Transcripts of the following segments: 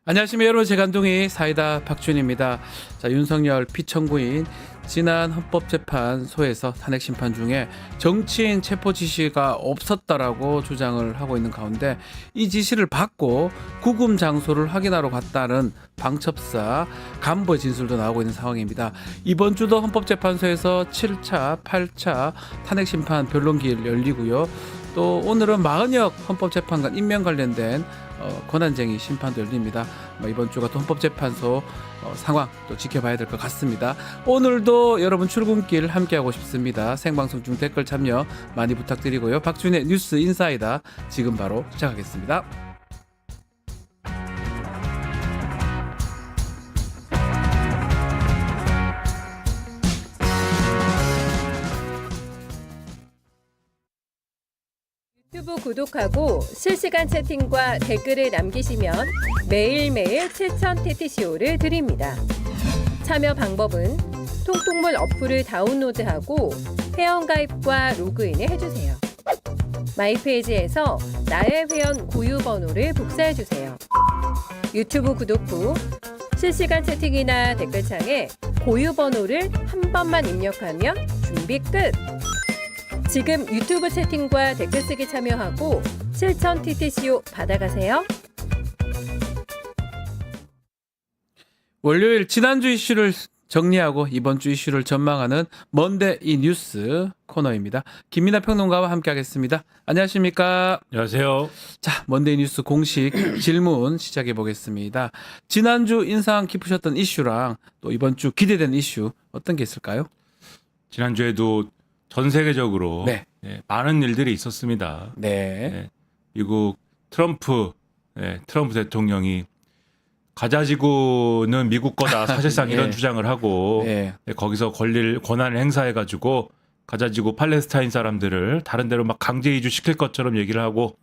안녕하십니까 여러분, 제간둥이 사이다 박준입니다. 자, 윤석열 피청구인 지난 헌법재판소에서 탄핵 심판 중에 정치인 체포 지시가 없었다라고 주장을 하고 있는 가운데 이 지시를 받고 구금 장소를 확인하러 갔다는 방첩사 간부의 진술도 나오고 있는 상황입니다. 이번 주도 헌법재판소에서 7차, 8차 탄핵 심판 변론기일 열리고요. 또 오늘은 마은혁 헌법재판관 임명 관련된 권한쟁의 심판도 열립니다. 이번 주가 또 헌법재판소 상황 또 지켜봐야 될 것 같습니다. 오늘도 여러분 출근길 함께하고 싶습니다. 생방송 중 댓글 참여 많이 부탁드리고요. 박준의 뉴스 인사이다 지금 바로 시작하겠습니다. 유튜브 구독하고 실시간 채팅과 댓글을 남기시면 매일매일 7,000TTCO를 드립니다. 참여 방법은 통통물 어플을 다운로드하고 회원가입과 로그인을 해주세요. 마이페이지에서 나의 회원 고유 번호를 복사해주세요. 유튜브 구독 후 실시간 채팅이나 댓글창에 고유 번호를 한 번만 입력하면 준비 끝! 지금 유튜브 채팅과 댓글 쓰기 참여하고 7,000TTCO 받아가세요. 월요일 지난주 이슈를 정리하고 이번 주 이슈를 전망하는 먼데 이 뉴스 코너입니다. 김민하 평론가와 함께하겠습니다. 안녕하십니까? 안녕하세요. 자, 먼데 이 뉴스 공식 질문 시작해 보겠습니다. 지난주 인상 깊으셨던 이슈랑 또 이번 주 기대되는 이슈 어떤 게 있을까요? 지난주에도 전 세계적으로 네. 많은 일들이 있었습니다. 네. 미국 트럼프 대통령이 가자지구는 미국 거다 사실상 이런 주장을 하고 거기서 권한을 행사해가지고 가자지구 팔레스타인 사람들을 다른 데로 막 강제 이주시킬 것처럼 얘기를 하고,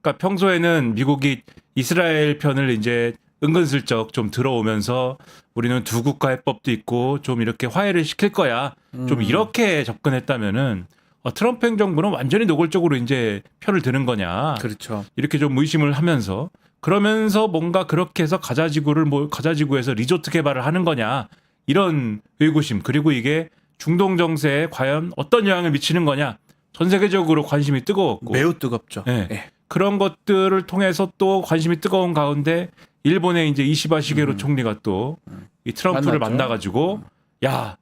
그러니까 평소에는 미국이 이스라엘 편을 이제 은근슬쩍 좀 들어오면서 우리는 두 국가 해법도 있고 좀 이렇게 화해를 시킬 거야. 좀 이렇게 접근했다면은 트럼프 행정부는 완전히 노골적으로 이제 편을 드는 거냐. 그렇죠. 이렇게 좀 의심을 하면서 그러면서 뭔가 그렇게 해서 가자지구에서 리조트 개발을 하는 거냐. 이런 의구심. 그리고 이게 중동 정세에 과연 어떤 영향을 미치는 거냐. 전 세계적으로 관심이 뜨거웠고. 매우 뜨겁죠. 네. 그런 것들을 통해서 또 관심이 뜨거운 가운데 일본의 이제 이시바 시게루 총리가 또 이 트럼프를 만나가지고 야,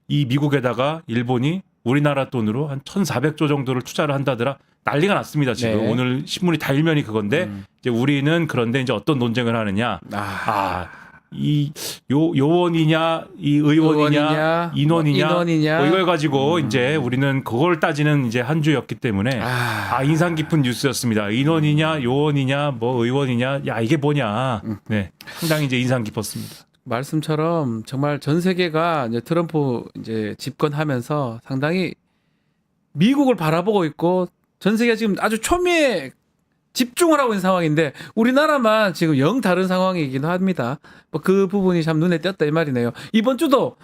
이 미국에다가 일본이 우리나라 돈으로 한 1,400조 정도를 투자를 한다더라. 난리가 났습니다. 지금 오늘 신문이 다 일면이 그건데 이제 우리는 그런데 이제 어떤 논쟁을 하느냐. 이 요원이냐, 이 의원이냐, 인원이냐, 이걸 가지고 이제 우리는 그걸 따지는 이제 한 주였기 때문에 인상 깊은 뉴스였습니다. 인원이냐, 요원이냐, 뭐 의원이냐, 야 이게 뭐냐. 네, 상당히 이제 인상 깊었습니다. 말씀처럼 정말 전 세계가 이제 트럼프 이제 집권하면서 상당히 미국을 바라보고 있고 전 세계가 지금 아주 초미에 집중을 하고 있는 상황인데 우리나라만 지금 영 다른 상황이기도 합니다. 뭐 그 부분이 참 눈에 띄었다 이 말이네요. 이번 주도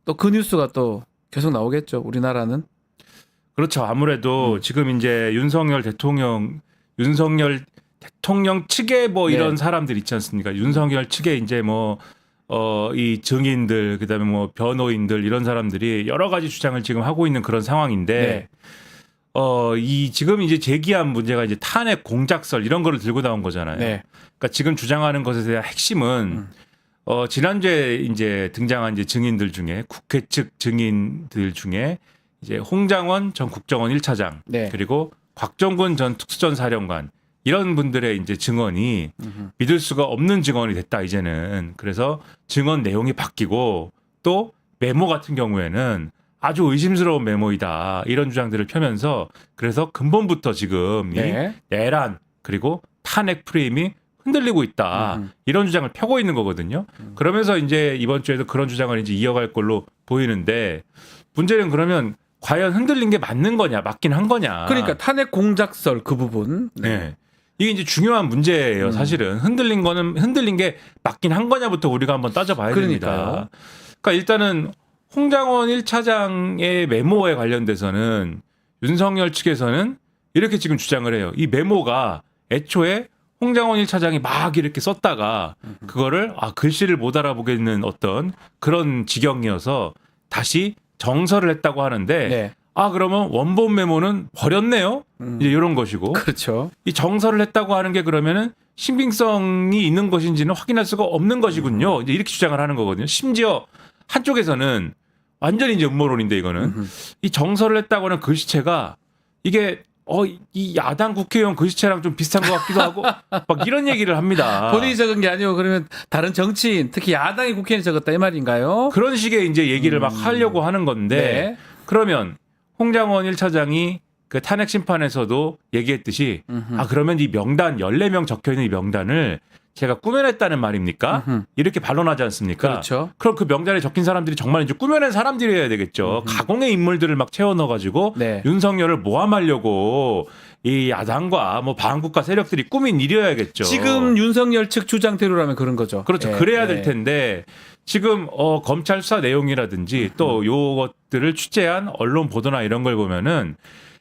또 그 뉴스가 또 계속 나오겠죠. 우리나라는. 그렇죠. 아무래도 지금 이제 윤석열 대통령 측에 뭐 이런 사람들 있지 않습니까? 윤석열 측에 이제 뭐 이 증인들 그다음에 뭐 변호인들 이런 사람들이 여러 가지 주장을 지금 하고 있는 그런 상황인데 이 지금 이제 제기한 문제가 이제 탄핵 공작설 이런 거를 들고 나온 거잖아요. 그러니까 지금 주장하는 것에 대한 핵심은 지난주에 이제 등장한 이제 증인들 중에 국회 측 증인들 중에 이제 홍장원 전 국정원 1차장 그리고 곽정근 전 특수전 사령관 이런 분들의 이제 증언이 믿을 수가 없는 증언이 됐다 이제는. 그래서 증언 내용이 바뀌고 또 메모 같은 경우에는 아주 의심스러운 메모이다 이런 주장들을 펴면서 그래서 근본부터 지금 이 내란 그리고 탄핵 프레임이 흔들리고 있다 이런 주장을 펴고 있는 거거든요. 그러면서 이제 이번 주에도 그런 주장을 이제 이어갈 걸로 보이는데 문제는 그러면 과연 흔들린 게 맞는 거냐 맞긴 한 거냐. 그러니까 탄핵 공작설 그 부분. 이게 이제 중요한 문제예요. 사실은 흔들린 게 맞긴 한 거냐부터 우리가 한번 따져봐야 됩니다. 그러니까 일단은 홍장원 1차장의 메모에 관련돼서는 윤석열 측에서는 이렇게 지금 주장을 해요. 이 메모가 애초에 홍장원 1차장이 막 이렇게 썼다가 그거를 글씨를 못 알아보겠는 어떤 그런 지경이어서 다시 정설을 했다고 하는데 네. 그러면 원본 메모는 버렸네요. 이제 이런 것이고 그렇죠. 이 정설을 했다고 하는 게 그러면은 신빙성이 있는 것인지는 확인할 수가 없는 것이군요. 이제 이렇게 주장을 하는 거거든요. 심지어 한쪽에서는 완전히 이제 음모론인데 이거는 이 정설을 했다고 하는 글씨체가 이게 이 야당 국회의원 글씨체랑 좀 비슷한 것 같기도 하고 막 이런 얘기를 합니다. 본인이 적은 게 아니고 그러면 다른 정치인, 특히 야당의 국회의원이 적었다 이 말인가요? 그런 식의 이제 얘기를 막 하려고 하는 건데 네. 그러면 홍장원 1차장이 그 탄핵 심판에서도 얘기했듯이 그러면 이 명단 14명 적혀 있는 이 명단을 제가 꾸며냈다는 말입니까? 이렇게 반론하지 않습니까? 그렇죠. 그럼 그 명단에 적힌 사람들이 정말 이제 꾸며낸 사람들이어야 되겠죠. 가공의 인물들을 막 채워 넣어 가지고 네. 윤석열을 모함하려고 이 야당과 뭐 반국가 세력들이 꾸민 일이어야겠죠. 지금 윤석열 측 주장대로라면 그런 거죠. 그렇죠. 예, 그래야 예. 될 텐데 지금 검찰 수사 내용이라든지 또 요것들을 취재한 언론 보도나 이런 걸 보면은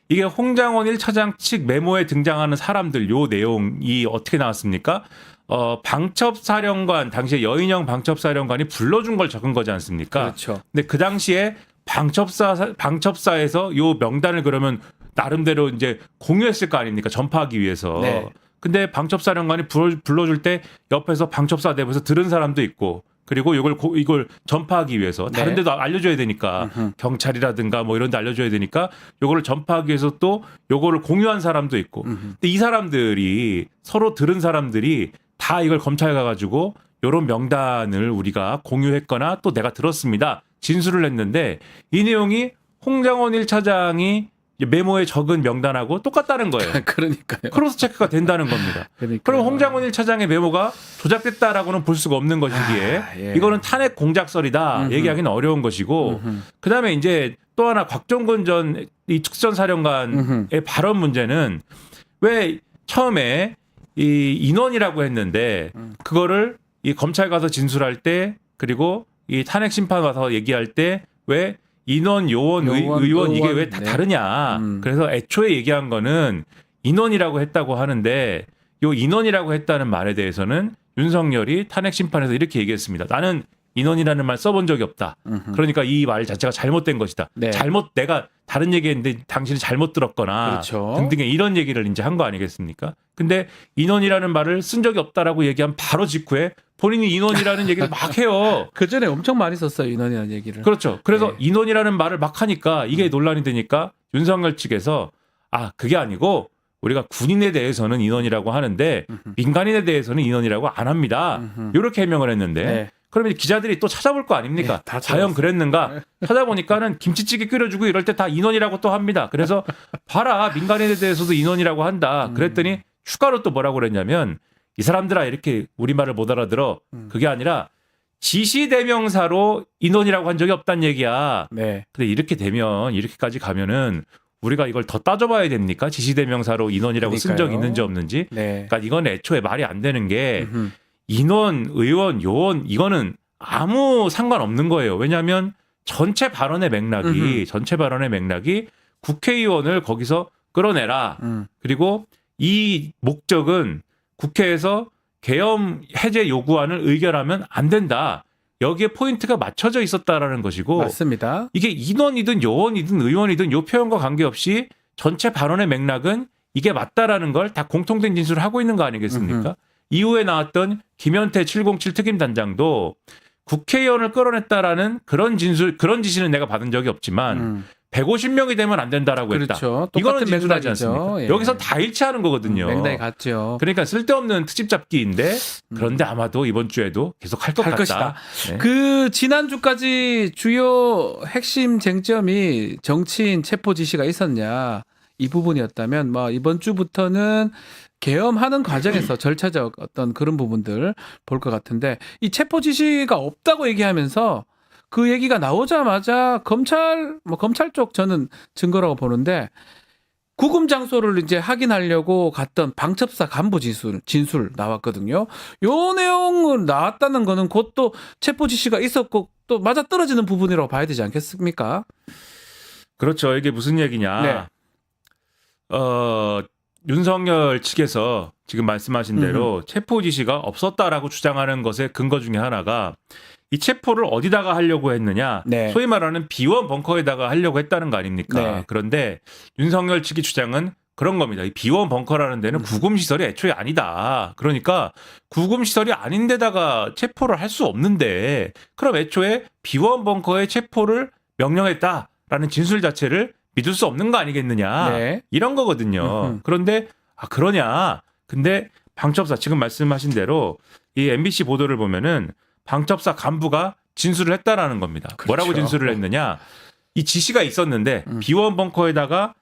이게 홍장원 1차장 측 메모에 등장하는 사람들 요 내용이 어떻게 나왔습니까? 방첩사령관 당시에 여인영 방첩사령관이 불러준 걸 적은 거지 않습니까? 그렇죠. 근데 그 당시에 방첩사에서 요 명단을 그러면 나름대로 이제 공유했을 거 아닙니까? 전파하기 위해서. 네. 근데 방첩사령관이 불러줄 때 옆에서 방첩사 내부에서 들은 사람도 있고 그리고 이걸 전파하기 위해서 다른 네. 데도 알려줘야 되니까 경찰이라든가 뭐 이런 데 알려줘야 되니까 요거를 전파하기 위해서 또 요거를 공유한 사람도 있고 근데 이 사람들이 서로 들은 사람들이 다 이걸 검찰 가가지고 요런 명단을 우리가 공유했거나 또 내가 들었습니다. 진술을 했는데 이 내용이 홍장원 1차장이 메모에 적은 명단하고 똑같다는 거예요. 그러니까요. 크로스 체크가 된다는 겁니다. 그러니까요. 그럼 홍장원 1차장의 메모가 조작됐다라고는 볼 수가 없는 것이기에 예. 이거는 탄핵 공작설이다 얘기하기는 어려운 것이고 그다음에 이제 또 하나 곽종근 전 이 특전사령관의 발언 문제는 왜 처음에 이 인원이라고 했는데 그거를 이 검찰 가서 진술할 때 그리고 이 탄핵 심판 와서 얘기할 때 왜 인원, 요원, 의원 이게 왜 다 네. 다르냐. 그래서 애초에 얘기한 거는 인원이라고 했다고 하는데 요 인원이라고 했다는 말에 대해서는 윤석열이 탄핵 심판에서 이렇게 얘기했습니다. 나는 인원이라는 말 써본 적이 없다. 그러니까 이 말 자체가 잘못된 것이다. 네. 내가 다른 얘기했는데 당신이 잘못 들었거나 그렇죠. 등등의 이런 얘기를 이제 한 거 아니겠습니까? 근데 인원이라는 말을 쓴 적이 없다라고 얘기한 바로 직후에 본인이 인원이라는 얘기를 막 해요. 그 전에 엄청 많이 썼어요 인원이라는 얘기를. 그렇죠. 그래서 네. 인원이라는 말을 막 하니까 이게 논란이 되니까 윤석열 측에서 그게 아니고 우리가 군인에 대해서는 인원이라고 하는데 민간인에 대해서는 인원이라고 안 합니다. 이렇게 해명을 했는데 네. 그러면 기자들이 또 찾아볼 거 아닙니까? 네, 다 과연 찾아봤어요. 그랬는가? 찾아보니까는 김치찌개 끓여주고 이럴 때 다 인원이라고 또 합니다. 그래서 봐라 민간인에 대해서도 인원이라고 한다. 그랬더니 추가로 또 뭐라고 그랬냐면 이 사람들아 이렇게 우리말을 못 알아들어. 그게 아니라 지시대명사로 인원이라고 한 적이 없다는 얘기야. 네. 근데 이렇게 되면 이렇게까지 가면은 우리가 이걸 더 따져봐야 됩니까? 지시대명사로 인원이라고 쓴 적 그러니까요. 있는지 없는지. 네. 그러니까 이건 애초에 말이 안 되는 게 인원, 의원, 요원 이거는 아무 상관없는 거예요. 왜냐하면 전체 발언의 맥락이 국회의원을 거기서 끌어내라. 그리고 이 목적은 국회에서 계엄 해제 요구안을 의결하면 안 된다. 여기에 포인트가 맞춰져 있었다라는 것이고 맞습니다. 이게 인원이든 요원이든 의원이든 요 표현과 관계없이 전체 발언의 맥락은 이게 맞다라는 걸 다 공통된 진술을 하고 있는 거 아니겠습니까? 이후에 나왔던 김현태 707 특임단장도 국회의원을 끌어냈다라는 그런 지시는 내가 받은 적이 없지만 150명이 되면 안 된다라고 했다. 그렇죠. 이거는 똑같은 진술하지 맥락이죠. 않습니까? 예. 여기서 다 일치하는 거거든요. 맥락이 같죠. 그러니까 쓸데없는 트집 잡기인데 그런데 아마도 이번 주에도 계속 할 것 할 같다. 것이다. 네. 그 지난주까지 주요 핵심 쟁점이 정치인 체포 지시가 있었냐 이 부분이었다면 뭐 이번 주부터는 계엄하는 과정에서 절차적 어떤 그런 부분들 볼 것 같은데 이 체포 지시가 없다고 얘기하면서 그 얘기가 나오자마자 검찰 쪽 저는 증거라고 보는데 구금 장소를 이제 확인하려고 갔던 방첩사 간부 진술 나왔거든요. 요 내용을 나왔다는 거는 곧 또 체포 지시가 있었고 또 맞아 떨어지는 부분이라고 봐야 되지 않겠습니까? 그렇죠. 이게 무슨 얘기냐? 네. 윤석열 측에서 지금 말씀하신 대로 체포 지시가 없었다라고 주장하는 것의 근거 중에 하나가 이 체포를 어디다가 하려고 했느냐. 네. 소위 말하는 비원 벙커에다가 하려고 했다는 거 아닙니까? 네. 그런데 윤석열 측의 주장은 그런 겁니다. 이 비원 벙커라는 데는 구금시설이 애초에 아니다. 그러니까 구금시설이 아닌 데다가 체포를 할 수 없는데 그럼 애초에 비원 벙커에 체포를 명령했다라는 진술 자체를 믿을 수 없는 거 아니겠느냐. 네. 이런 거거든요. 그런데 그러냐. 근데 방첩사 지금 말씀하신 대로 이 MBC 보도를 보면은 방첩사 간부가 진술을 했다라는 겁니다. 그렇죠. 뭐라고 진술을 했느냐. 이 지시가 있었는데 비원 벙커에다가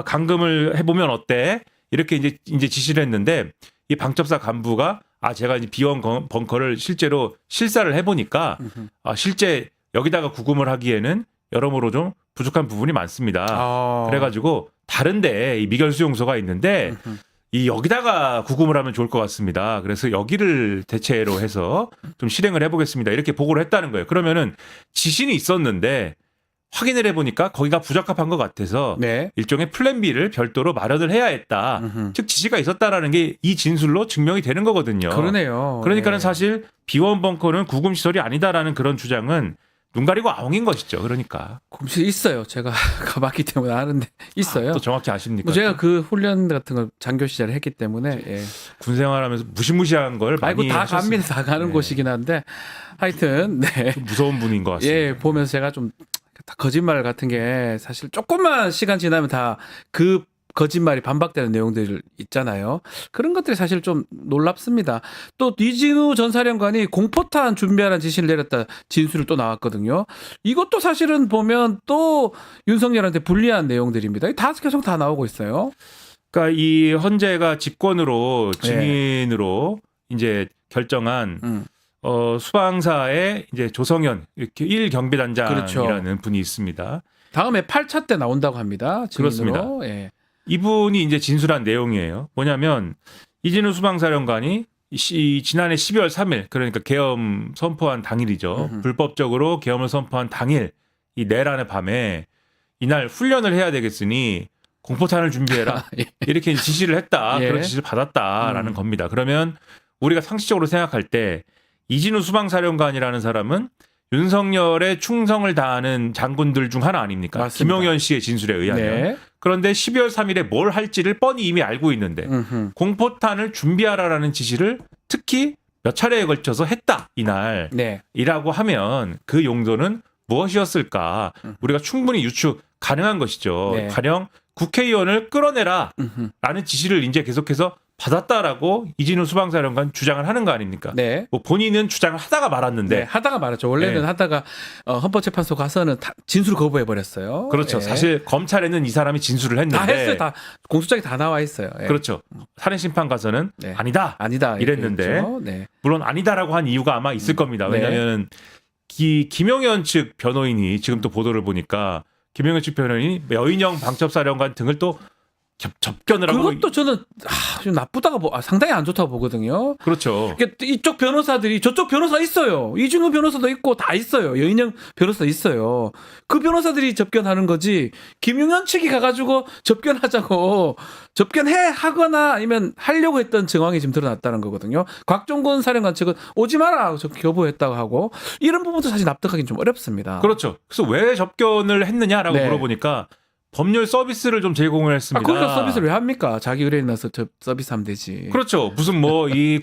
감금을 해보면 어때? 이렇게 이제 지시를 했는데 이 방첩사 간부가 제가 이제 비원 벙커를 실제로 실사를 해보니까 실제 여기다가 구금을 하기에는 여러모로 좀 부족한 부분이 많습니다. 그래가지고 다른데 이 미결 수용소가 있는데 이 여기다가 구금을 하면 좋을 것 같습니다. 그래서 여기를 대체로 해서 좀 실행을 해보겠습니다. 이렇게 보고를 했다는 거예요. 그러면은 지시는 있었는데 확인을 해보니까 거기가 부적합한 것 같아서 네. 일종의 플랜 B를 별도로 마련을 해야 했다. 즉 지시가 있었다라는 게 이 진술로 증명이 되는 거거든요. 그러네요. 그러니까는 네. 사실 비원 벙커는 구금 시설이 아니다라는 그런 주장은 눈 가리고 아웅인 것이죠. 그러니까 곰실 있어요. 제가 가봤기 때문에 아는데 있어요. 또 정확히 아십니까? 뭐 제가 그 훈련 같은 걸 장교 시절에 했기 때문에 군 생활하면서 무시무시한 걸 많이 아이고 다 하셨습니다. 갑니다. 다 가는 네. 곳이긴 한데 하여튼 네. 좀 무서운 분인 것 같습니다. 예, 보면서 제가 좀 거짓말 같은 게 사실 조금만 시간 지나면 다 그 거짓말이 반박되는 내용들 있잖아요. 그런 것들이 사실 좀 놀랍습니다. 또 이진우 전 사령관이 공포탄 준비하라는 지시를 내렸다 진술을 또 나왔거든요. 이것도 사실은 보면 또 윤석열한테 불리한 내용들입니다. 다 계속 다 나오고 있어요. 그러니까 이 헌재가 직권으로 증인으로 이제 결정한 수방사의 이제 조성현 이렇게 1경비단장이라는 그렇죠. 분이 있습니다. 다음에 8차 때 나온다고 합니다. 증인으로. 그렇습니다. 예. 이분이 이제 진술한 내용이에요. 뭐냐면 이진우 수방사령관이 지난해 12월 3일 그러니까 계엄 선포한 당일이죠. 불법적으로 계엄을 선포한 당일 이 내란의 밤에 이날 훈련을 해야 되겠으니 공포탄을 준비해라. 이렇게 지시를 했다. 예. 그런 지시를 받았다라는 겁니다. 그러면 우리가 상식적으로 생각할 때 이진우 수방사령관이라는 사람은 윤석열의 충성을 다하는 장군들 중 하나 아닙니까? 맞습니다. 김용현 씨의 진술에 의하면. 네. 그런데 12월 3일에 뭘 할지를 뻔히 이미 알고 있는데 공포탄을 준비하라라는 지시를 특히 몇 차례에 걸쳐서 했다. 이날. 네. 이라고 하면 그 용도는 무엇이었을까? 우리가 충분히 유추 가능한 것이죠. 네. 가령 국회의원을 끌어내라 라는 지시를 이제 계속해서 받았다라고 이진우 수방사령관 주장을 하는 거 아닙니까? 네. 뭐 본인은 주장을 하다가 말았는데 네, 하다가 말았죠. 원래는 네. 하다가 헌법재판소 가서는 진술 거부해 버렸어요. 그렇죠. 예. 사실 검찰에는 이 사람이 진술을 했는데 다 했어요. 다 공소장에 다 나와 있어요. 예. 그렇죠. 살인심판 가서는 네. 아니다. 아니다 이랬는데 이랬죠. 네. 물론 아니다라고 한 이유가 아마 있을 겁니다. 네. 왜냐하면 김용현 측 변호인이 지금 또 보도를 보니까 김용현 측 변호인이 여인영 방첩사령관 등을 또 접견을 하고 그것도 저는 좀 나쁘다고 상당히 안 좋다고 보거든요. 그렇죠. 그러니까 이쪽 변호사들이 저쪽 변호사 있어요. 이준우 변호사도 있고 다 있어요. 여인영 변호사 있어요. 그 변호사들이 접견하는 거지. 김용현 측이 가가지고 접견하자고 하거나 아니면 하려고 했던 정황이 지금 드러났다는 거거든요. 곽종건 사령관 측은 오지 마라 저 교부했다고 하고 이런 부분도 사실 납득하기는 좀 어렵습니다. 그렇죠. 그래서 왜 접견을 했느냐라고 네. 물어보니까 법률 서비스를 좀 제공을 했습니다. 그러니까 서비스를 왜 합니까? 자기 의뢰인 나서 서비스하면 되지. 그렇죠. 무슨 뭐 이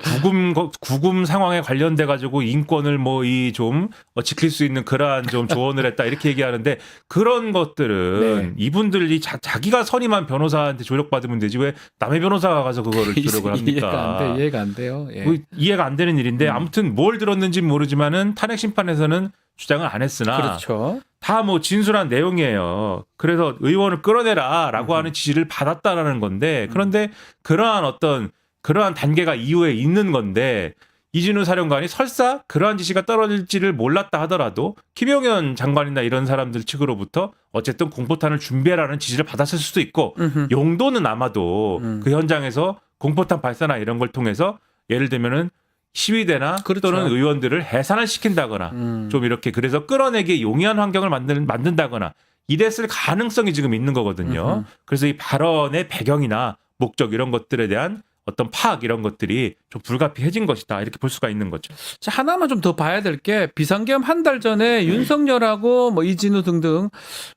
구금 상황에 관련돼 가지고 인권을 뭐 이 좀 지킬 수 있는 그러한 좀 조언을 했다 이렇게 얘기하는데 그런 것들은 이분들이 자기가 선임한 변호사한테 조력받으면 되지 왜 남의 변호사가 가서 그거를 조력을 합니까? 이해가 안 돼요. 예. 뭐 이해가 안 되는 일인데 아무튼 뭘 들었는지 모르지만은 탄핵 심판에서는 주장을 안 했으나 그렇죠. 다 뭐 진술한 내용이에요. 그래서 의원을 끌어내라라고 하는 지시를 받았다라는 건데 그런데 그러한 단계가 이후에 있는 건데 이진우 사령관이 설사 그러한 지시가 떨어질지를 몰랐다 하더라도 김용현 장관이나 이런 사람들 측으로부터 어쨌든 공포탄을 준비해라는 지시를 받았을 수도 있고 용도는 아마도 그 현장에서 공포탄 발사나 이런 걸 통해서 예를 들면은 시위대나 그렇죠. 또는 의원들을 해산을 시킨다거나 좀 이렇게 그래서 끌어내기 용이한 환경을 만든다거나 이랬을 가능성이 지금 있는 거거든요. 그래서 이 발언의 배경이나 목적 이런 것들에 대한 어떤 파악 이런 것들이 좀 불가피해진 것이다 이렇게 볼 수가 있는 거죠. 자, 하나만 좀 더 봐야 될 게 비상계엄 한 달 전에 윤석열하고 뭐 이진우 등등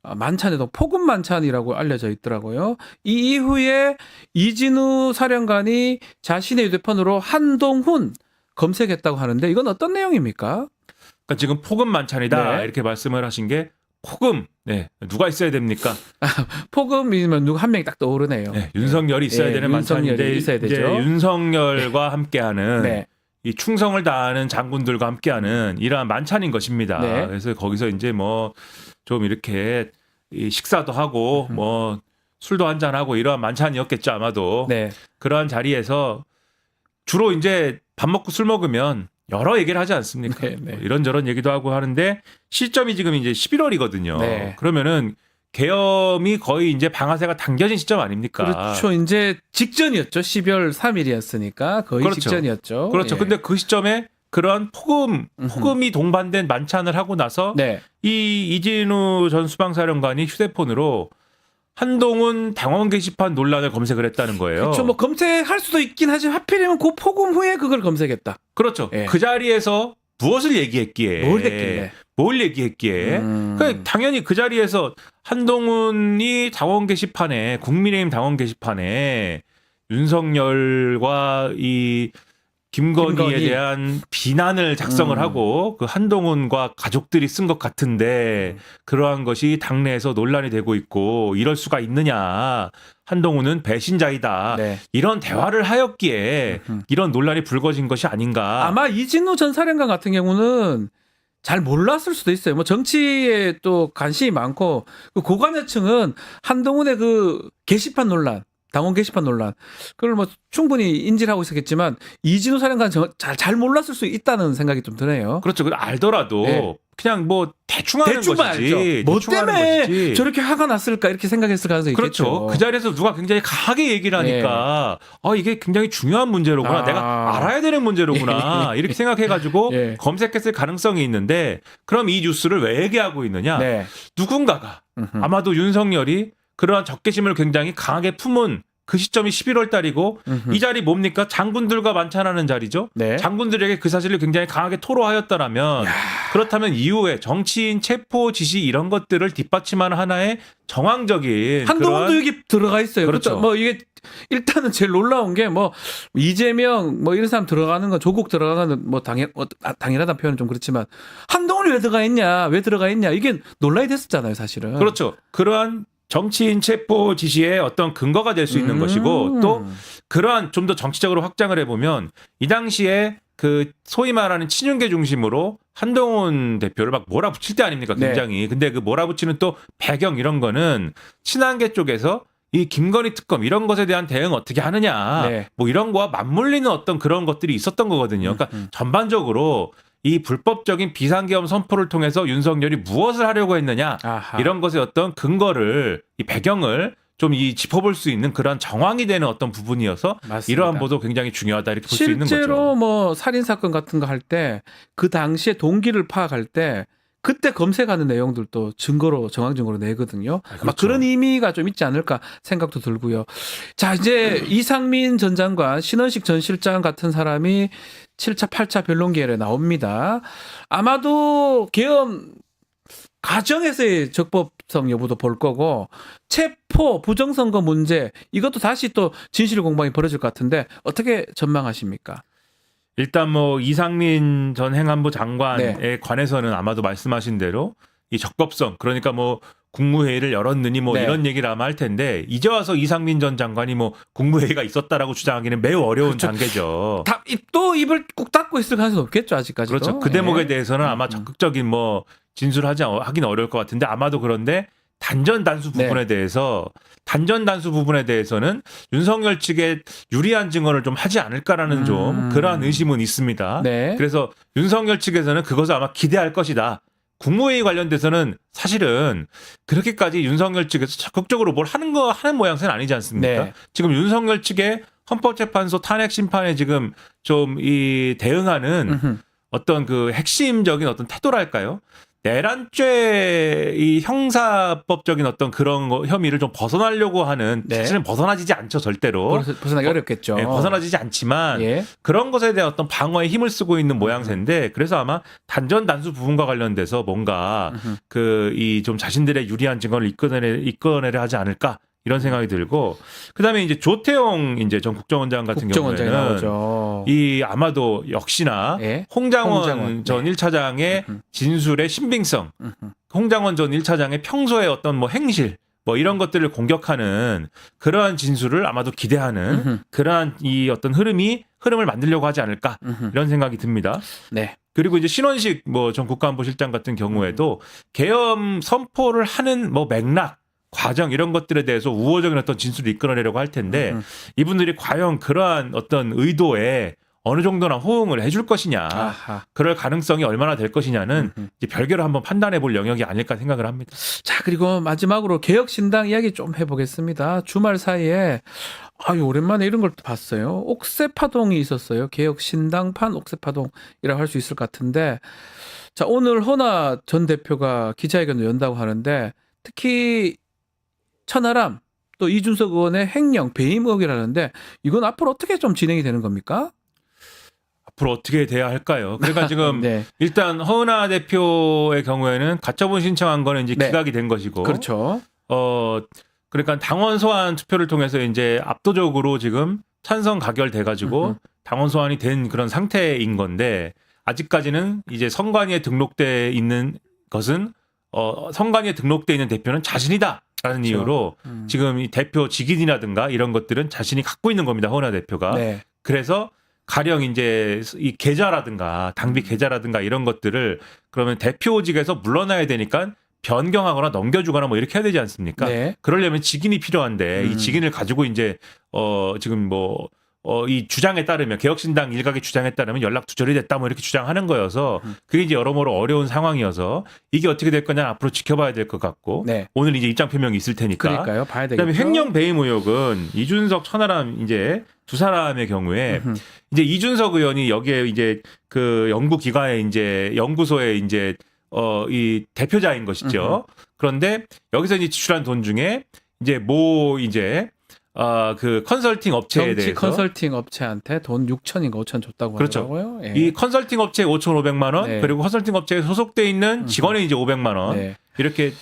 만찬에도 폭음 만찬이라고 알려져 있더라고요. 이 이후에 이진우 사령관이 자신의 휴대폰으로 한동훈 검색했다고 하는데 이건 어떤 내용입니까? 그러니까 지금 폭음 만찬이다 네. 이렇게 말씀을 하신 게 폭음 누가 있어야 됩니까? 폭음이면 누구 한 명이 딱 떠오르네요. 네, 윤석열이 있어야 네, 되는 윤석열이 만찬인데 있어야 이제 되죠. 윤석열과 함께하는 네. 이 충성을 다하는 장군들과 함께하는 이러한 만찬인 것입니다. 네. 그래서 거기서 이제 뭐 좀 이렇게 이 식사도 하고 뭐 술도 한잔 하고 이러한 만찬이었겠죠 아마도. 네. 그러한 자리에서 주로 이제 밥 먹고 술 먹으면 여러 얘기를 하지 않습니까? 네, 네. 뭐 이런저런 얘기도 하고 하는데 시점이 지금 이제 11월이거든요. 네. 그러면은 계엄이 거의 이제 방아쇠가 당겨진 시점 아닙니까? 그렇죠. 이제 직전이었죠. 12월 3일이었으니까 거의 그렇죠. 직전이었죠. 그렇죠. 예. 근데 그 시점에 그런 폭음이 동반된 만찬을 하고 나서 네. 이 이진우 전 수방사령관이 휴대폰으로 한동훈 당원 게시판 논란을 검색을 했다는 거예요. 그렇죠. 뭐 검색할 수도 있긴 하지만 하필이면 그 폭음 후에 그걸 검색했다. 그렇죠. 예. 그 자리에서 무엇을 얘기했기에 뭘 얘기했기에 그러니까 당연히 그 자리에서 한동훈이 당원 게시판에 국민의힘 당원 게시판에 윤석열과 이 김건희에 대한 비난을 작성을 하고 그 한동훈과 가족들이 쓴 것 같은데 그러한 것이 당내에서 논란이 되고 있고 이럴 수가 있느냐. 한동훈은 배신자이다. 네. 이런 대화를 하였기에 이런 논란이 불거진 것이 아닌가. 아마 이진우 전 사령관 같은 경우는 잘 몰랐을 수도 있어요. 뭐 정치에 또 관심이 많고 그 고관여층은 한동훈의 그 게시판 논란, 당원 게시판 논란 그걸 뭐 충분히 인지를 하고 있었겠지만 이진우 사령관 잘 몰랐을 수 있다는 생각이 좀 드네요. 그렇죠. 알더라도 네. 그냥 뭐 대충 하는 대충만 것이지. 알죠. 뭐 대충 하는 때문에 것이지. 저렇게 화가 났을까 이렇게 생각했을 가능성이 그렇죠. 있겠죠. 그 자리에서 누가 굉장히 강하게 얘기를 하니까 이게 굉장히 중요한 문제로구나. 내가 알아야 되는 문제로구나. 이렇게 생각해가지고 예. 검색했을 가능성이 있는데 그럼 이 뉴스를 왜 얘기하고 있느냐. 네. 누군가가 아마도 윤석열이 그러한 적개심을 굉장히 강하게 품은 그 시점이 11월 달이고 이 자리 뭡니까? 장군들과 만찬하는 자리죠. 네. 장군들에게 그 사실을 굉장히 강하게 토로하였다라면 그렇다면 이후에 정치인 체포 지시 이런 것들을 뒷받침하는 하나의 정황적인 한동훈도 그러한 여기 들어가 있어요. 그렇죠. 그렇죠. 뭐 이게 일단은 제일 놀라운 게 뭐 이재명 뭐 이런 사람 들어가는 건 조국 들어가는 뭐 당연하다는 표현은 좀 그렇지만 한동훈이 왜 들어가 있냐 이게 논란이 됐었잖아요, 사실은. 그렇죠. 그러한 정치인 체포 지시의 어떤 근거가 될 수 있는 것이고 또 그러한 좀 더 정치적으로 확장을 해보면 이 당시에 그 소위 말하는 친윤계 중심으로 한동훈 대표를 막 몰아붙일 때 아닙니까 굉장히. 근데 그 몰아붙이는 또 배경 이런 거는 친한계 쪽에서 이 김건희 특검 이런 것에 대한 대응 어떻게 하느냐 뭐 이런 거와 맞물리는 어떤 그런 것들이 있었던 거거든요. 그러니까 전반적으로 이 불법적인 비상계엄 선포를 통해서 윤석열이 무엇을 하려고 했느냐 이런 것의 어떤 근거를 이 배경을 좀 이 짚어볼 수 있는 그런 정황이 되는 어떤 부분이어서 맞습니다. 이러한 보도 굉장히 중요하다 이렇게 볼 수 있는 거죠. 실제로 뭐 살인 사건 같은 거 할 때 그 당시에 동기를 파악할 때 그때 검색하는 내용들도 증거로 정황 증거로 내거든요. 그렇죠. 아마 그런 의미가 좀 있지 않을까 생각도 들고요. 자, 이제 이상민 전 장관, 신원식 전 실장 같은 사람이 7차, 8차 변론기일에 나옵니다. 아마도 계엄 과정에서의 적법성 여부도 볼 거고 체포 부정선거 문제 이것도 다시 또 진실 공방이 벌어질 것 같은데 어떻게 전망하십니까? 일단 뭐 이상민 전 행안부 장관에 관해서는 아마도 말씀하신 대로 이 적법성 그러니까 뭐 국무회의를 열었느니 뭐 이런 얘기를 아마 할 텐데 이제 와서 이상민 전 장관이 뭐 국무회의가 있었다라고 주장하기는 매우 어려운 단계죠. 또 입을 꾹 닫고 있을 가능성이 없겠죠 아직까지도. 그렇죠. 그 대목에 대해서는 아마 적극적인 뭐 진술하긴 어려울 것 같은데 아마도 그런데 단전 단수 부분에 대해서는 윤석열 측에 유리한 증언을 좀 하지 않을까라는 좀 그러한 의심은 있습니다. 그래서 윤석열 측에서는 그것을 아마 기대할 것이다. 국무회의 관련돼서는 사실은 그렇게까지 윤석열 측에서 적극적으로 뭘 하는 모양새는 아니지 않습니까? 지금 윤석열 측의 헌법재판소 탄핵 심판에 지금 좀 이 대응하는 어떤 그 핵심적인 어떤 태도랄까요? 내란죄 이 형사법적인 어떤 그런 혐의를 좀 벗어나려고 하는 네. 사실은 벗어나지지 않죠 절대로. 벗어나기 어렵겠죠. 네, 벗어나지지 않지만 예. 그런 것에 대한 어떤 방어에 힘을 쓰고 있는 모양새인데 그래서 아마 단전 단수 부분과 관련돼서 뭔가 그 이 좀 자신들의 유리한 증거를 이끌어내려 하지 않을까 이런 생각이 들고 그다음에 이제 조태용 이제 전 국정원장 같은 국정원장이 경우에는 나오죠. 이 아마도 역시나 예. 홍장원 홍장원. 전 1차장의 진술의 신빙성, 홍장원 전 1차장의 평소의 어떤 뭐 행실 뭐 이런 것들을 공격하는 그러한 진술을 아마도 기대하는 그러한 이 어떤 흐름을 만들려고 하지 않을까 이런 생각이 듭니다. 네. 그리고 이제 신원식 뭐 전 국가안보실장 같은 경우에도 계엄 선포를 하는 뭐 맥락 과정 이런 것들에 대해서 우호적인 어떤 진술을 이끌어내려고 할 텐데 이분들이 과연 그러한 어떤 의도에 어느 정도나 호응을 해줄 것이냐 아하. 그럴 가능성이 얼마나 될 것이냐는 이제 별개로 한번 판단해 볼 영역이 아닐까 생각을 합니다. 자, 그리고 마지막으로 개혁신당 이야기 좀 해보겠습니다. 주말 사이에 아유 오랜만에 이런 걸 봤어요. 옥새파동이 있었어요. 개혁신당판 옥새파동이라고 할 수 있을 것 같은데 자 오늘 허나 전 대표가 기자회견을 연다고 하는데 특히 천하람 또 이준석 의원의 횡령 배임 의혹이라는데 이건 앞으로 어떻게 좀 진행이 되는 겁니까? 앞으로 어떻게 돼야 할까요? 그러니까 지금 네. 일단 허은하 대표의 경우에는 가처분 신청한 거는 이제 네. 기각이 된 것이고 그렇죠. 그러니까 당원 소환 투표를 통해서 이제 압도적으로 지금 찬성 가결돼 가지고 당원 소환이 된 그런 상태인 건데 아직까지는 이제 선관위에 등록돼 있는 것은 선관위에 등록돼 있는 대표는 자신이다라는 그렇죠. 이유로 지금 이 대표 직인이라든가 이런 것들은 자신이 갖고 있는 겁니다. 허은하 대표가. 네. 그래서 가령 이제 이 계좌라든가 당비 계좌라든가 이런 것들을 그러면 대표직에서 물러나야 되니까 변경하거나 넘겨주거나 뭐 이렇게 해야 되지 않습니까? 네. 그러려면 직인이 필요한데 이 직인을 가지고 이제 지금 뭐 이 주장에 따르면 개혁신당 일각의 주장에 따르면 연락 두절이 됐다 뭐 이렇게 주장하는 거여서 그게 이제 여러모로 어려운 상황이어서 이게 어떻게 될 거냐 앞으로 지켜봐야 될 것 같고 네. 오늘 이제 입장 표명이 있을 테니까. 그러니까요. 봐야 되겠죠. 그다음에 횡령 배임 의혹은 이준석 천하람 이제 두 사람의 경우에 이제 이준석 의원이 여기에 이제 그 연구 기관에 이제 연구소에 이제 이 대표자인 것이죠. 그런데 여기서 이제 지출한 돈 중에 이제 그 컨설팅 업체에 정치 대해서 컨설팅 업체한테 돈 6천인가 5천 줬다고 그렇죠. 하더라고요. 예. 이 컨설팅 업체에 5,500만 원 네. 그리고 컨설팅 업체에 소속돼 있는 직원에 이제 500만 원 네. 이렇게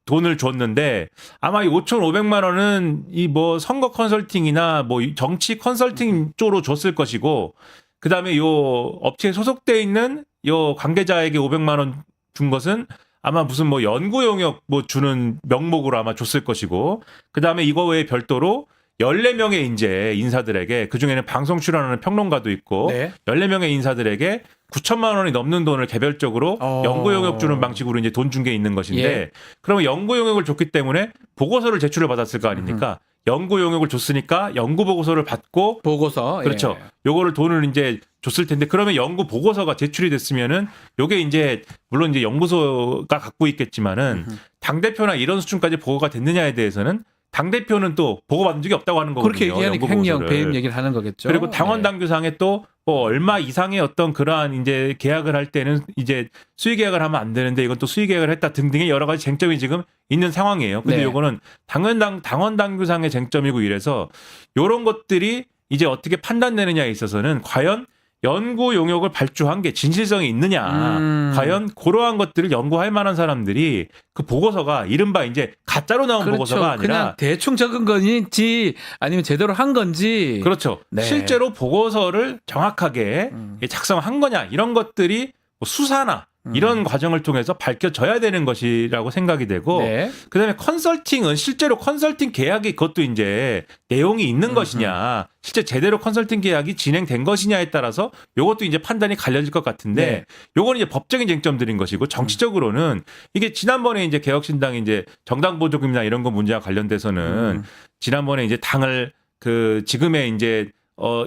돈을 줬는데 아마 이 5,500만 원은 이 뭐 선거 컨설팅이나 뭐 정치 컨설팅 쪽으로 줬을 것이고 그다음에 요 업체에 소속돼 있는 요 관계자에게 500만 원 준 것은 아마 무슨 뭐 연구 용역 뭐 주는 명목으로 아마 줬을 것이고 그다음에 이거 외에 별도로 14명의 이제 인사들에게 그중에는 방송 출연하는 평론가도 있고 네. 14명의 인사들에게 9천만 원이 넘는 돈을 개별적으로 연구 용역 주는 방식으로 이제 돈 준 게 있는 것인데 예. 그러면 연구 용역을 줬기 때문에 보고서를 제출을 받았을 거 아닙니까? 연구 용역을 줬으니까 연구 보고서를 받고 보고서 그렇죠. 예. 요거를 돈을 이제 줬을 텐데 그러면 연구 보고서가 제출이 됐으면은 요게 이제 물론 이제 연구소가 갖고 있겠지만은 당 대표나 이런 수준까지 보고가 됐느냐에 대해서는 당 대표는 또 보고받은 적이 없다고 하는 거거든요. 그렇게 얘기하니까 연구 횡령 보고서를. 배임 얘기를 하는 거겠죠. 그리고 당원 네. 당규상에 또 뭐 얼마 이상의 어떤 그러한 이제 계약을 할 때는 이제 수의 계약을 하면 안 되는데 이건 또 수의 계약을 했다 등등의 여러 가지 쟁점이 지금 있는 상황이에요. 근데 네. 요거는 당원 당규상의 쟁점이고 이래서 요런 것들이 이제 어떻게 판단되느냐에 있어서는 과연 연구 용역을 발주한 게 진실성이 있느냐. 과연 그러한 것들을 연구할 만한 사람들이 그 보고서가 이른바 이제 가짜로 나온 그렇죠. 보고서가 아니라 그냥 대충 적은 건지 아니면 제대로 한 건지 그렇죠. 네. 실제로 보고서를 정확하게 작성한 거냐 이런 것들이 뭐 수사나 이런 과정을 통해서 밝혀져야 되는 것이라고 생각이 되고 네. 그다음에 컨설팅은 실제로 컨설팅 계약이 그것도 이제 내용이 있는 것이냐 실제 제대로 컨설팅 계약이 진행된 것이냐에 따라서 이것도 이제 판단이 갈려질 것 같은데 네. 요거는 이제 법적인 쟁점들인 것이고 정치적으로는 이게 지난번에 이제 개혁신당이 이제 정당 보조금이나 이런 거 문제와 관련돼서는 지난번에 이제 당을 그 지금의 이제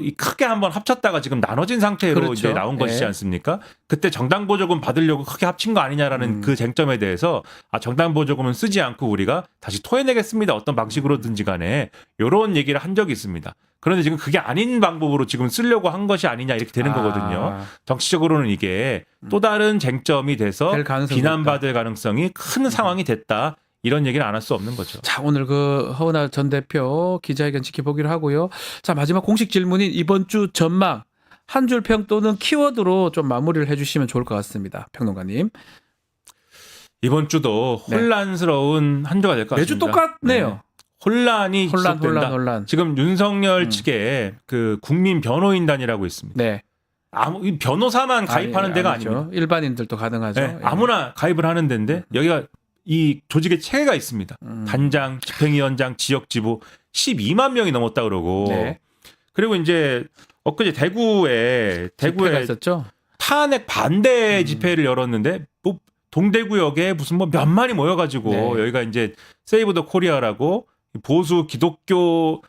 이 크게 한번 합쳤다가 지금 나눠진 상태로 그렇죠. 이제 나온 것이지 네. 않습니까? 그때 정당 보조금 받으려고 크게 합친 거 아니냐라는 그 쟁점에 대해서 정당 보조금은 쓰지 않고 우리가 다시 토해내겠습니다. 어떤 방식으로든지 간에 이런 얘기를 한 적이 있습니다. 그런데 지금 그게 아닌 방법으로 지금 쓰려고 한 것이 아니냐 이렇게 되는 거거든요. 정치적으로는 이게 또 다른 쟁점이 돼서 될 가능성이 비난받을 가능성이 큰 상황이 됐다. 이런 얘기는 안 할 수 없는 거죠. 자, 오늘 그 허은하 전 대표 기자회견 지켜보기로 하고요. 자, 마지막 공식 질문인 이번 주 전망 한 줄 평 또는 키워드로 좀 마무리를 해주시면 좋을 것 같습니다. 평론가님. 이번 주도 혼란스러운 한 주가 될 것 같습니다. 매주 똑같네요. 혼란이 지속된다. 혼란. 지금 윤석열 측에 그 국민 변호인단이라고 있습니다. 네. 이 변호사만 가입하는 데가 아니죠. 아닙니다. 일반인들도 가능하죠. 네, 아무나 가입을 하는 데인데 여기가 이 조직의 체계가 있습니다. 단장, 집행위원장, 지역지부 12만 명이 넘었다 그러고 네. 그리고 이제 엊그제 대구에 집회가 있었죠. 탄핵 반대 집회를 열었는데 뭐 동대구역에 무슨 뭐 몇만이 모여가지고 네. 여기가 이제 세이브 더 코리아라고 보수 기독교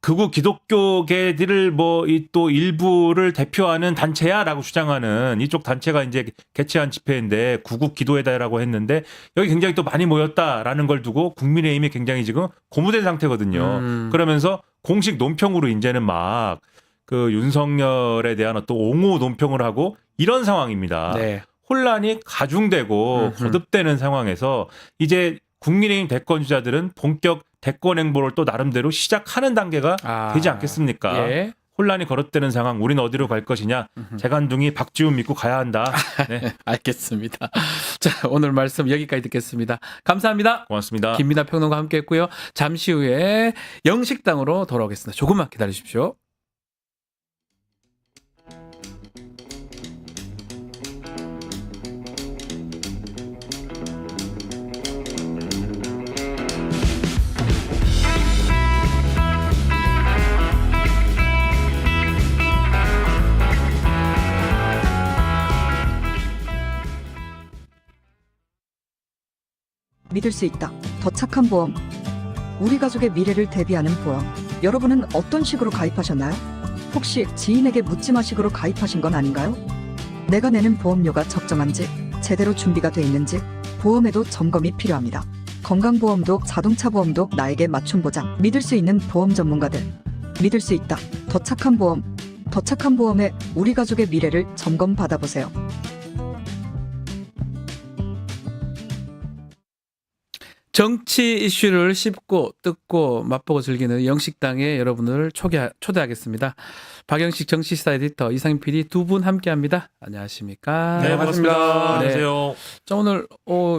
극우 기독교계들을 뭐 이 또 일부를 대표하는 단체야라고 주장하는 이쪽 단체가 이제 개최한 집회인데 구국 기도회다라고 했는데 여기 굉장히 또 많이 모였다라는 걸 두고 국민의힘이 굉장히 지금 고무된 상태거든요. 그러면서 공식 논평으로 이제는 막 그 윤석열에 대한 어떤 옹호 논평을 하고 이런 상황입니다. 네. 혼란이 가중되고 거듭되는 상황에서 이제 국민의힘 대권 주자들은 본격 대권 행보를 또 나름대로 시작하는 단계가 되지 않겠습니까? 예. 혼란이 거듭되는 상황, 우리는 어디로 갈 것이냐? 재간둥이 박지훈 믿고 가야 한다. 네, 알겠습니다. 자, 오늘 말씀 여기까지 듣겠습니다. 감사합니다. 고맙습니다. 김민하 평론가 함께했고요. 잠시 후에 영식당으로 돌아오겠습니다. 조금만 기다리십시오. 믿을 수 있다. 더 착한 보험. 우리 가족의 미래를 대비하는 보험. 여러분은 어떤 식으로 가입하셨나요? 혹시 지인에게 묻지마식으로 가입하신 건 아닌가요? 내가 내는 보험료가 적정한지, 제대로 준비가 돼 있는지 보험에도 점검이 필요합니다. 건강보험도 자동차 보험도 나에게 맞춤 보장. 믿을 수 있는 보험 전문가들. 믿을 수 있다. 더 착한 보험. 더 착한 보험에 우리 가족의 미래를 점검 받아보세요. 정치 이슈를 씹고 뜯고 맛보고 즐기는 영식당에 여러분을 초대하겠습니다. 박영식 정치시사 에디터 이상민 PD 두 분 함께합니다. 안녕하십니까? 네, 반갑습니다. 네. 안녕하세요. 자, 오늘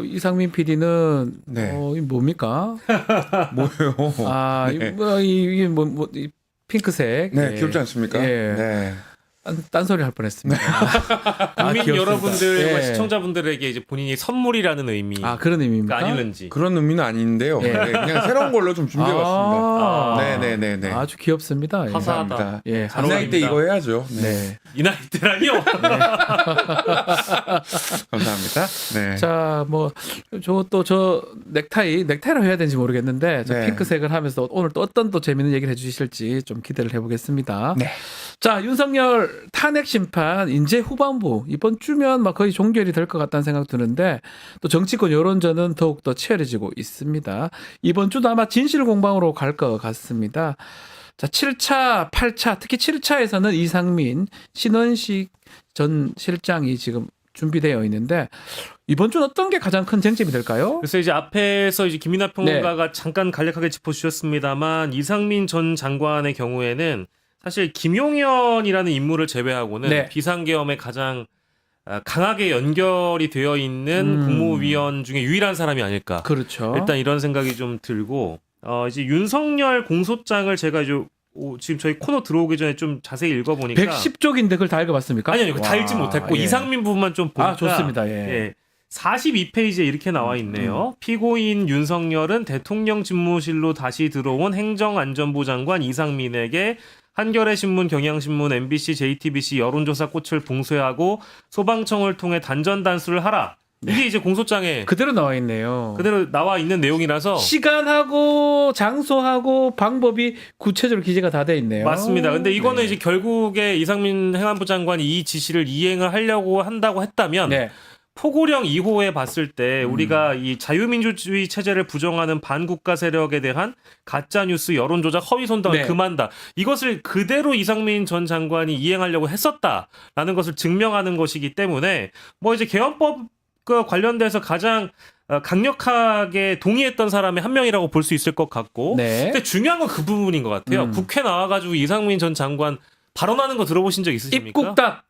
이상민 PD는 네. 이게 뭡니까? 뭐예요? 네. 이게 이 핑크색. 네, 귀엽지 않습니까? 예. 네. 딴소리 할 뻔했습니다. 국민 귀엽습니다. 여러분들과 예. 시청자분들에게 이제 본인이 선물이라는 의미 그런 의미입니까? 아니는지. 그런 의미는 아닌데요. 예. 네, 그냥 새로운 걸로 좀 준비해봤습니다. 네네네네. 아주 귀엽습니다. 예. 화사하다. 감사합니다. 예, 이 나이 때 이거 해야죠. 네. 네. 이 나이 때라니요? 감사합니다. 네. 자, 저 넥타이로 해야 되는지 모르겠는데 저 네. 핑크색을 하면서 오늘 또 어떤 또 재밌는 얘기를 해주실지 좀 기대를 해보겠습니다. 네. 자, 윤석열 탄핵 심판 인재 후반부 이번 주면 막 거의 종결이 될 것 같다는 생각 드는데 또 정치권 여론전은 더욱 더 치열해지고 있습니다. 이번 주도 아마 진실 공방으로 갈 것 같습니다. 자, 7차, 8차, 특히 7차에서는 이상민, 신원식 전 실장이 지금 준비되어 있는데 이번 주는 어떤 게 가장 큰 쟁점이 될까요? 그래서 이제 앞에서 이제 김민하 평론가가 잠깐 간략하게 짚어주셨습니다만 이상민 전 장관의 경우에는 사실 김용현이라는 인물을 제외하고는 네. 비상계엄에 가장 강하게 연결이 되어 있는 국무위원 중에 유일한 사람이 아닐까. 그렇죠. 일단 이런 생각이 좀 들고 이제 윤석열 공소장을 제가 이제 지금 저희 코너 들어오기 전에 좀 자세히 읽어보니까 110쪽인데 그걸 다 읽어봤습니까? 아니요 다 읽지 못했고 예. 이상민 부분만 좀 보니까 좋습니다. 예. 예. 42페이지에 이렇게 나와 있네요. 피고인 윤석열은 대통령 집무실로 다시 들어온 행정안전부 장관 이상민에게 한겨레 신문, 경향신문, MBC, JTBC 여론조사 꽃을 봉쇄하고 소방청을 통해 단전 단수를 하라. 이게 이제 공소장에 그대로 나와 있네요. 그대로 나와 있는 내용이라서 시간하고 장소하고 방법이 구체적으로 기재가 다 돼 있네요. 맞습니다. 근데 이거는 네. 이제 결국에 이상민 행안부 장관이 이 지시를 이행을 하려고 한다고 했다면 네. 포고령 2호에 봤을 때 우리가 이 자유민주주의 체제를 부정하는 반국가 세력에 대한 가짜뉴스, 여론조작, 허위손당을 네. 금한다. 이것을 그대로 이상민 전 장관이 이행하려고 했었다라는 것을 증명하는 것이기 때문에 뭐 이제 개헌법과 관련돼서 가장 강력하게 동의했던 사람의 한 명이라고 볼 수 있을 것 같고 네. 근데 중요한 건 그 부분인 것 같아요. 국회 나와가지고 이상민 전 장관 발언하는 거 들어보신 적 있으십니까? 입국답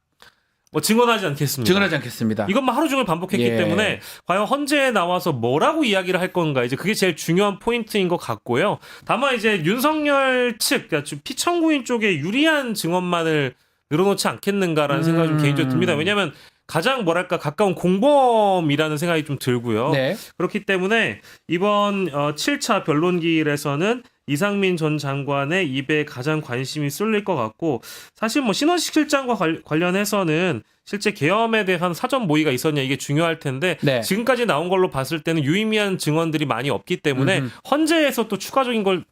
뭐 증언하지 않겠습니다. 증언하지 않겠습니다. 이것만 하루 종일 반복했기 예. 때문에 과연 헌재에 나와서 뭐라고 이야기를 할 건가 이제 그게 제일 중요한 포인트인 것 같고요. 다만 이제 윤석열 측, 그러니까 피청구인 쪽에 유리한 증언만을 늘어놓지 않겠는가라는 생각이 좀 개인적으로 듭니다. 왜냐하면 가장 뭐랄까 가까운 공범이라는 생각이 좀 들고요. 네. 그렇기 때문에 이번 7차 변론기일에서는 이상민 전 장관의 입에 가장 관심이 쏠릴 것 같고 사실 뭐 신원식 실장과 관련해서는 실제 계엄에 대한 사전 모의가 있었냐 이게 중요할 텐데 네. 지금까지 나온 걸로 봤을 때는 유의미한 증언들이 많이 없기 때문에 헌재에서 또 추가적인 걸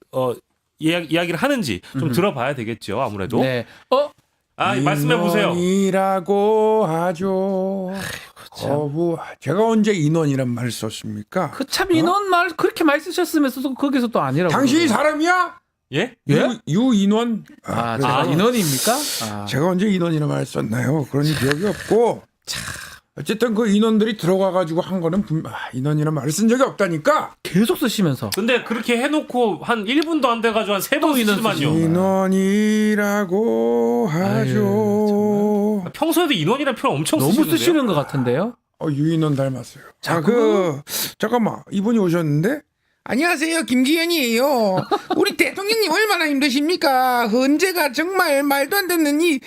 이야기를 하는지 좀 들어봐야 되겠죠 아무래도. 네. 말씀해 보세요. 인원이라고 하죠. 거부. 제가 언제 인원이란 말을 썼습니까? 그 참 인원 말 그렇게 많이 쓰셨으면서도 거기서 또 아니라고. 당신이 그러고. 사람이야? 예? 예? 유인원? 제가 인원입니까? 아. 제가 언제 인원이란 말을 썼나요? 그런 기억이 없고. 어쨌든 그 인원들이 들어가가지고 한 거는 인원이란 말을 쓴 적이 없다니까. 계속 쓰시면서. 근데 그렇게 해놓고 한 1분도 안 돼가지고 한 3번 쓰지만요. 인원이라고 하죠. 평소에도 인원이라는 표현 엄청 너무 쓰시는데요? 쓰시는 것 같은데요. 유인원 닮았어요. 잠깐만 이분이 오셨는데. 안녕하세요, 김기현이에요. 우리 대통령님 얼마나 힘드십니까? 헌재가 정말 말도 안 되는 이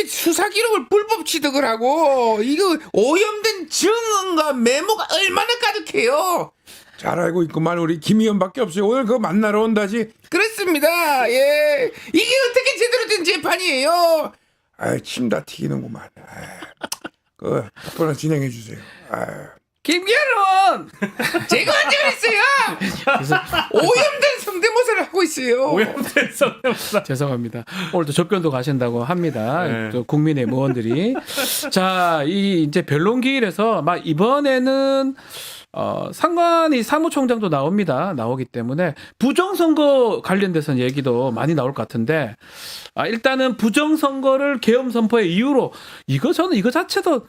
수사 기록을 불법 취득을 하고 이거 오염된 증언과 메모가 얼마나 가득해요. 잘 알고 있구만 우리 김 의원밖에 없어요. 오늘 그거 만나러 온다지. 그렇습니다. 예, 이게 어떻게 제대로 된 재판이에요? 침 다 튀기는구만. 그 앞으로 진행해 주세요. 김기현! 제가 언제 그랬어요? 오염된 성대모사를 하고 있어요. 오염된 성대모사. 죄송합니다. 오늘도 접견도 가신다고 합니다. 네. 또 국민의힘 의원들이. 자, 이 이제 변론기일에서 막 이번에는 상관이 사무총장도 나오기 때문에 부정선거 관련돼서는 얘기도 많이 나올 것 같은데 일단은 부정선거를 계엄 선포의 이유로 저는 이거 자체도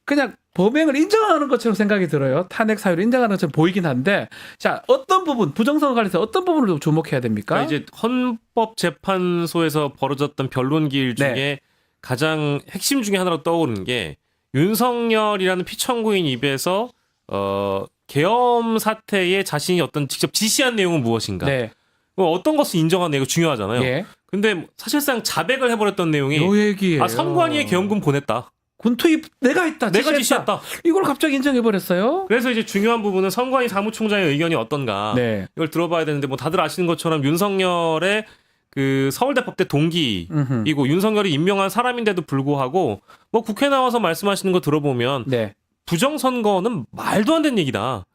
그냥 범행을 인정하는 것처럼 생각이 들어요. 탄핵 사유를 인정하는 것처럼 보이긴 한데 자 어떤 부분 부정선거 관련해서 어떤 부분을 주목해야 됩니까? 그러니까 이제 헌법재판소에서 벌어졌던 변론기일 중에 네. 가장 핵심 중에 하나로 떠오르는 게 윤석열이라는 피청구인 입에서 계엄 사태에 자신이 어떤 직접 지시한 내용은 무엇인가? 네. 어떤 것을 인정한 내용 중요하잖아요. 예. 근데 사실상 자백을 해버렸던 내용이 요 얘기예요. 선관위에 계엄군 보냈다. 군투입 내가 했다. 내가 지시했다. 이걸 갑자기 인정해 버렸어요. 그래서 이제 중요한 부분은 선관위 사무총장의 의견이 어떤가 네. 이걸 들어봐야 되는데 뭐 다들 아시는 것처럼 윤석열의 그 서울대법대 동기이고 윤석열이 임명한 사람인데도 불구하고 뭐 국회 나와서 말씀하시는 거 들어보면 네. 부정선거는 말도 안 되는 얘기다.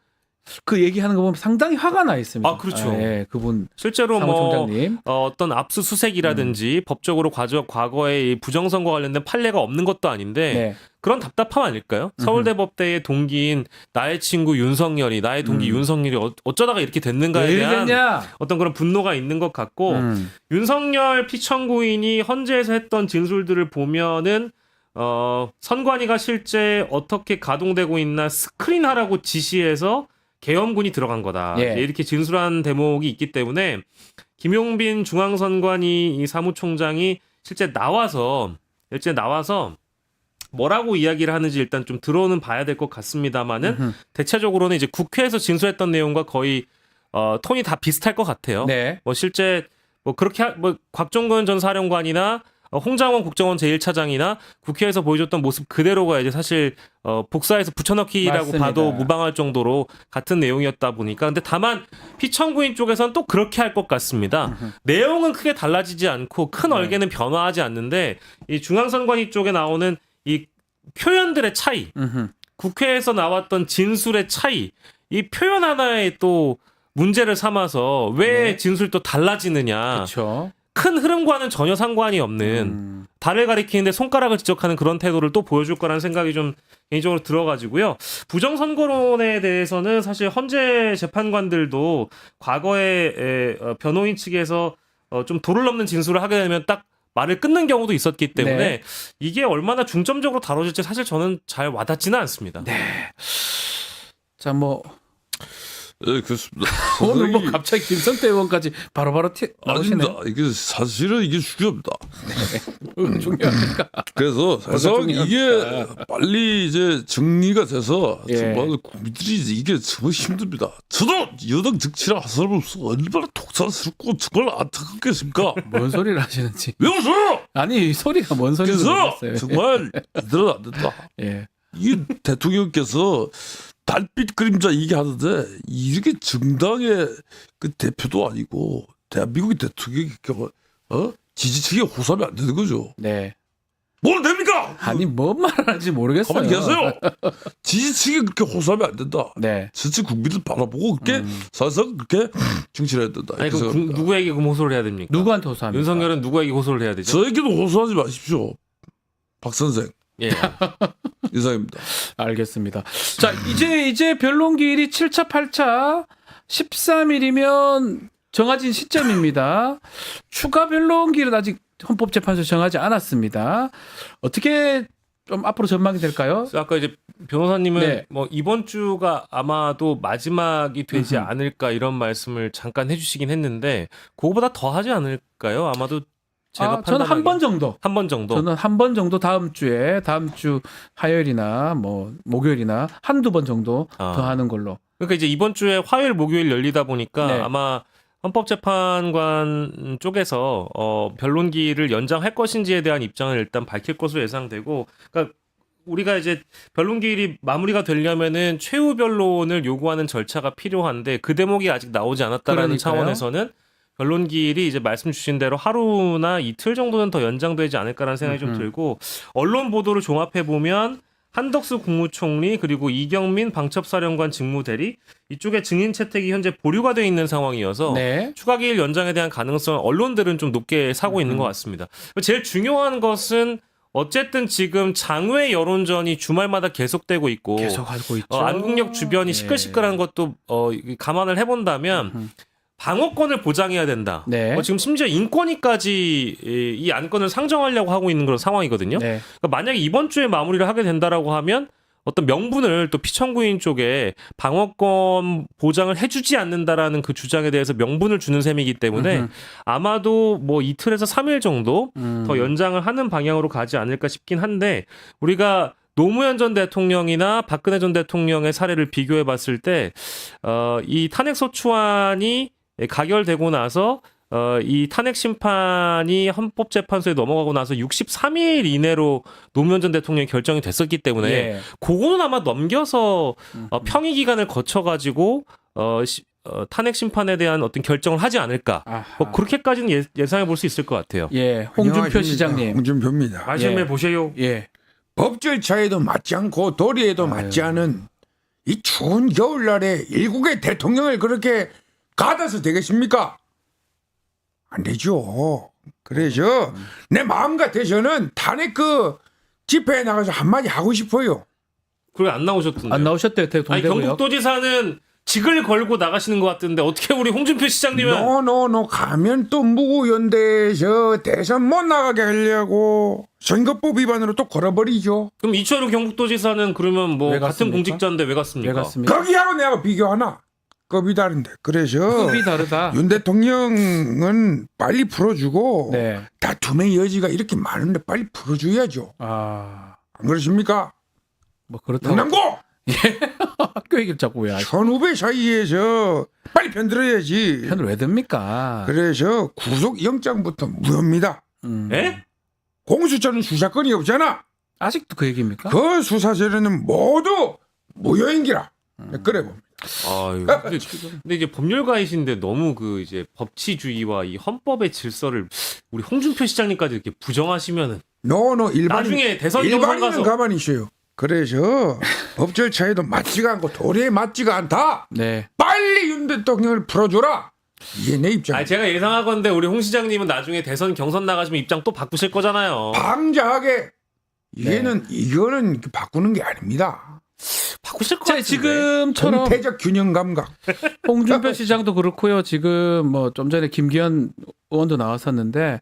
그 얘기하는 거 보면 상당히 화가 나 있습니다. 아, 그렇죠. 예, 그분 실제로 뭐 사무총장님. 어떤 압수수색이라든지 법적으로 과거에 이 부정선거 관련된 판례가 없는 것도 아닌데 네. 그런 답답함 아닐까요? 서울대법대의 동기인 나의 친구 윤석열이 나의 동기 윤석열이 어쩌다가 이렇게 됐는가에 왜 대한 이랬냐? 어떤 그런 분노가 있는 것 같고 윤석열 피청구인이 헌재에서 했던 진술들을 보면은 선관위가 실제 어떻게 가동되고 있나 스크린하라고 지시해서 계엄군이 들어간 거다. 예. 이렇게 진술한 대목이 있기 때문에 김용빈 중앙선관위 이 사무총장이 실제 나와서 뭐라고 이야기를 하는지 일단 좀 들어는 봐야 될 것 같습니다만은 대체적으로는 이제 국회에서 진술했던 내용과 거의 톤이 다 비슷할 것 같아요. 네. 뭐 실제 뭐 그렇게 뭐 곽종근 전 사령관이나 홍장원 국정원 제1차장이나 국회에서 보여줬던 모습 그대로가 이제 사실 복사해서 붙여넣기라고 맞습니다. 봐도 무방할 정도로 같은 내용이었다 보니까 근데 다만 피청구인 쪽에서는 또 그렇게 할 것 같습니다. 내용은 크게 달라지지 않고 큰 얼개는 변화하지 않는데 이 중앙선관위 쪽에 나오는 이 표현들의 차이, 국회에서 나왔던 진술의 차이, 이 표현 하나에 또 문제를 삼아서 왜 네. 진술이 또 달라지느냐. 그렇죠. 큰 흐름과는 전혀 상관이 없는 달을 가리키는데 손가락을 지적하는 그런 태도를 또 보여줄 거라는 생각이 좀 개인적으로 들어가지고요. 부정선거론에 대해서는 사실 헌재 재판관들도 과거에 변호인 측에서 좀 도를 넘는 진술을 하게 되면 딱 말을 끊는 경우도 있었기 때문에 네. 이게 얼마나 중점적으로 다뤄질지 사실 저는 잘 와닿지는 않습니다. 네. 자, 뭐 네, 그렇습니다. 오늘 뭐 선생님이- 갑자기 김성태 의원까지 바로바로 나오시네요. 아닙니다. 이게 사실은 이게 중요합니다. 중요합니까? 그래서 사실 중요합니까? 이게 빨리 이제 정리가 돼서 예. 정말 국민들이 이게 정말 힘듭니다. 저도 여당 정치를 한 사람으로서 얼마나 독사스럽고 정말 안타깝겠습니까? 뭔 소리를 하시는지. 왜 웃어요? 아니 소리가 뭔 소리인지 그래서 모르겠어요. 정말 이대로 안 된다. 예. 이 대통령께서 달빛 그림자 얘기하는데 이렇게 정당의 그 대표도 아니고 대한민국의 대통령이 지지층에 호소하면 안 되는 거죠. 네. 뭘 됩니까? 아니 뭔 말을 하는지 모르겠어요. 가만히 계세요. 지지층에 그렇게 호소하면 안 된다. 네. 전체 국민들 바라보고 그렇게 사실상 그렇게 정치를 해야 된다. 아니 이렇게 그럼 생각합니다. 누구에게 그럼 호소를 해야 됩니까? 누구한테 호소합니까? 윤석열은 누구에게 호소를 해야 되죠? 저에게도 호소하지 마십시오. 박 선생 예. 이상입니다. 알겠습니다. 자, 이제 변론기일이 7차, 8차 13일이면 정해진 시점입니다. 추가 변론기일은 아직 헌법재판소 정하지 않았습니다. 어떻게 좀 앞으로 전망이 될까요? 그래서 아까 이제 변호사님은 네. 뭐 이번 주가 아마도 마지막이 되지 않을까 이런 말씀을 잠깐 해주시긴 했는데 그거보다 더 하지 않을까요? 아마도 제가 저는 한 번 정도. 한 번 정도. 저는 한 번 정도 다음 주 화요일이나 뭐 목요일이나 한두 번 정도 아. 더 하는 걸로. 그러니까 이제 이번 주에 화요일 목요일 열리다 보니까 네. 아마 헌법재판관 쪽에서 변론기를 연장할 것인지에 대한 입장을 일단 밝힐 것으로 예상되고, 그러니까 우리가 이제 변론기일이 마무리가 되려면은 최후 변론을 요구하는 절차가 필요한데 그 대목이 아직 나오지 않았다라는 그러니까요. 차원에서는 변론기일이 이제 말씀 주신 대로 하루나 이틀 정도는 더 연장되지 않을까라는 생각이 좀 들고, 언론 보도를 종합해 보면 한덕수 국무총리 그리고 이경민 방첩사령관 직무대리 이쪽에 증인 채택이 현재 보류가 돼 있는 상황이어서 네. 추가 기일 연장에 대한 가능성 언론들은 좀 높게 사고 있는 것 같습니다. 제일 중요한 것은 어쨌든 지금 장외 여론전이 주말마다 계속되고 있고 계속 하고 있죠. 안국역 주변이 시끌시끌한 것도 감안을 해본다면 방어권을 보장해야 된다. 네. 지금 심지어 인권위까지 이 안건을 상정하려고 하고 있는 그런 상황이거든요. 네. 그러니까 만약에 이번 주에 마무리를 하게 된다라고 하면 어떤 명분을 또 피청구인 쪽에 방어권 보장을 해주지 않는다라는 그 주장에 대해서 명분을 주는 셈이기 때문에 아마도 뭐 이틀에서 3일 정도 더 연장을 하는 방향으로 가지 않을까 싶긴 한데, 우리가 노무현 전 대통령이나 박근혜 전 대통령의 사례를 비교해 봤을 때 이 탄핵소추안이 가결되고 나서 이 탄핵 심판이 헌법재판소에 넘어가고 나서 63일 이내로 노무현 전 대통령이 결정이 됐었기 때문에 예. 그거는 아마 넘겨서 평의 기간을 거쳐가지고 탄핵 심판에 대한 어떤 결정을 하지 않을까. 아하. 뭐 그렇게까지는 예상해 볼 수 있을 것 같아요. 예. 홍준표 안녕하십니까. 시장님. 홍준표입니다. 말씀해 보세요. 예. 법 절차에도 맞지 않고 도리에도 맞지 않은 이 추운 겨울날에 일국의 대통령을 그렇게 가다서 되겠습니까? 안 되죠. 그래서 내 마음 같아서는 탄핵 그 집회에 나가서 한마디 하고 싶어요. 그래 안 나오셨던데. 안 나오셨대요. 아니 동대구역. 경북도지사는 직을 걸고 나가시는 것 같은데 어떻게 우리 홍준표 시장님은 노노노 가면 또 무구연대에서 대선 못 나가게 하려고 선거법 위반으로 또 걸어버리죠. 그럼 이철우 경북도지사는 그러면 뭐 왜 같은 갔습니까? 공직자인데 왜 갔습니까? 왜 갔습니까? 거기하고 내가 비교하나? 급이 다른데. 그래서 급이 다르다. 윤 대통령은 빨리 풀어주고 네. 다툼의 여지가 이렇게 많은데 빨리 풀어줘야죠. 아. 안 그렇습니까? 뭐 그렇다고 남고 학교 얘기를 자꾸 왜 하시? 선후배 사이에서 빨리 편들어야지. 편을 왜 듭니까? 그래서 구속영장부터 무효입니다. 예? 공수처는 수사권이 없잖아. 아직도 그 얘기입니까? 그 수사처는 모두 무효인기라. 그래 봅니다. 아유. 근데 이제 법률가이신데 너무 그 이제 법치주의와 이 헌법의 질서를 우리 홍준표 시장님까지 이렇게 부정하시면은 노노 일반인 나중에 대선 경선 일반인은 가서 가만히 있어요. 그래서 법 절차에도 맞지가 않고 도리에 맞지가 않다. 네. 빨리 윤 대통령을 풀어줘라. 이게 내 입장. 아니 제가 예상하건데 우리 홍 시장님은 나중에 대선 경선 나가시면 입장 또 바꾸실 거잖아요. 방자하게 이거는 바꾸는 게 아닙니다. 바꾸실 것 자, 같은데. 지금처럼 정태적 균형 감각. 홍준표 시장도 그렇고요. 지금 뭐 좀 전에 김기현 의원도 나왔었는데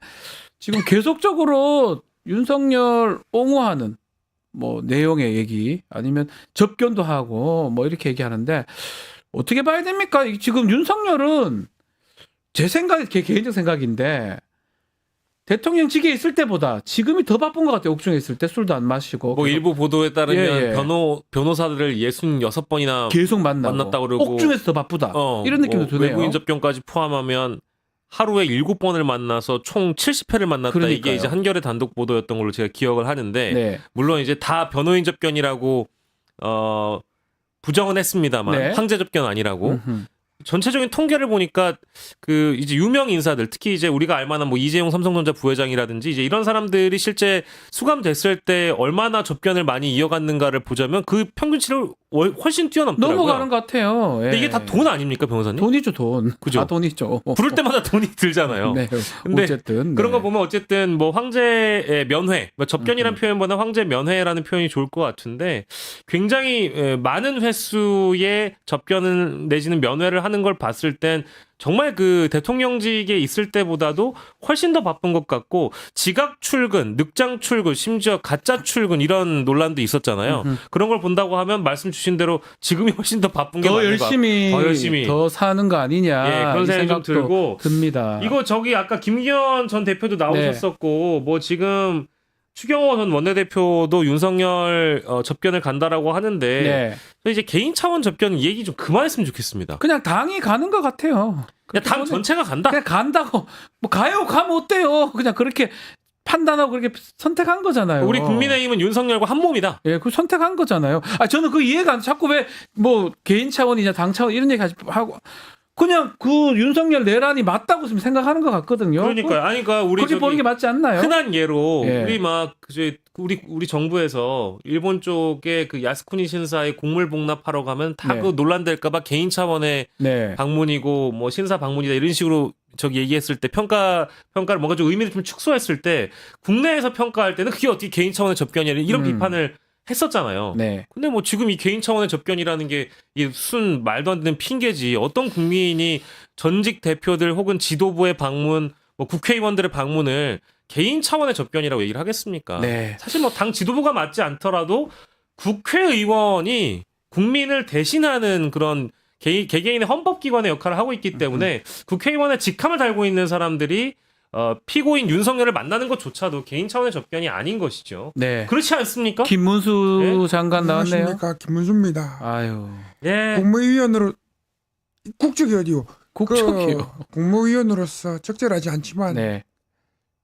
지금 계속적으로 윤석열 옹호하는 뭐 내용의 얘기 아니면 접견도 하고 뭐 이렇게 얘기하는데 어떻게 봐야 됩니까? 지금 윤석열은 제 생각이 개인적 생각인데 대통령직에 있을 때보다 지금이 더 바쁜 것 같아요. 옥중에 있을 때 술도 안 마시고 뭐 일부 보도에 따르면 예. 변호사들을 66번이나 계속 만났다고 그러고 옥중에서 더 바쁘다. 이런 느낌도 뭐 드네요. 외부인 접견까지 포함하면 하루에 7번을 만나서 총 70회를 만났다. 그러니까요. 이게 이제 한겨레 단독 보도였던 걸로 제가 기억을 하는데 네. 물론 이제 다 변호인 접견이라고 부정은 했습니다만 네. 황제 접견 아니라고. 음흠. 전체적인 통계를 보니까 그 이제 유명 인사들 특히 이제 우리가 알만한 뭐 이재용 삼성전자 부회장이라든지 이제 이런 사람들이 실제 수감됐을 때 얼마나 접견을 많이 이어갔는가를 보자면 그 평균치를 훨씬 뛰어넘더라고요. 넘어가는 것 같아요. 예. 근데 이게 다 돈 아닙니까 변호사님? 돈이죠, 돈. 그죠? 다 돈이죠. 부를 때마다 돈이 들잖아요. 네. 근데 어쨌든 그런 네. 거 보면 어쨌든 뭐 황제의 면회, 뭐 접견이라는 표현보다 황제 면회라는 표현이 좋을 것 같은데 굉장히 많은 횟수의 접견을 내지는 면회를 하는 걸 봤을 땐 정말 그 대통령직에 있을 때보다도 훨씬 더 바쁜 것 같고 지각 출근, 늑장 출근, 심지어 가짜 출근 이런 논란도 있었잖아요. 그런 걸 본다고 하면 말씀 주신 대로 지금이 훨씬 더 바쁜 게 더 맞는 것 같고 열심히 더 사는 거 아니냐. 예, 그런 이 생각이 좀 생각도 들고 듭니다. 이거 저기 아까 김기현 전 대표도 나오셨었고 뭐 지금 추경호 전 원내대표도 윤석열 접견을 간다라고 하는데 네. 이제 개인 차원 접견 얘기 좀 그만했으면 좋겠습니다. 그냥 당이 가는 것 같아요. 그냥 당 전체가 간다. 그냥 간다고 뭐 가요 가면 어때요? 그냥 그렇게 판단하고 그렇게 선택한 거잖아요. 우리 국민의힘은 윤석열과 한 몸이다. 예, 그 선택한 거잖아요. 아 저는 그 이해가 안 돼. 자꾸 왜 뭐 개인 차원이냐 당 차원 이런 얘기 하고 그냥 그 윤석열 내란이 맞다고 지금 생각하는 것 같거든요. 그러니까요. 아니 그러니까 우리 그렇게 보는 게 맞지 않나요? 흔한 예로 예. 우리 막 그저 우리 정부에서 일본 쪽에 그 야스쿠니 신사에 곡물 복납하러 가면 다 네. 그 논란될까봐 개인 차원의 네. 방문이고 뭐 신사 방문이다 이런 식으로 저기 얘기했을 때 평가를 뭔가 좀 의미를 좀 축소했을 때 국내에서 평가할 때는 그게 어떻게 개인 차원의 접견이냐 이런 비판을 했었잖아요. 네. 근데 뭐 지금 이 개인 차원의 접견이라는 게 이게 순 말도 안 되는 핑계지. 어떤 국민이 전직 대표들 혹은 지도부의 방문, 뭐 국회의원들의 방문을 개인 차원의 접견이라고 얘기를 하겠습니까? 네. 사실 뭐 당 지도부가 맞지 않더라도 국회의원이 국민을 대신하는 그런 개개인의 헌법기관의 역할을 하고 있기 때문에 국회의원의 직함을 달고 있는 사람들이 피고인 윤석열을 만나는 것조차도 개인 차원의 접견이 아닌 것이죠. 네. 그렇지 않습니까? 김문수 네? 장관 나왔네요. 안녕하십니까 김문수입니다. 아유. 예. 국무위원으로 국적이 어디요? 국적이요. 그 국무위원으로서 적절하지 않지만 네.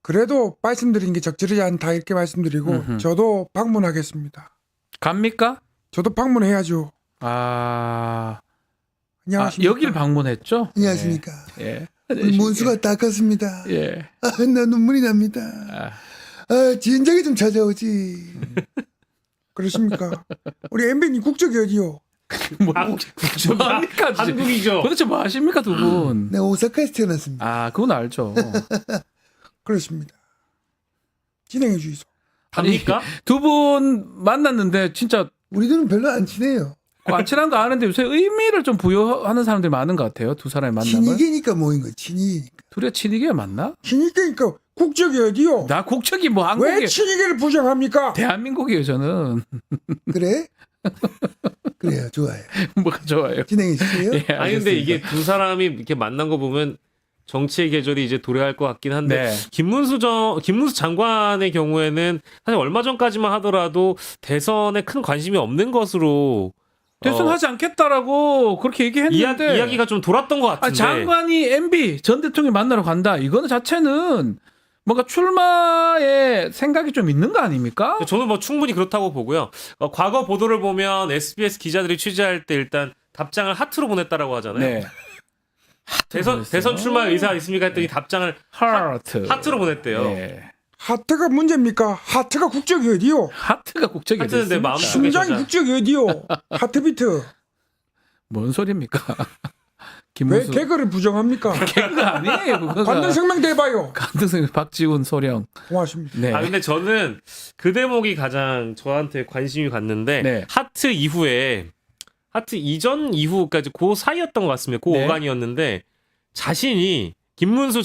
그래도 말씀드린 게 적절하지 않다 이렇게 말씀드리고 음흠. 저도 방문하겠습니다. 갑니까? 저도 방문해야죠. 아, 안녕하십니까? 여기를 방문했죠? 안녕하십니까? 예. 우리 문수가 닦았습니다. 예. 나 눈물이 납니다. 아, 진작에 좀 찾아오지. 그렇습니까? 우리 엠비님 국적이 어디요? 뭐 합니까? 한국이죠. 도대체 뭐 하십니까 두 분? 네, 오사카에서 태어났습니다. 아, 그건 알죠. 그렇습니다. 진행해 주이소. 합니까? 두 분 만났는데 진짜 우리들은 별로 안 친해요. 관찰한 거 아는데 요새 의미를 좀 부여하는 사람들이 많은 것 같아요. 두 사람의 만남을. 친이계니까 모인 거예요. 친이계니까. 둘이 친이계 맞나? 친이계니까 국적이 어디요? 나 국적이 뭐 한국에 왜 친이계를 부정합니까? 대한민국이에요 저는. 그래? 그래요. 좋아요. 뭐가 좋아요. 진행해 주세요. 예, 아니 근데 이게 두 사람이 이렇게 만난 거 보면 정치의 계절이 이제 도래할 것 같긴 한데 네. 김문수 장관의 경우에는 사실 얼마 전까지만 하더라도 대선에 큰 관심이 없는 것으로 대선하지 않겠다라고 그렇게 얘기했는데 이야기가 좀 돌았던 것 같은데 장관이 MB 전 대통령 만나러 간다. 이거는 자체는 뭔가 출마의 생각이 좀 있는 거 아닙니까? 저는 뭐 충분히 그렇다고 보고요. 과거 보도를 보면 SBS 기자들이 취재할 때 일단 답장을 하트로 보냈다라고 하잖아요. 네. 대선 출마 의사 있습니까 했더니 답장을 하트로 보냈대요. 네. 하트가 문제입니까? 하트가 국적이 어디요? 하트가 국적이 하트는 내 됐습니까? 마음속에 심장이 저장. 국적이 어디요? 하트비트. 뭔 소리입니까? 김문수 개그를 부정합니까? 개그가 아니에요. 그거가. 관등성명 대봐요. 관등성 박지훈 소령. 고맙습니다. 네. 아 근데 저는 그 대목이 가장 저한테 관심이 갔는데 네. 하트 이후에 하트 이전 이후까지 그 사이였던 것 같습니다. 그 네. 어간이었는데 자신이 김문수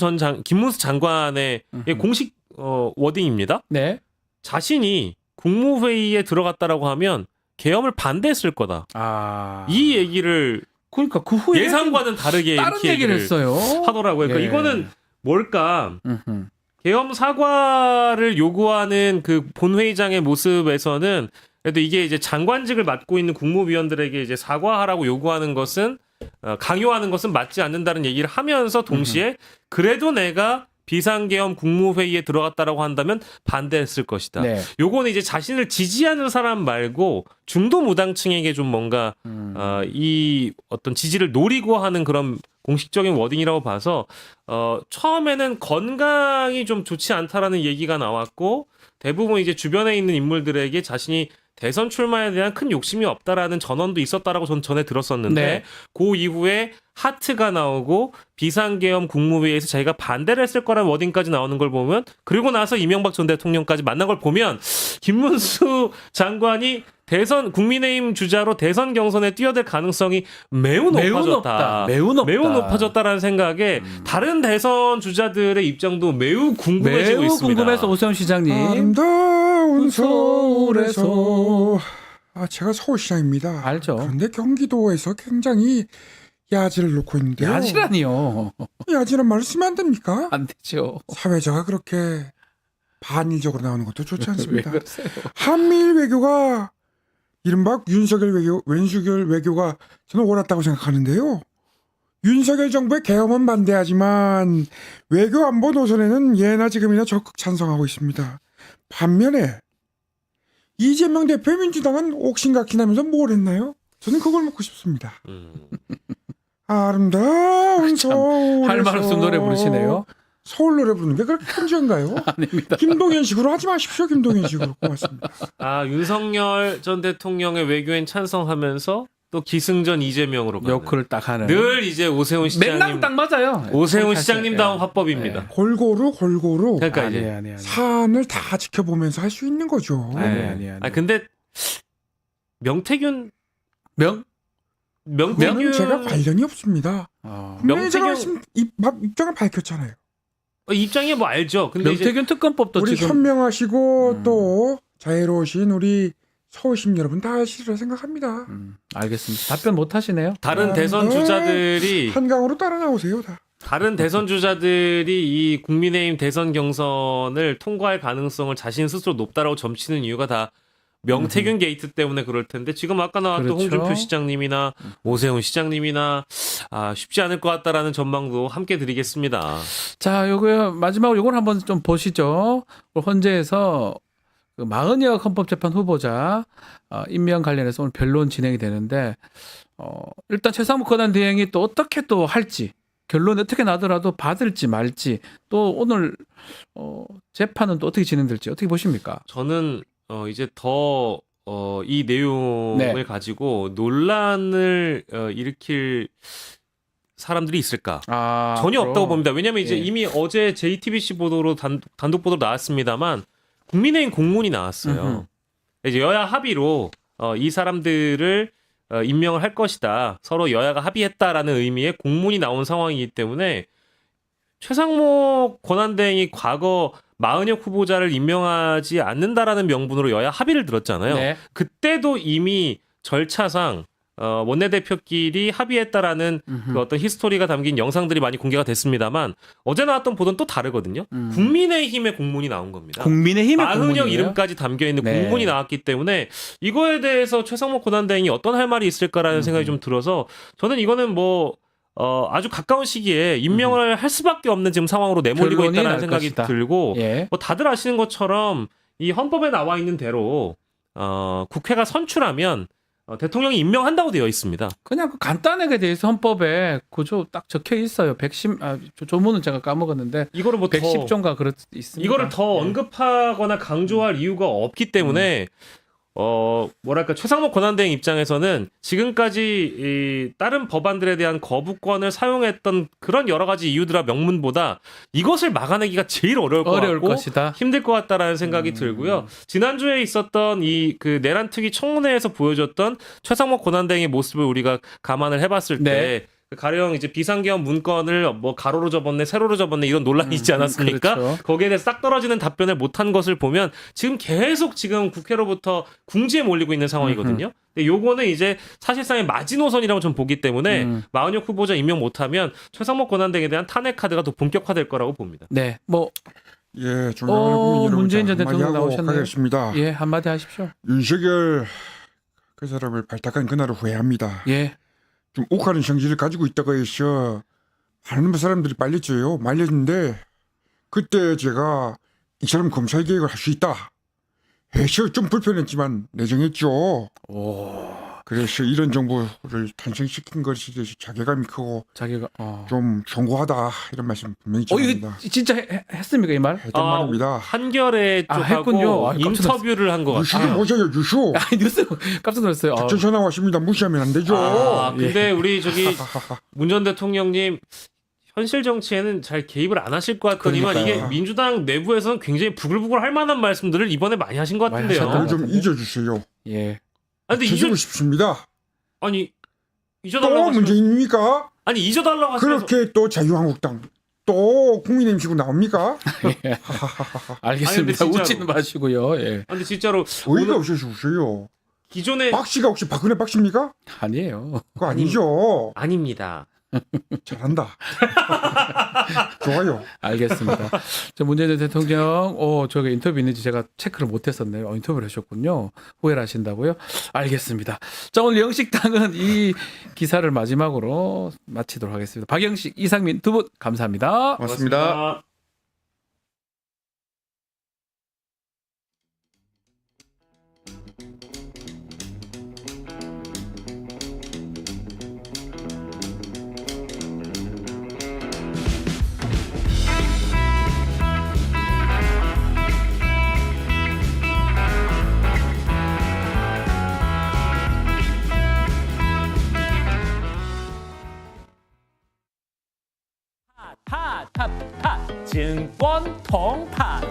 장관의 공식 워딩입니다. 네. 자신이 국무회의에 들어갔다라고 하면 계엄을 반대했을 거다. 아. 이 얘기를 그러니까 그 후에 예상과는 다르게 다른 이렇게 얘기를 했어요. 하더라고요. 그러니까 예. 이거는 뭘까? 음흠. 계엄 사과를 요구하는 그 본회의장의 모습에서는 그래도 이게 이제 장관직을 맡고 있는 국무위원들에게 이제 사과하라고 요구하는 것은 강요하는 것은 맞지 않는다는 얘기를 하면서 동시에 그래도 내가 비상계엄 국무회의에 들어갔다라고 한다면 반대했을 것이다. 네. 요거는 이제 자신을 지지하는 사람 말고 중도 무당층에게 좀 뭔가 이 어떤 지지를 노리고 하는 그런 공식적인 워딩이라고 봐서 처음에는 건강이 좀 좋지 않다라는 얘기가 나왔고 대부분 이제 주변에 있는 인물들에게 자신이 대선 출마에 대한 큰 욕심이 없다라는 전언도 있었다라고 전 전에 들었었는데 네. 그 이후에 하트가 나오고 비상계엄 국무회의에서 자기가 반대를 했을 거라는 워딩까지 나오는 걸 보면 그리고 나서 이명박 전 대통령까지 만난 걸 보면 김문수 장관이 대선 국민의힘 주자로 대선 경선에 뛰어들 가능성이 매우 높아졌다. 매우 높다. 매우 높아졌다라는 생각에 다른 대선 주자들의 입장도 매우 궁금해지고 매우 있습니다. 궁금해서 오세훈 시장님. 아름다운 서울에서 제가 서울시장입니다. 알죠. 그런데 경기도에서 굉장히 야지를 놓고 있는데요. 야지라니요. 야지란 말을 쓰면 안 됩니까? 안 되죠. 사회자가 그렇게 반일적으로 나오는 것도 좋지 왜 않습니다. 그러세요? 한미일 외교가 이른바 윤석열 외교, 왼수결 외교가 저는 옳았다고 생각하는데요. 윤석열 정부의 계엄은 반대하지만 외교 안보 노선에는 예나 지금이나 적극 찬성하고 있습니다. 반면에 이재명 대표 민주당은 옥신각신하면서 뭘 했나요? 저는 그걸 묻고 싶습니다. 아름다운 서울에서 할 말 없으면 노래 부르시네요. 서울 노래 부르는 게 그렇게 편지인가요? 아닙니다. 김동연식으로 하지 마십시오. 김동연식으로. 고맙습니다. 아 윤석열 전 대통령의 외교엔 찬성하면서 또 기승전 이재명으로 가는. 요크를 딱 하는. 늘 이제 오세훈 맥락 시장님 딱 맞아요. 오세훈 사실, 시장님다운 예. 화법입니다. 골고루 그러니까 아니 이제 아니. 사안을 다 지켜보면서 할 수 있는 거죠. 아니. 아 근데 명태균 명? 그거는 제가 관련이 없습니다. 분명히 제가 입장을 밝혔잖아요. 입장이 뭐 알죠. 근데 이제 명태균 특검법도 우리 지금 현명하시고 또 자애로우신 우리 서울시민 여러분 다 아시리라 생각합니다. 알겠습니다. 답변 못 하시네요. 다른 대선 네. 주자들이 한강으로 따라 나오세요 다. 다른 대선 주자들이 이 국민의힘 대선 경선을 통과할 가능성을 자신 스스로 높다라고 점치는 이유가 다 명태균 게이트 때문에 그럴 텐데 지금 아까 나왔던 그렇죠. 홍준표 시장님이나 오세훈 시장님이나 쉽지 않을 것 같다라는 전망도 함께 드리겠습니다. 자, 요거 마지막으로 요걸 한번 좀 보시죠. 헌재에서 그 마은혁 헌법재판 후보자 임명 관련해서 오늘 변론 진행이 되는데 일단 최상무 권한대행이 또 어떻게 또 할지 결론이 어떻게 나더라도 받을지 말지 또 오늘 재판은 또 어떻게 진행될지 어떻게 보십니까? 저는 이제 더 이 내용을 네. 가지고 논란을 일으킬 사람들이 있을까? 전혀 앞으로. 없다고 봅니다. 왜냐하면 이제 예. 이미 어제 JTBC 보도로 단독 보도로 나왔습니다만 국민의힘 공문이 나왔어요. 이제 여야 합의로 이 사람들을 임명을 할 것이다. 서로 여야가 합의했다라는 의미의 공문이 나온 상황이기 때문에 최상목 권한대행이 과거 마은혁 후보자를 임명하지 않는다라는 명분으로 여야 합의를 들었잖아요. 네. 그때도 이미 절차상 원내대표끼리 합의했다라는 그 어떤 히스토리가 담긴 영상들이 많이 공개가 됐습니다만 어제 나왔던 보도는 또 다르거든요. 국민의힘의 공문이 나온 겁니다. 국민의힘의 마은혁 공문이에요? 이름까지 담겨 있는 네. 공문이 나왔기 때문에 이거에 대해서 최상목 권한대행이 어떤 할 말이 있을까라는 생각이 좀 들어서 저는 이거는 뭐 아주 가까운 시기에 임명을 할 수밖에 없는 지금 상황으로 내몰리고 결론이 있다는 날 생각이 것이다. 들고 예. 뭐 다들 아시는 것처럼 이 헌법에 나와 있는 대로 국회가 선출하면 대통령이 임명한다고 되어 있습니다. 그냥 그 간단하게 대해서 헌법에 구조 딱 적혀 있어요. 110 조문은 제가 까먹었는데 이거를 뭐 110조인가 그렇 있습니다. 이거를 더 예. 언급하거나 강조할 이유가 없기 때문에 뭐랄까 최상목 권한대행 입장에서는 지금까지 이 다른 법안들에 대한 거부권을 사용했던 그런 여러 가지 이유들과 명문보다 이것을 막아내기가 제일 어려울 것 어려울 같고 것이다. 힘들 것 같다라는 생각이 들고요. 지난주에 있었던 이 그 내란 특위 청문회에서 보여줬던 최상목 권한대행의 모습을 우리가 감안을 해봤을 네. 때 가령 이제 비상계엄 문건을 뭐 가로로 접었네, 세로로 접었네 이런 논란이 있지 않았습니까? 그렇죠. 거기에 대해서 딱 떨어지는 답변을 못한 것을 보면 지금 계속 지금 국회로부터 궁지에 몰리고 있는 상황이거든요. 근데 요거는 이제 사실상의 마지노선이라고 좀 보기 때문에 마은혁 후보자 임명 못하면 최상목 권한대행에 대한 탄핵 카드가 더 본격화될 거라고 봅니다. 네, 뭐 예, 존경하는 국민 여러분, 문재인 전 대통령 한마디 하고 나오셨네요. 가겠습니다. 예, 한마디 하십시오. 윤석열 그 사람을 발탁한 그날을 후회합니다. 예, 좀 욱하는 성질을 가지고 있다고 해서 많은 사람들이 말렸죠요. 말렸는데 그때 제가 이 사람 검찰 개혁을 할 수 있다 해서 좀 불편했지만 내정했죠. 오, 그래서 이런 정부를 탄생시킨 것에 대해서 자괴감이 크고 자기가 좀 송구하다 이런 말씀 분명히 이거 드립니다. 진짜 했습니까 이 말? 했단 말입니다. 한겨레 아, 쪽하고 했군요. 아, 깜짝 인터뷰를 한 것 뉴스도 같아요. 보세요. 뉴스. 아니 뉴스 깜짝 놀랐어요. 작전 전화 왔습니다. 무시하면 안 되죠. 근데 우리 저기 문 전 대통령님 현실 정치에는 잘 개입을 안 하실 것 같더니만 그러니까요. 이게 민주당 내부에서는 굉장히 부글부글 할 만한 말씀들을 이번에 많이 하신 것 많이 같은데요. 하셨던 그걸 좀 잊어주세요. 예, 아니, 근데 잊어주고 싶습니다. 아니 잊어달라고 또 하시면 문재인입니까? 아니 잊어달라고 하시면서 그렇게 또 자유한국당 또 국민의힘 치고 나옵니까? 알겠습니다. 진짜로. 웃지는 마시고요. 예, 아니 근데 진짜로 어이가 없어서 웃어요. 기존에 박 씨가 혹시 박근혜 박 씨입니까? 아니에요. 그거 아니죠. 아닙니다. 잘한다. 좋아요. 알겠습니다. 저 문재인 전 대통령, 저기 인터뷰 있는지 제가 체크를 못했었네요. 인터뷰를 하셨군요. 후회를 하신다고요? 알겠습니다. 자, 오늘 영식당은 이 기사를 마지막으로 마치도록 하겠습니다. 박영식, 이상민 두 분 감사합니다. 고맙습니다. 증권 통판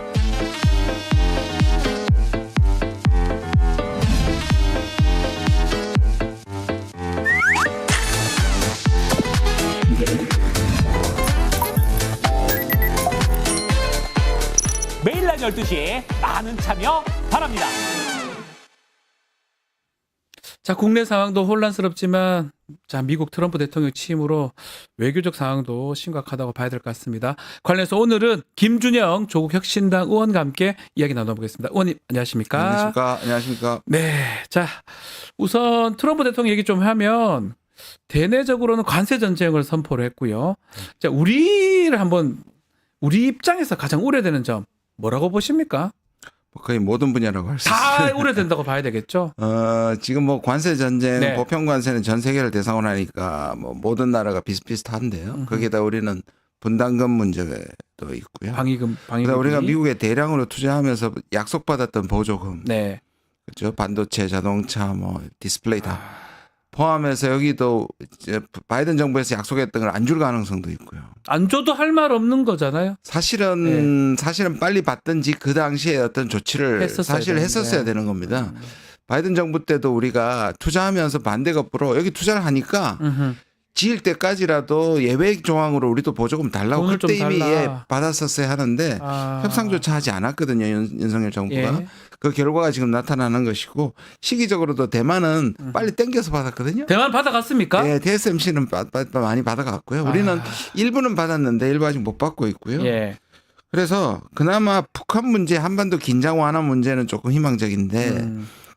매일 낮 12시에 많은 참여 바랍니다. 자, 국내 상황도 혼란스럽지만 자, 미국 트럼프 대통령 취임으로 외교적 상황도 심각하다고 봐야 될 것 같습니다. 관련해서 오늘은 김준영 조국 혁신당 의원과 함께 이야기 나눠보겠습니다. 의원님 안녕하십니까? 안녕하십니까. 네. 자, 우선 트럼프 대통령 얘기 좀 하면 대내적으로는 관세 전쟁을 선포를 했고요. 자, 우리 입장에서 가장 우려되는 점 뭐라고 보십니까? 거의 모든 분야라고 할 수 다 있어요. 우려된다고 봐야 되겠죠. 지금 뭐 관세 전쟁, 네. 보편 관세는 전 세계를 대상으로 하니까 뭐 모든 나라가 비슷비슷한데요. 거기에다 우리는 분담금 문제도 있고요. 방위금. 그다음 우리가 미국에 대량으로 투자하면서 약속받았던 보조금, 네. 그렇죠? 반도체, 자동차, 뭐 디스플레이 다 포함해서 여기도 이제 바이든 정부에서 약속했던 걸 안 줄 가능성도 있고요. 안 줘도 할 말 없는 거잖아요. 사실은 빨리 받든지 그 당시에 어떤 조치를 했었어야 되는 겁니다. 바이든 정부 때도 우리가 투자하면서 반대 거꾸로 여기 투자를 하니까 지을 때까지라도 예외 조항으로 우리도 보조금 달라고 돈을 좀 그때 이미 달라. 받았었어야 하는데 협상조차 하지 않았거든요. 윤석열 정부가. 예. 그 결과가 지금 나타나는 것이고 시기적으로도 대만은 빨리 땡겨서 받았거든요. 대만 받아갔습니까? 네, TSMC는 많이 받아갔고요. 우리는 일부는 받았는데 일부 아직 못 받고 있고요. 예. 그래서 그나마 북한 문제, 한반도 긴장 완화 문제는 조금 희망적인데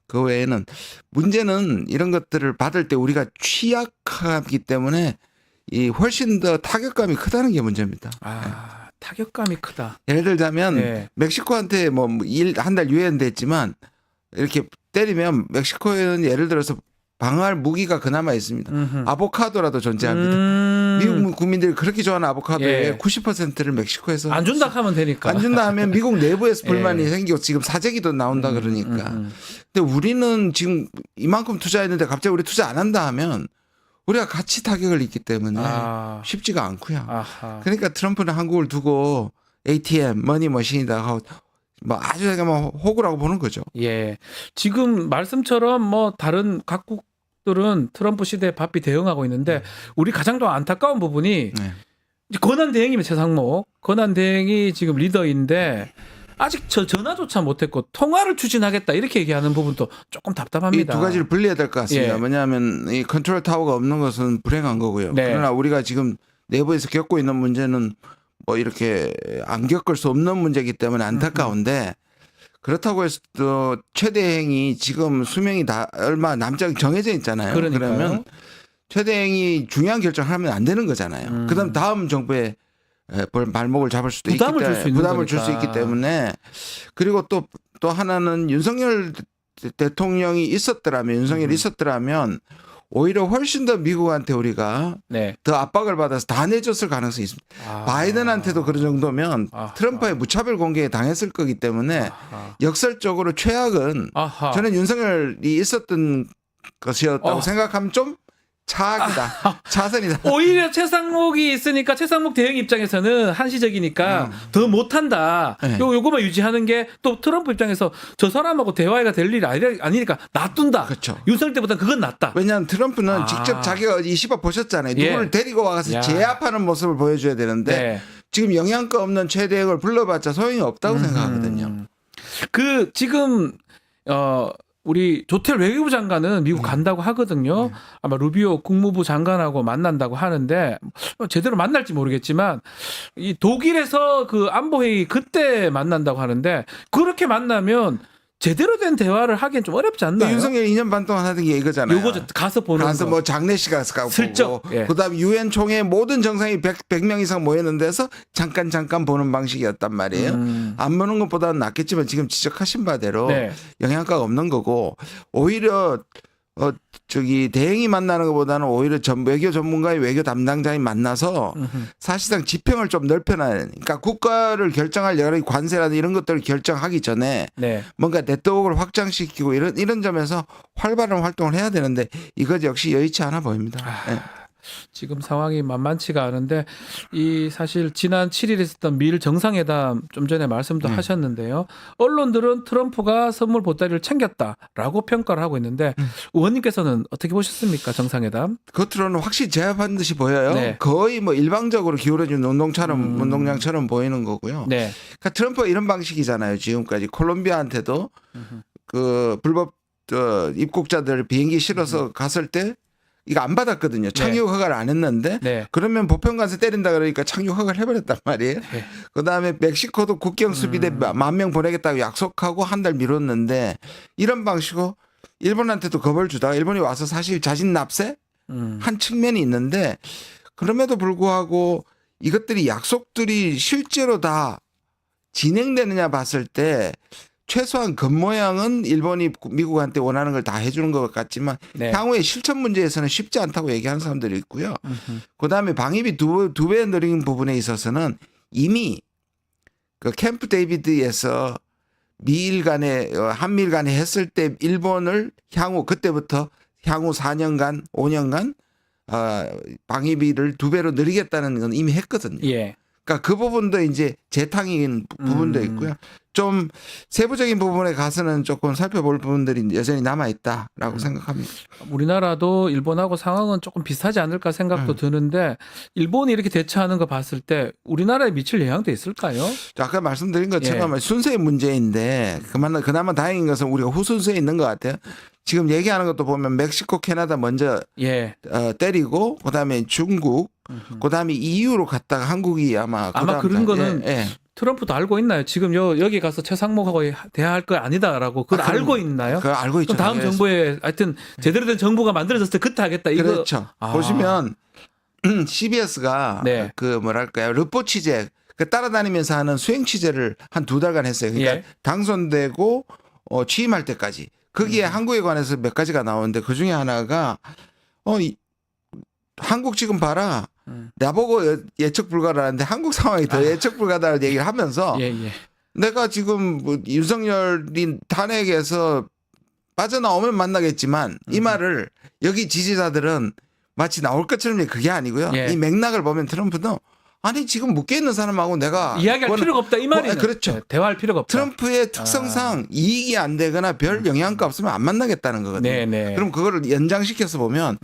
그 외에는 문제는 이런 것들을 받을 때 우리가 취약하기 때문에 이 훨씬 더 타격감이 크다는 게 문제입니다. 타격감이 크다. 예를 들자면 네. 멕시코한테 뭐 한 달 유예됐지만 이렇게 때리면 멕시코에는 예를 들어서 방어할 무기가 그나마 있습니다. 아보카도라도 존재합니다. 미국 국민들이 그렇게 좋아하는 아보카도의 예. 90%를 멕시코에서 안 준다 하면 되니까. 안 준다 하면 미국 내부에서 불만이 예. 생기고 지금 사재기도 나온다 그러니까. 근데 우리는 지금 이만큼 투자했는데 갑자기 우리 투자 안 한다 하면 우리가 가치 타격을 입기 때문에 쉽지가 않고요. 아하. 그러니까 트럼프는 한국을 두고 ATM, 머니머신이다 하고 뭐 아주 내가 뭐 호구라고 보는 거죠. 예. 지금 말씀처럼 뭐 다른 각국들은 트럼프 시대에 바삐 대응하고 있는데 우리 가장 더 안타까운 부분이 네. 이제 권한대행이면 최상목. 권한대행이 지금 리더인데 아직 전화조차 못했고 통화를 추진하겠다 이렇게 얘기하는 부분도 조금 이 답답합니다. 두 가지를 분리해야 될 것 같습니다. 예. 뭐냐면 이 컨트롤 타워가 없는 것은 불행한 거고요. 네. 그러나 우리가 지금 내부에서 겪고 있는 문제는 뭐 이렇게 안 겪을 수 없는 문제이기 때문에 안타까운데 그렇다고 해서 또 최대행이 지금 수명이 다 얼마 남지 정해져 있잖아요. 그러니까요. 그러면 최대행이 중요한 결정을 하면 안 되는 거잖아요. 그다음 다음 정부에 발목을 잡을 수도 있기 부담을 줄 때문에 수 있는 부담을 줄 수 거니까. 있기 때문에 그리고 또 하나는 윤석열이 있었더라면 오히려 훨씬 더 미국한테 우리가 네. 더 압박을 받아서 다 내줬을 가능성이 있습니다. 바이든한테도 그런 정도면 트럼프의 무차별 공개에 당했을 거기 때문에 역설적으로 최악은 저는 윤석열이 있었던 것이었다고 생각하면 좀 차악이다. 차선이다. 오히려 최상목이 있으니까 최상목 대행 입장에서는 한시적이니까 더 못한다. 네. 요거만 유지하는 게 또 트럼프 입장에서 저 사람하고 대화가 될 일이 아니니까 놔둔다. 그렇죠. 윤석열 때보다 그건 낫다. 왜냐하면 트럼프는 직접 자기가 이 시바 보셨잖아요. 예. 누구를 데리고 와서 야. 제압하는 모습을 보여줘야 되는데 네. 지금 영양가 없는 최대행을 불러봤자 소용이 없다고 생각하거든요. 그 지금 우리 조태열 외교부 장관은 미국 간다고 하거든요. 아마 루비오 국무부 장관하고 만난다고 하는데 제대로 만날지 모르겠지만 이 독일에서 그 안보회의 그때 만난다고 하는데 그렇게 만나면 제대로 된 대화를 하기엔 좀 어렵지 않나요? 윤석열이 2년 반 동안 하던 게 이거잖아요. 요거 가서 보는 가서 거. 뭐 장례식 가서 가고 슬쩍, 예. 그다음에 유엔 총회 모든 정상이 100명 이상 모이는 데서 잠깐 보는 방식이었단 말이에요. 안 보는 것보다는 낫겠지만 지금 지적하신 바대로 네. 영향가가 없는 거고 오히려 대행이 만나는 것보다는 오히려 외교 전문가의 외교 담당자이 만나서 사실상 지평을 좀 넓혀놔야 그러니까 국가를 결정할 여러 관세라든 이런 것들을 결정하기 전에 네. 뭔가 네트워크를 확장시키고 이런 점에서 활발한 활동을 해야 되는데 이것 역시 여의치 않아 보입니다. 네. 지금 상황이 만만치가 않은데 이 사실 지난 7일에 있었던 미일 정상회담 좀 전에 말씀도 하셨는데요. 언론들은 트럼프가 선물 보따리를 챙겼다라고 평가를 하고 있는데 의원님께서는 어떻게 보셨습니까? 정상회담? 겉으로는 확실히 제압한 듯이 보여요. 네. 거의 뭐 일방적으로 기울어진 운동장처럼 보이는 거고요. 네. 그러니까 트럼프가 이런 방식이잖아요. 지금까지 콜롬비아한테도 그 불법 입국자들 비행기 실어서 갔을 때 이거 안 받았거든요. 착륙 허가를 안 했는데 네. 그러면 보편관세 때린다 그러니까 착륙 허가를 해버렸단 말이에요. 네. 그다음에 멕시코도 국경 수비대 10,000명 보내겠다고 약속하고 한 달 미뤘는데 이런 방식으로 일본한테도 겁을 주다가 일본이 와서 사실 자진 납세 한 측면이 있는데 그럼에도 불구하고 이것들이 약속들이 실제로 다 진행되느냐 봤을 때 최소한 겉모양은 일본이 미국한테 원하는 걸 다 해주는 것 같지만 네. 향후의 실천 문제에서는 쉽지 않다고 얘기하는 사람들이 있고요. 그다음에 방위비 두 배 늘린 부분에 있어서는 이미 그 캠프 데이비드에서 미일 간에 한미일 간에 했을 때 일본을 그때부터 향후 4년간 5년간 방위비를 2배로 늘리겠다는 건 이미 했거든요. 예. 그러니까 그 부분도 이제 재탕인 부분도 있고요. 좀 세부적인 부분에 가서는 조금 살펴볼 부분들이 여전히 남아 있다라고 생각합니다. 우리나라도 일본하고 상황은 조금 비슷하지 않을까 생각도 드는데 일본이 이렇게 대처하는 거 봤을 때 우리나라에 미칠 영향도 있을까요? 아까 말씀드린 것처럼 순서의 문제인데 그나마 다행인 것은 우리가 후순서에 있는 것 같아요. 지금 얘기하는 것도 보면 멕시코, 캐나다 먼저 때리고 그다음에 중국, 그다음에 EU로 갔다가 한국이 아마 그런 거는 트럼프도 알고 있나요? 지금 여기 가서 최상목하고 대화할 거 아니다라고 그걸 알고 있나요? 그걸 알고 있죠. 다음 정부에 하여튼 제대로 된 정부가 만들어졌을 때 그때 하겠다. 이거 그렇죠. 보시면 CBS가 그 뭐랄까요 르포 취재 따라다니면서 하는 수행 취재를 한 2달간 했어요. 그러니까 당선되고 취임할 때까지 거기에 한국에 관해서 몇 가지가 나오는데 그 중에 하나가 한국 지금 봐라. 나보고 예측 불가라는데 한국 상황이 더 예측 불가다는 얘기를 하면서 예, 예. 내가 지금 뭐 윤석열이 탄핵에서 빠져나오면 만나겠지만 이 말을 여기 지지자들은 마치 나올 것처럼 그게 아니고요. 예. 이 맥락을 보면 트럼프는 아니 지금 묶여 있는 사람하고 내가 이야기할 필요가 없다 이 말이네. 그렇죠. 대화할 필요가 없다. 트럼프의 특성상 이익이 안 되거나 별 영향가 없으면 안 만나겠다는 거거든요. 네, 네. 그럼 그거를 연장시켜서 보면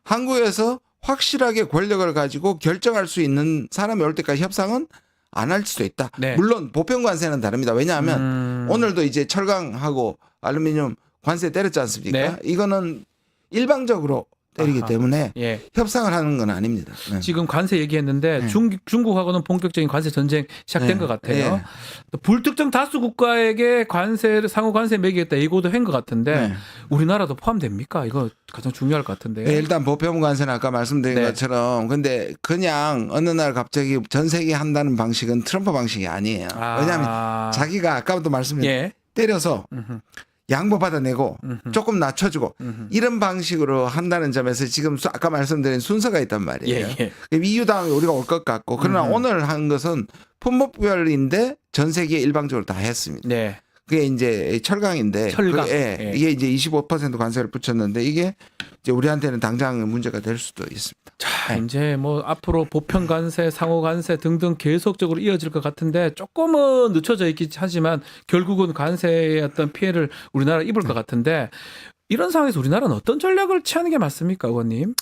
한국에서 확실하게 권력을 가지고 결정할 수 있는 사람이 올 때까지 협상은 안 할 수도 있다. 네. 물론 보편 관세는 다릅니다. 왜냐하면 오늘도 이제 철강하고 알루미늄 관세 때렸지 않습니까? 네. 이거는 일방적으로 때리기 아하. 때문에 예. 협상을 하는 건 아닙니다. 네. 지금 관세 얘기했는데 네. 중국하고는 본격적인 관세 전쟁 시작된 네. 것 같아요. 네. 또 불특정 다수 국가에게 관세를 상호 관세 매기겠다 예고도 한 것 같은데 네. 우리나라도 포함됩니까? 이거 가장 중요할 것 같은데. 네, 일단 보편 관세는 아까 말씀드린 네. 것처럼 근데 그냥 어느 날 갑자기 전 세계 한다는 방식은 트럼프 방식이 아니에요. 왜냐하면 자기가 아까부터 말씀드린 예. 때려서 음흠. 양보 받아내고 조금 낮춰주고 이런 방식으로 한다는 점에서 지금 아까 말씀드린 순서가 있단 말이에요. 예, EU 다음에 우리가 올 것 같고 그러나 오늘 한 것은 품목별인데 전 세계에 일방적으로 다 했습니다. 네. 그게 이제 철강인데 철강. 그게, 예. 이게 이제 25% 관세를 붙였는데 이게 이제 우리한테는 당장 문제가 될 수도 있습니다. 자, 이제 뭐 앞으로 보편 관세, 상호 관세 등등 계속적으로 이어질 것 같은데 조금은 늦춰져 있긴 하지만 결국은 관세의 어떤 피해를 우리나라 입을 것 같은데 이런 상황에서 우리나라는 어떤 전략을 취하는 게 맞습니까, 의원님?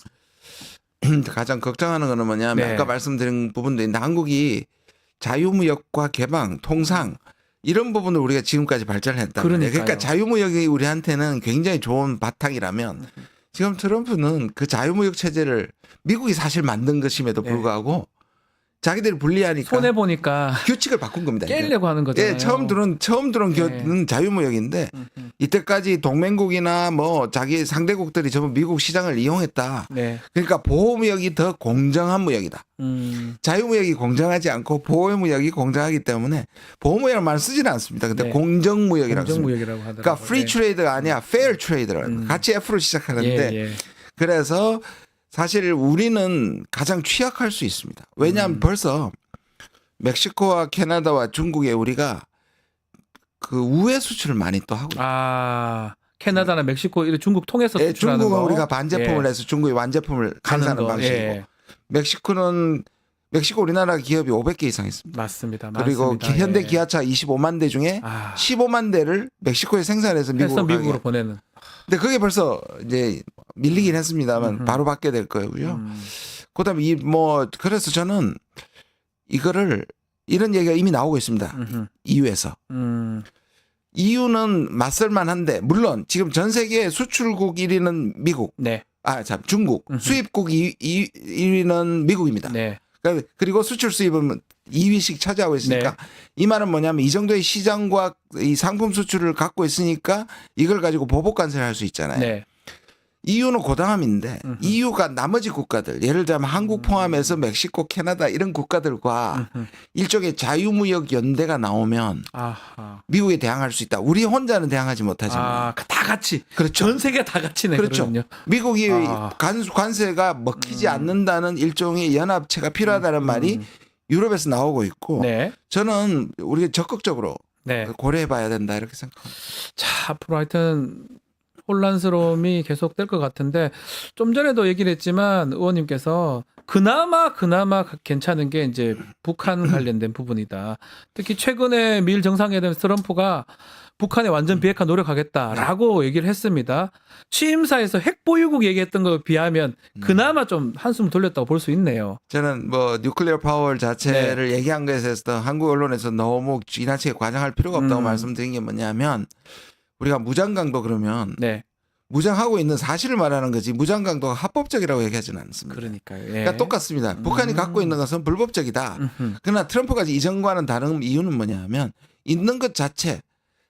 가장 걱정하는 거는 뭐냐면 네. 아까 말씀드린 부분도 있는데 한국이 자유무역과 개방, 통상 이런 부분을 우리가 지금까지 발전했다. 그러니까요. 그러니까 자유무역이 우리한테는 굉장히 좋은 바탕이라면 지금 트럼프는 그 자유무역 체제를 미국이 사실 만든 것임에도 네. 불구하고 자기들이 불리하니까 손해 보니까 규칙을 바꾼 겁니다. 이게. 깨려고 하는 거잖아요. 예, 처음 들은 네. 자유무역인데 이때까지 동맹국이나 뭐 자기 상대국들이 전부 미국 시장을 이용했다. 네. 그러니까 보호무역이 더 공정한 무역이다. 자유무역이 공정하지 않고 보호무역이 공정하기 때문에 보호무역을 말 쓰지는 않습니다. 근데 네. 공정무역이라고 씁니다. 공정무역이라고 하더라고요. 그러니까 프리 트레이드가 아니야, 페어 트레이드라고 같이 F로 시작하는데 예, 예. 그래서 사실 우리는 가장 취약할 수 있습니다. 왜냐하면 벌써 멕시코와 캐나다와 중국에 우리가 그 우회 수출을 많이 또 하고 아, 캐나다나 멕시코, 이런 중국 통해서 예, 수출하는 중국은 거. 우리가 반제품을 예. 해서 중국이 완제품을 가는 생산하는 거. 방식이고 예. 멕시코 우리나라 기업이 500개 이상 있습니다. 맞습니다. 그리고 맞습니다. 현대 예. 기아차 25만 대 중에 아, 15만 대를 멕시코에 생산해서 해서 미국으로 미국으로 가게. 보내는. 근데 그게 벌써 이제 밀리긴 했습니다만 바로 받게 될 거고요. 그다음에 이 뭐 그래서 저는 이거를 이런 얘기가 이미 나오고 있습니다. EU에서. EU는 맞설만한데 물론 지금 전 세계 수출국 1위는 미국. 네. 중국. 수입국 1위는 미국입니다. 네. 그리고 수출 수입은 2위씩 차지하고 있으니까 네. 이 말은 뭐냐면 이 정도의 시장과 이 상품 수출을 갖고 있으니까 이걸 가지고 보복 관세를 할 수 있잖아요. 네. EU는 고당함인데 EU가 나머지 국가들 예를 들면 한국 포함해서 멕시코, 캐나다 이런 국가들과 일종의 자유무역 연대가 나오면 아하. 미국에 대항할 수 있다. 우리 혼자는 대항하지 못하지만. 아, 다 같이. 그렇죠. 전 세계 다 같이네. 그렇죠. 그러면요. 미국이 아. 관세가 먹히지 않는다는 일종의 연합체가 필요하다는 말이 유럽에서 나오고 있고 네. 저는 우리가 적극적으로 네. 고려해 봐야 된다 이렇게 생각합니다. 자, 앞으로 하여튼 혼란스러움이 계속될 것 같은데 좀 전에도 얘기를 했지만 의원님께서 그나마 괜찮은 게 이제 북한 관련된 부분이다. 특히 최근에 미일 정상회담에서 트럼프가 북한에 완전 비핵화 노력하겠다라고 얘기를 했습니다. 취임사에서 핵보유국 얘기했던 거에 비하면 그나마 좀 한숨 돌렸다고 볼 수 있네요. 저는 뭐 뉴클리어 파워 자체를 얘기한 것에 대해서 한국 언론에서 너무 지나치게 과장할 필요가 없다고 말씀드린 게 뭐냐면 우리가 무장강도 그러면 네. 무장하고 있는 사실을 말하는 거지 무장강도가 합법적이라고 얘기하지는 않습니다. 그러니까요. 예. 그러니까 똑같습니다. 북한이 갖고 있는 것은 불법적이다. 그러나 트럼프가 이전과는 다른 이유는 뭐냐면 있는 것 자체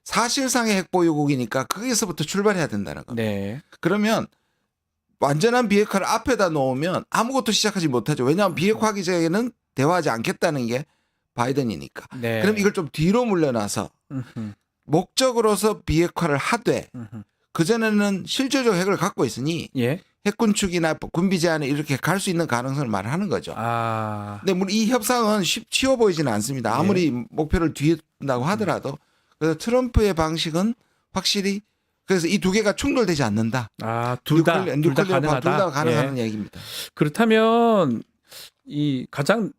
사실상의 핵보유국이니까 거기서부터 출발해야 된다는 겁니다. 네. 그러면 완전한 비핵화를 앞에다 놓으면 아무것도 시작하지 못하죠. 왜냐하면 비핵화하기 전에는 대화하지 않겠다는 게 바이든이니까. 네. 그럼 이걸 좀 뒤로 물러나서 목적으로서 비핵화를 하되 그전에는 실질적 핵을 갖고 있으니 예. 핵군축이나 군비 제한에 이렇게 갈 수 있는 가능성을 말하는 거죠. 아. 근데 물론 이 협상은 쉬워 보이지는 않습니다. 아무리 목표를 뒤흔다고 하더라도 그래서 트럼프의 방식은 확실히 그래서 이 두 개가 충돌되지 않는다. 아, 둘 다 가능하다. 둘 다 가능한 얘기입니다. 그렇다면 이 가장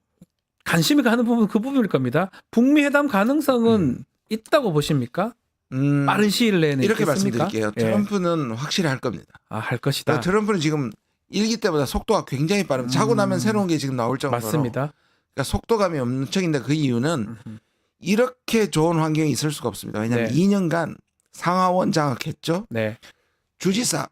관심이 가는 부분 그 부분일 겁니다. 북미 회담 가능성은 있다고 보십니까? 빠른 시일 내에 이렇게 있겠습니까? 말씀드릴게요. 예. 트럼프는 확실히 할 겁니다. 아, 할 것이다. 트럼프는 지금 일기 때보다 속도가 굉장히 빠릅니다. 자고 나면 새로운 게 지금 나올 정도로. 맞습니다. 그러니까 속도감이 엄청인데 그 이유는 이렇게 좋은 환경이 있을 수가 없습니다. 왜냐하면 네. 2년간 상하원 장악했죠. 네. 주지사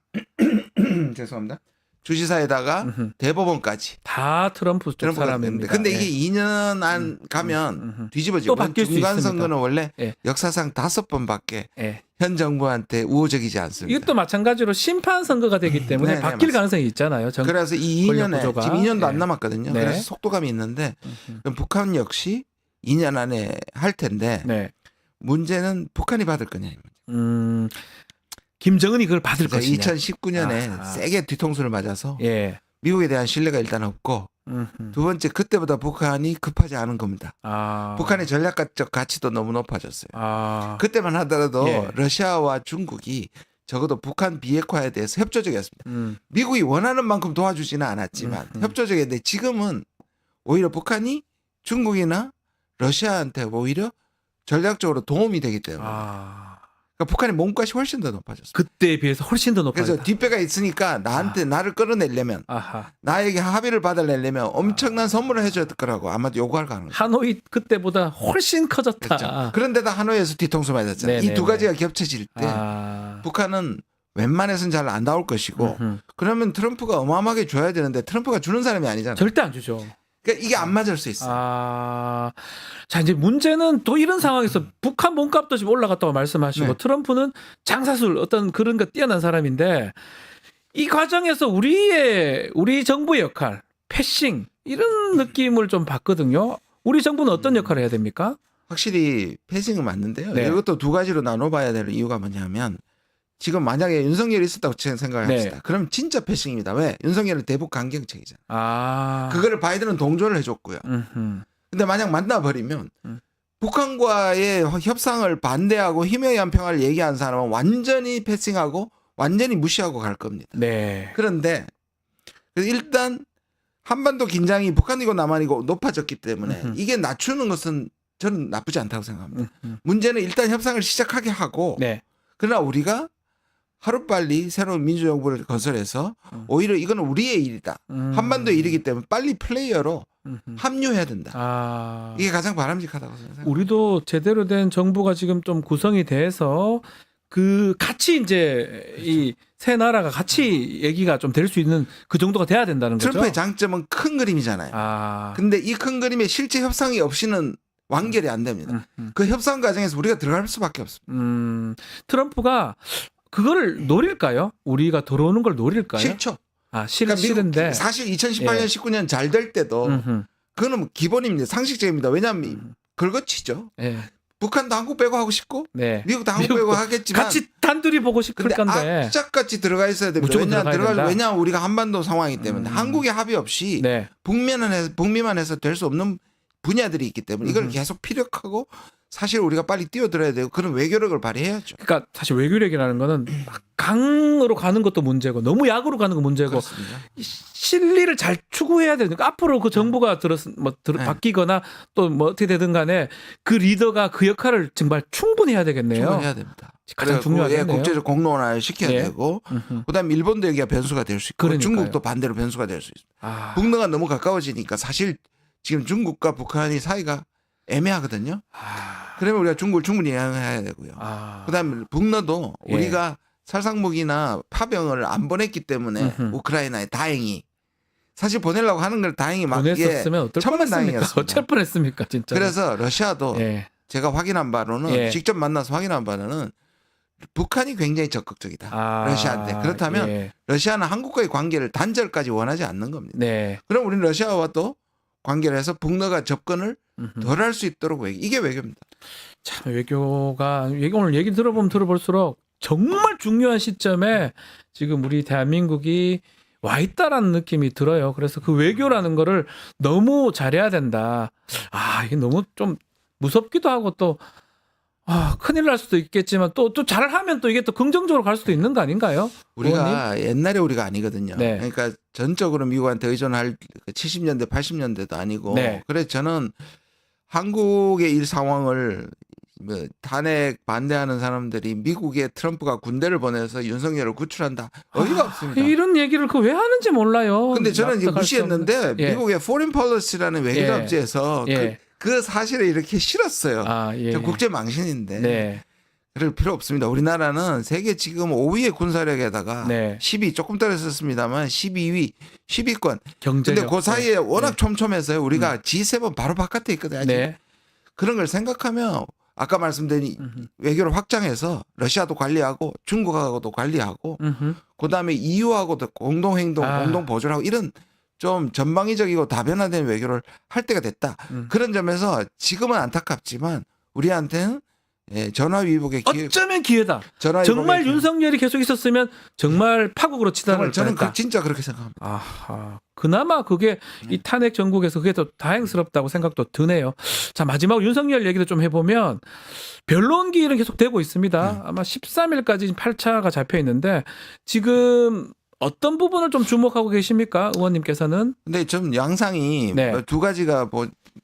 죄송합니다. 주지사에다가 대법원까지 다 트럼프 쪽 트럼프가 사람입니다. 근데 예. 이게 2년 안 가면 뒤집어지고 또 바뀔 수 중간 있습니다. 선거는 원래 예. 역사상 5번밖에 예. 현 정부한테 우호적이지 않습니다. 이것도 마찬가지로 심판 선거가 되기 때문에 네, 네, 바뀔 맞습니다. 가능성이 있잖아요. 그래서 이 권력 2년에 구조가. 지금 2년도 안 예. 남았거든요. 네. 그래서 속도감이 있는데 그럼 북한 역시 2년 안에 할 텐데 네. 문제는 북한이 받을 거냐. 김정은이 그걸 받을 것이냐. 2019년에 아하. 세게 뒤통수를 맞아서 예. 미국에 대한 신뢰가 일단 없고 두 번째 그때보다 북한이 급하지 않은 겁니다. 아. 북한의 전략적 가치도 너무 높아졌어요. 아. 그때만 하더라도 예. 러시아와 중국이 적어도 북한 비핵화에 대해서 협조적이었습니다. 미국이 원하는 만큼 도와주지는 않았지만 협조적이었는데 지금은 오히려 북한이 중국이나 러시아한테 오히려 전략적으로 도움이 되기 때문에 아. 그러니까 북한의 몸값이 훨씬 더 높아졌습니다. 그때에 비해서 훨씬 더 높아졌다. 그래서 뒷배가 있으니까 나한테 나를 끌어내려면 아하. 나에게 합의를 받아내려면 엄청난 선물을 해줘야 될 거라고 아마도 요구할 가능성. 하노이 그때보다 훨씬 커졌다. 그렇죠. 그런데다 하노이에서 뒤통수 맞았잖아요. 네네네. 이 두 가지가 겹쳐질 때 아. 북한은 웬만해서는 잘 안 나올 것이고 그러면 트럼프가 어마어마하게 줘야 되는데 트럼프가 주는 사람이 아니잖아요. 절대 안 주죠. 그러니까 이게 안 맞을 수 있어요. 아, 자 이제 문제는 또 이런 상황에서 북한 몸값도 지금 올라갔다고 말씀하시고 네. 트럼프는 장사술 어떤 그런 거 뛰어난 사람인데 이 과정에서 우리 정부의 역할, 패싱 이런 느낌을 좀 받거든요. 우리 정부는 어떤 역할을 해야 됩니까? 확실히 패싱은 맞는데요. 네. 이것도 두 가지로 나눠봐야 될 이유가 뭐냐면 지금 만약에 윤석열이 있었다고 생각을 네. 합시다. 그럼 진짜 패싱입니다. 왜? 윤석열은 대북 강경책이잖아요. 아, 그거를 바이든은 동조를 해줬고요. 근데 만약 만나버리면 북한과의 협상을 반대하고 희명한 평화를 얘기한 사람은 완전히 패싱하고 완전히 무시하고 갈 겁니다. 네, 그런데 일단 한반도 긴장이 북한이고 남한이고 높아졌기 때문에 이게 낮추는 것은 저는 나쁘지 않다고 생각합니다. 문제는 일단 협상을 시작하게 하고 네, 그러나 우리가 하루빨리 새로운 민주정부를 건설해서 오히려 이건 우리의 일이다. 한반도의 일이기 때문에 빨리 플레이어로 합류해야 된다. 아, 이게 가장 바람직하다고 생각합니다. 우리도 제대로 된 정부가 지금 좀 구성이 돼서 그 같이 이제 이 세 나라가 같이 얘기가 좀 될 수 있는 그 정도가 돼야 된다는 거죠. 트럼프의 장점은 큰 그림이잖아요. 아, 근데 이 큰 그림에 실제 협상이 없이는 완결이 안 됩니다. 그 협상 과정에서 우리가 들어갈 수밖에 없습니다. 트럼프가 그거를 노릴까요? 우리가 들어오는 걸 노릴까요? 싫죠. 아, 그러니까 싫은데. 사실 2018년, 예. 19년 잘 될 때도 그거는 뭐 기본입니다. 상식적입니다. 왜냐하면 긁어치죠. 예. 북한도 한국 빼고 하고 싶고 네. 미국도 한국 빼고 미국도 하겠지만 같이 단둘이 보고 싶을 근데 건데. 악착같이 들어가 있어야 됩니다. 무조건 들어가야 된다. 왜냐하면 우리가 한반도 상황이기 때문에 한국의 합의 없이 네. 북미만 해서 될 수 없는 분야들이 있기 때문에 이걸 계속 피력하고 사실 우리가 빨리 뛰어들어야 되고 그런 외교력을 발휘해야죠. 그러니까 사실 외교력이라는 거는 막 강으로 가는 것도 문제고 너무 약으로 가는 거 문제고 그렇습니다. 이 실리를 잘 추구해야 되니까 앞으로 그 정부가 네. 바뀌거나 또 뭐 어떻게 되든 간에 그 리더가 그 역할을 정말 충분히 해야 되겠네요. 충분해야 됩니다. 가장 그래서 중요하겠네요. 국제적 공론화를 시켜야 예. 되고 그다음에 일본도 여기가 변수가 될 수 있고 그러니까요. 중국도 반대로 변수가 될 수 있습니다. 아, 북러가 너무 가까워지니까 사실 지금 중국과 북한이 사이가 애매하거든요. 그러면 우리가 중국을 충분히 이해해야 되고요. 그다음에 북러도 예. 우리가 살상무기나 파병을 안 보냈기 때문에 우크라이나에 다행히 사실 보내려고 하는 걸 다행히 막 보냈었으면 어떨 뻔했습니까? 천만다행이었습니다. 어쩔 뻔했습니까, 진짜. 그래서 러시아도 예. 제가 확인한 바로는 예. 직접 만나서 확인한 바로는 북한이 굉장히 적극적이다. 아, 러시아한테. 그렇다면 예. 러시아는 한국과의 관계를 단절까지 원하지 않는 겁니다. 네. 그럼 우리는 러시아와 또 관계를 해서 북러가 접근을 덜 할 수 있도록 이게 외교입니다. 참 외교가 오늘 얘기 들어보면 들어볼수록 정말 중요한 시점에 지금 우리 대한민국이 와 있다라는 느낌이 들어요. 그래서 그 외교라는 거를 너무 잘해야 된다. 이게 너무 좀 무섭기도 하고 또 큰일 날 수도 있겠지만 또 잘하면 또 이게 또 긍정적으로 갈 수도 있는 거 아닌가요? 우리가 옛날에 우리가 아니거든요. 네. 그러니까 전적으로 미국한테 의존할 70년대 80년대도 아니고 네. 그래서 저는 한국의 이 상황을 뭐 탄핵 반대하는 사람들이 미국에 트럼프가 군대를 보내서 윤석열을 구출한다. 어이가 없습니다. 이런 얘기를 왜 하는지 몰라요. 근데 저는 이제 납득할 수 무시했는데 없는데. 예. 미국의 포린 폴리시라는 외교 예. 잡지에서 예. 그 사실을 이렇게 실었어요. 예. 저 국제 망신인데 네. 그럴 필요 없습니다. 우리나라는 세계 지금 5위의 군사력에다가 네. 10위 조금 떨어졌습니다만 12위 10위권. 경제력. 근데 그 사이에 워낙 네. 촘촘해서요. 우리가 G7 바로 바깥에 있거든요. 아직. 네. 그런 걸 생각하면 아까 말씀드린 외교를 확장해서 러시아도 관리하고 중국하고도 관리하고 그다음에 EU하고도 공동행동, 공동보조하고 이런 좀 전방위적이고 다변화된 외교를 할 때가 됐다. 그런 점에서 지금은 안타깝지만 우리한테는 전화위복의 기회. 어쩌면 기회다. 전화위복의 정말 기회. 윤석열이 계속 있었으면 정말 파국으로 치달을 저는 뻔했다. 진짜 그렇게 생각합니다. 그나마 그게 이 탄핵 전국에서 그게 더 다행스럽다고 생각도 드네요. 자, 마지막으로 윤석열 얘기를 좀 해보면 변론기일은 계속 되고 있습니다. 아마 13일까지 8차가 잡혀 있는데 지금 어떤 부분을 좀 주목하고 계십니까? 의원님께서는? 근데 좀 양상이 네. 두 가지가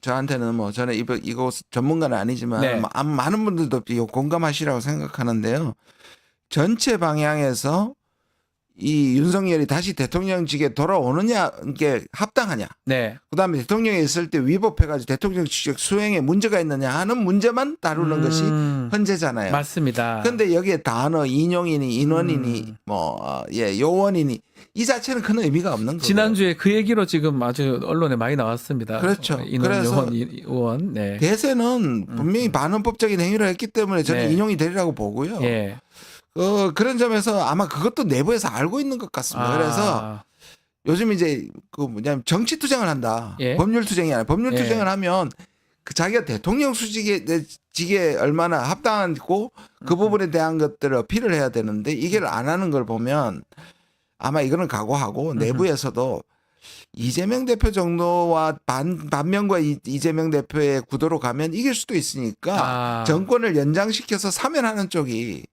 저한테는 저는 이거 전문가는 아니지만 네. 많은 분들도 공감하시라고 생각하는데요. 전체 방향에서 이 윤석열이 다시 대통령직에 돌아오느냐 게 합당하냐. 네. 그다음에 대통령에 있을 때 위법해가지고 대통령직 수행에 문제가 있느냐 하는 문제만 다루는 것이 현재잖아요. 맞습니다. 그런데 여기에 단어 인용이니 인원이니 요원이니 이 자체는 큰 의미가 없는 거예요. 지난주에 그 얘기로 지금 아주 언론에 많이 나왔습니다. 그렇죠. 인원 그래서 요원 의원. 네. 대세는 분명히 반헌법적인 행위를 했기 때문에 저는 네. 인용이 되리라고 보고요. 예. 그런 점에서 아마 그것도 내부에서 알고 있는 것 같습니다. 그래서 요즘 이제 정치 투쟁을 한다. 예. 법률 투쟁이 아니라 법률 예. 투쟁을 하면 자기가 대통령 수직에 얼마나 합당하고 그 부분에 대한 것들을 어필을 해야 되는데 이걸 안 하는 걸 보면 아마 이거는 각오하고 내부에서도 이재명 대표 정도와 반면과 이재명 대표의 구도로 가면 이길 수도 있으니까 정권을 연장시켜서 사면하는 쪽이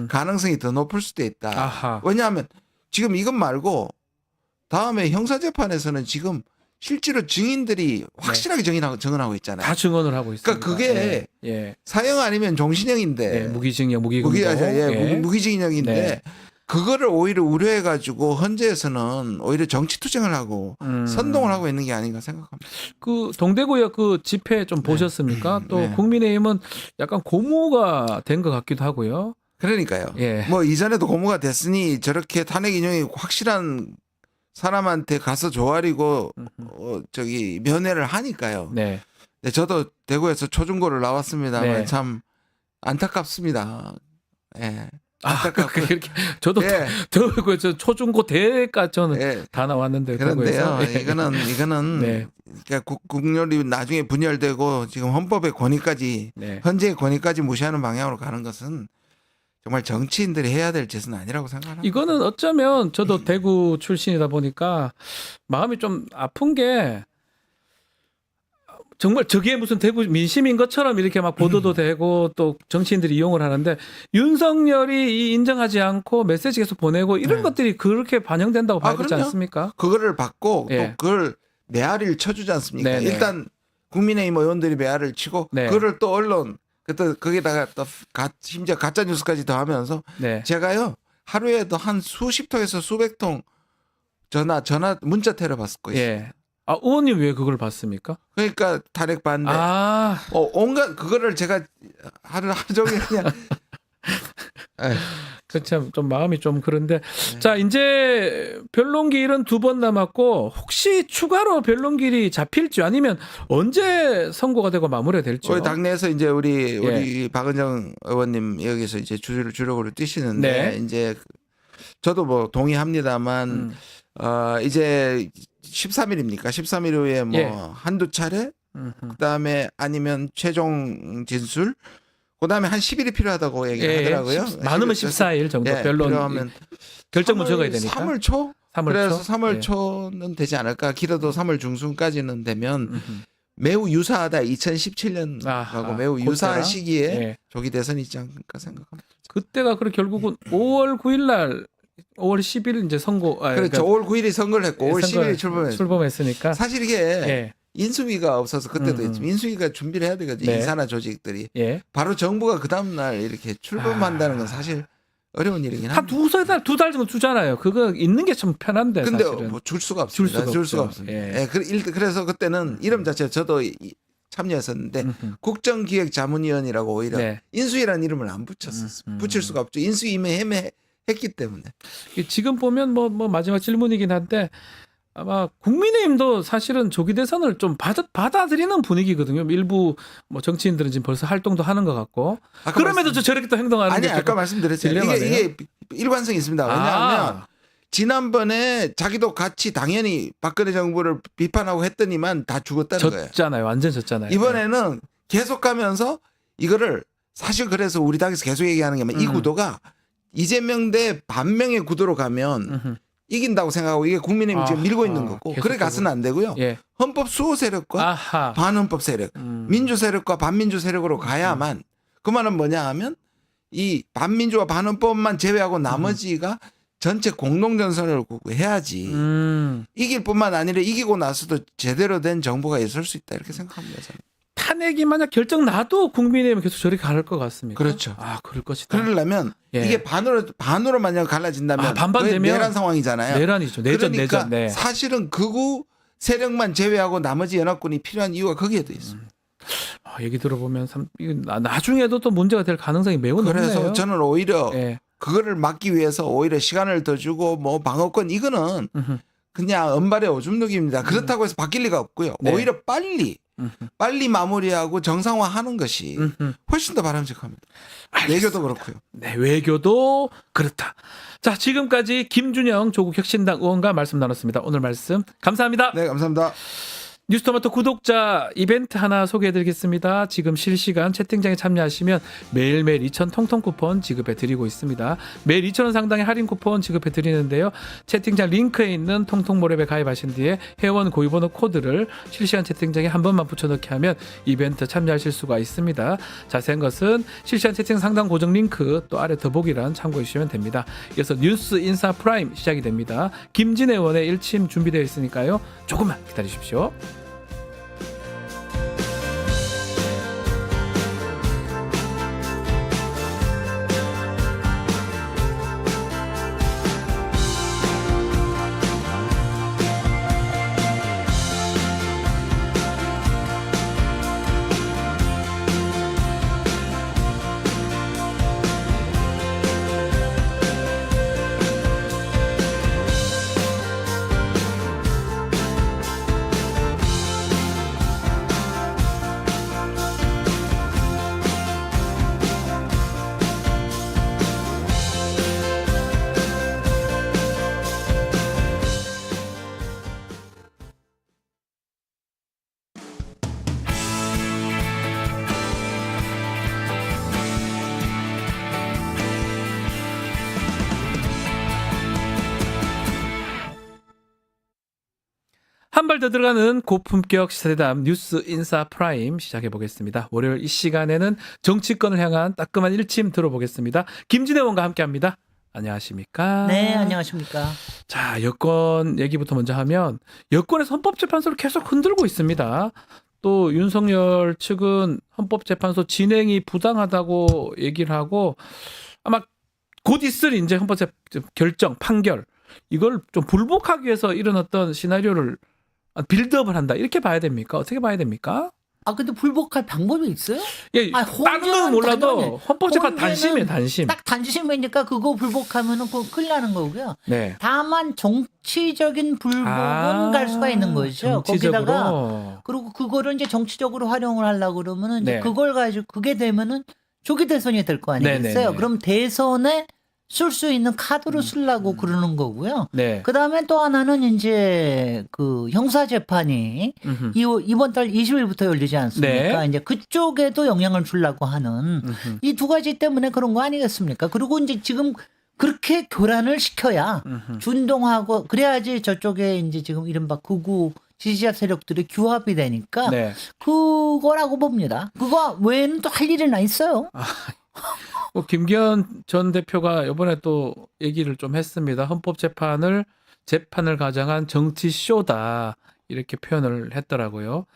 가능성이 더 높을 수도 있다. 아하. 왜냐하면 지금 이것 말고 다음에 형사재판에서는 지금 실제로 증인들이 확실하게 증언하고 있잖아요. 다 증언을 하고 있습니다. 그러니까 그게 예. 사형 아니면 종신형인데 네, 무기징역, 무기금고. 무기징역인데 네. 그거를 오히려 우려해가지고 헌재에서는 오히려 정치 투쟁을 하고 선동을 하고 있는 게 아닌가 생각합니다. 그 동대구역 그 집회 좀 보셨습니까? 또 네. 국민의힘은 약간 고무가 된 것 같기도 하고요. 그러니까요. 예. 뭐 이전에도 고무가 됐으니 저렇게 탄핵 인용이 확실한 사람한테 가서 조아리고 면회를 하니까요. 네. 네, 저도 대구에서 초중고를 나왔습니다만 네. 참 안타깝습니다. 예. 안타깝고 이렇게 저도 예. 저 초중고 대까지 저는 예. 다 나왔는데 그런데요. 대구에서. 예. 이거는 네. 그러니까 국렬이 나중에 분열되고 지금 헌법의 권위까지 네. 헌재의 권위까지 무시하는 방향으로 가는 것은 정말 정치인들이 해야 될 짓은 아니라고 생각합니다. 이거는 어쩌면 저도 대구 출신이다 보니까 마음이 좀 아픈 게 정말 저게 무슨 대구 민심인 것처럼 이렇게 막 보도도 되고 또 정치인들이 이용을 하는데 윤석열이 인정하지 않고 메시지 계속 보내고 이런 것들이 그렇게 반영된다고 봐야 되지 그럼요. 않습니까? 그거를 받고 예. 또 그걸 메아리를 쳐주지 않습니까? 네네. 일단 국민의힘 의원들이 메아리를 치고 네. 그거를 또 언론 또 거기다가 또 심지어 가짜 뉴스까지 더하면서 네. 제가요 하루에도 한 수십 통에서 수백 통 전화 문자 테러 받을 거예요. 예. 의원님 왜 그걸 봤습니까? 그러니까 탄핵 반대. 온갖 그거를 제가 하루 종일 그냥 참 좀 마음이 좀 그런데 자 이제 변론기일은 2번 남았고 혹시 추가로 변론기일이 잡힐지 아니면 언제 선고가 되고 마무리가 될지 우리 당내에서 이제 우리 박은정 의원님 여기서 이제 주력으로 뛰시는데 네. 이제 저도 뭐 동의합니다만 이제 13일입니까? 13일 후에 뭐 한두 차례 그다음에 아니면 최종 진술 그다음에 한 10일이 필요하다고 얘기하더라고요. 많으면 14일 정도 변론 필요하면 결정문 적어야 되니까. 3월 초? 3월 그래서 초? 3월 예. 초는 되지 않을까. 길어도 3월 중순까지는 되면 음흠. 매우 유사하다. 2017년하고 아하, 매우 유사한 그때랑? 시기에 예. 조기 대선이 있지 않을까 생각합니다. 그때가 그래 결국은 5월 9일 날 5월 10일 이제 선거 그렇죠. 5월 9일이 선거를 했고 5월 10일이 출범했으니까 사실 이게 예. 인수위가 없어서 그때도 음. 했지만 인수위가 준비를 해야 되거든요. 네. 인사나 조직들이. 예. 바로 정부가 그 다음 날 이렇게 출범한다는 건 사실 어려운 일이긴 한 합니다. 두 달 정도 주잖아요. 그거 있는 게 좀 편한데 근데 사실은. 뭐 줄 수가 없습니다. 줄 수가 없죠. 없습니다. 예. 예, 그래서 그때는 이름 자체가 저도 참여했었는데 음흠. 국정기획자문위원이라고 오히려 네. 인수위라는 이름을 안 붙였었어요. 붙일 수가 없죠. 인수위 이미 했기 때문에. 지금 보면 뭐 마지막 질문이긴 한데 아마 국민의힘도 사실은 조기 대선을 좀 받아들이는 분위기거든요. 일부 뭐 정치인들은 지금 벌써 활동도 하는 것 같고 그럼에도 저렇게 또 행동하는 아니 게 아까 말씀드렸어요. 딜레마네요. 이게 일관성이 있습니다. 왜냐하면 지난번에 자기도 같이 당연히 박근혜 정부를 비판하고 했더니만 다 죽었다는 거예요. 졌잖아요. 완전 졌잖아요. 이번에는 계속 가면서 이거를 사실 그래서 우리 당에서 계속 얘기하는 게 이 구도가 이재명 대 반명의 구도로 가면 음흠. 이긴다고 생각하고 이게 국민의힘이 지금 밀고 있는 거고 그래 계속하고. 가서는 안 되고요. 예. 헌법 수호 세력과 아하. 반헌법 세력, 민주 세력과 반민주 세력으로 가야만 그 말은 뭐냐 하면 이 반민주와 반헌법만 제외하고 나머지가 전체 공동전선을 해야지 이길 뿐만 아니라 이기고 나서도 제대로 된 정부가 있을 수 있다 이렇게 생각합니다. 저는. 탄핵이 만약 결정 나도 국민의힘은 계속 저렇게 갈 것 같습니까? 그렇죠. 아, 그럴 것이다. 그러려면 예. 이게 반으로 만약 갈라진다면 반반 거의 되면 내란 상황이잖아요. 내란이죠. 그러니까 내전. 네. 사실은 극우 세력만 제외하고 나머지 연합군이 필요한 이유가 거기에 돼 있습니다. 얘기 들어보면 이거 나중에도 또 문제가 될 가능성이 매우 그래서 높네요. 저는 오히려 예. 그거를 막기 위해서 오히려 시간을 더 주고 뭐 방어권 이거는 음흠. 그냥 은발의 오줌 누기입니다. 그렇다고 해서 바뀔 리가 없고요. 네. 오히려 빨리 마무리하고 정상화하는 것이 훨씬 더 바람직합니다. 외교도 그렇고요. 네, 외교도 그렇다. 자, 지금까지 김준영 조국 혁신당 의원과 말씀 나눴습니다. 오늘 말씀 감사합니다. 네, 감사합니다. 뉴스토마토 구독자 이벤트 하나 소개해드리겠습니다. 지금 실시간 채팅창에 참여하시면 매일매일 2,000 통통 쿠폰 지급해드리고 있습니다. 매일 2,000원 상당의 할인 쿠폰 지급해드리는데요. 채팅창 링크에 있는 통통모랩에 가입하신 뒤에 회원 고유번호 코드를 실시간 채팅창에 한 번만 붙여넣기 하면 이벤트 참여하실 수가 있습니다. 자세한 것은 실시간 채팅 상단 고정 링크 또 아래 더보기란 참고해 주시면 됩니다. 이어서 뉴스 인사 프라임 시작이 됩니다. 김진애 의원의 일침 준비되어 있으니까요. 조금만 기다리십시오. 한 발 더 들어가는 고품격 시사대담 뉴스 인사 프라임 시작해 보겠습니다. 월요일 이 시간에는 정치권을 향한 따끔한 일침 들어보겠습니다. 김진애 의원과 함께합니다. 안녕하십니까? 네, 안녕하십니까? 자, 여권 얘기부터 먼저 하면 여권에서 헌법재판소를 계속 흔들고 있습니다. 또 윤석열 측은 헌법재판소 진행이 부당하다고 얘기를 하고 아마 곧 있을 이제 헌법재 결정 판결 이걸 좀 불복하기 위해서 이런 어떤 시나리오를 빌드업을 한다 이렇게 봐야 됩니까? 어떻게 봐야 됩니까? 아, 근데 불복할 방법이 있어요? 예, 아, 다른 건 혼자는 몰라도 당연히. 헌법재판 혼자는 단심이에요, 단심. 딱 단심이니까 그거 불복하면은 그거 큰일 나는 거고요. 네. 다만 정치적인 불복은 갈 수가 있는 거죠. 정치적으로. 거기다가 그리고 그거를 이제 정치적으로 활용을 하려고 그러면은 이제 네. 그걸 가지고 그게 되면은 조기 대선이 될 거 아니겠어요? 네네네. 그럼 대선에 쓸 수 있는 카드로 쓰려고 그러는 거고요. 네. 그 다음에 또 하나는 이제 그 형사 재판이 이번 달 20일부터 열리지 않습니까? 네. 이제 그쪽에도 영향을 주려고 하는 이 두 가지 때문에 그런 거 아니겠습니까? 그리고 이제 지금 그렇게 교란을 시켜야 음흠. 준동하고 그래야지 저쪽에 이제 지금 이른바 극우 지지자 세력들이 규합이 되니까 네. 그거라고 봅니다. 그거 외에는 또 할 일이나 있어요. 뭐 김기현 전 대표가 이번에 또 얘기를 좀 했습니다. 헌법재판을 가장한 정치 쇼다 이렇게 표현을 했더라고요.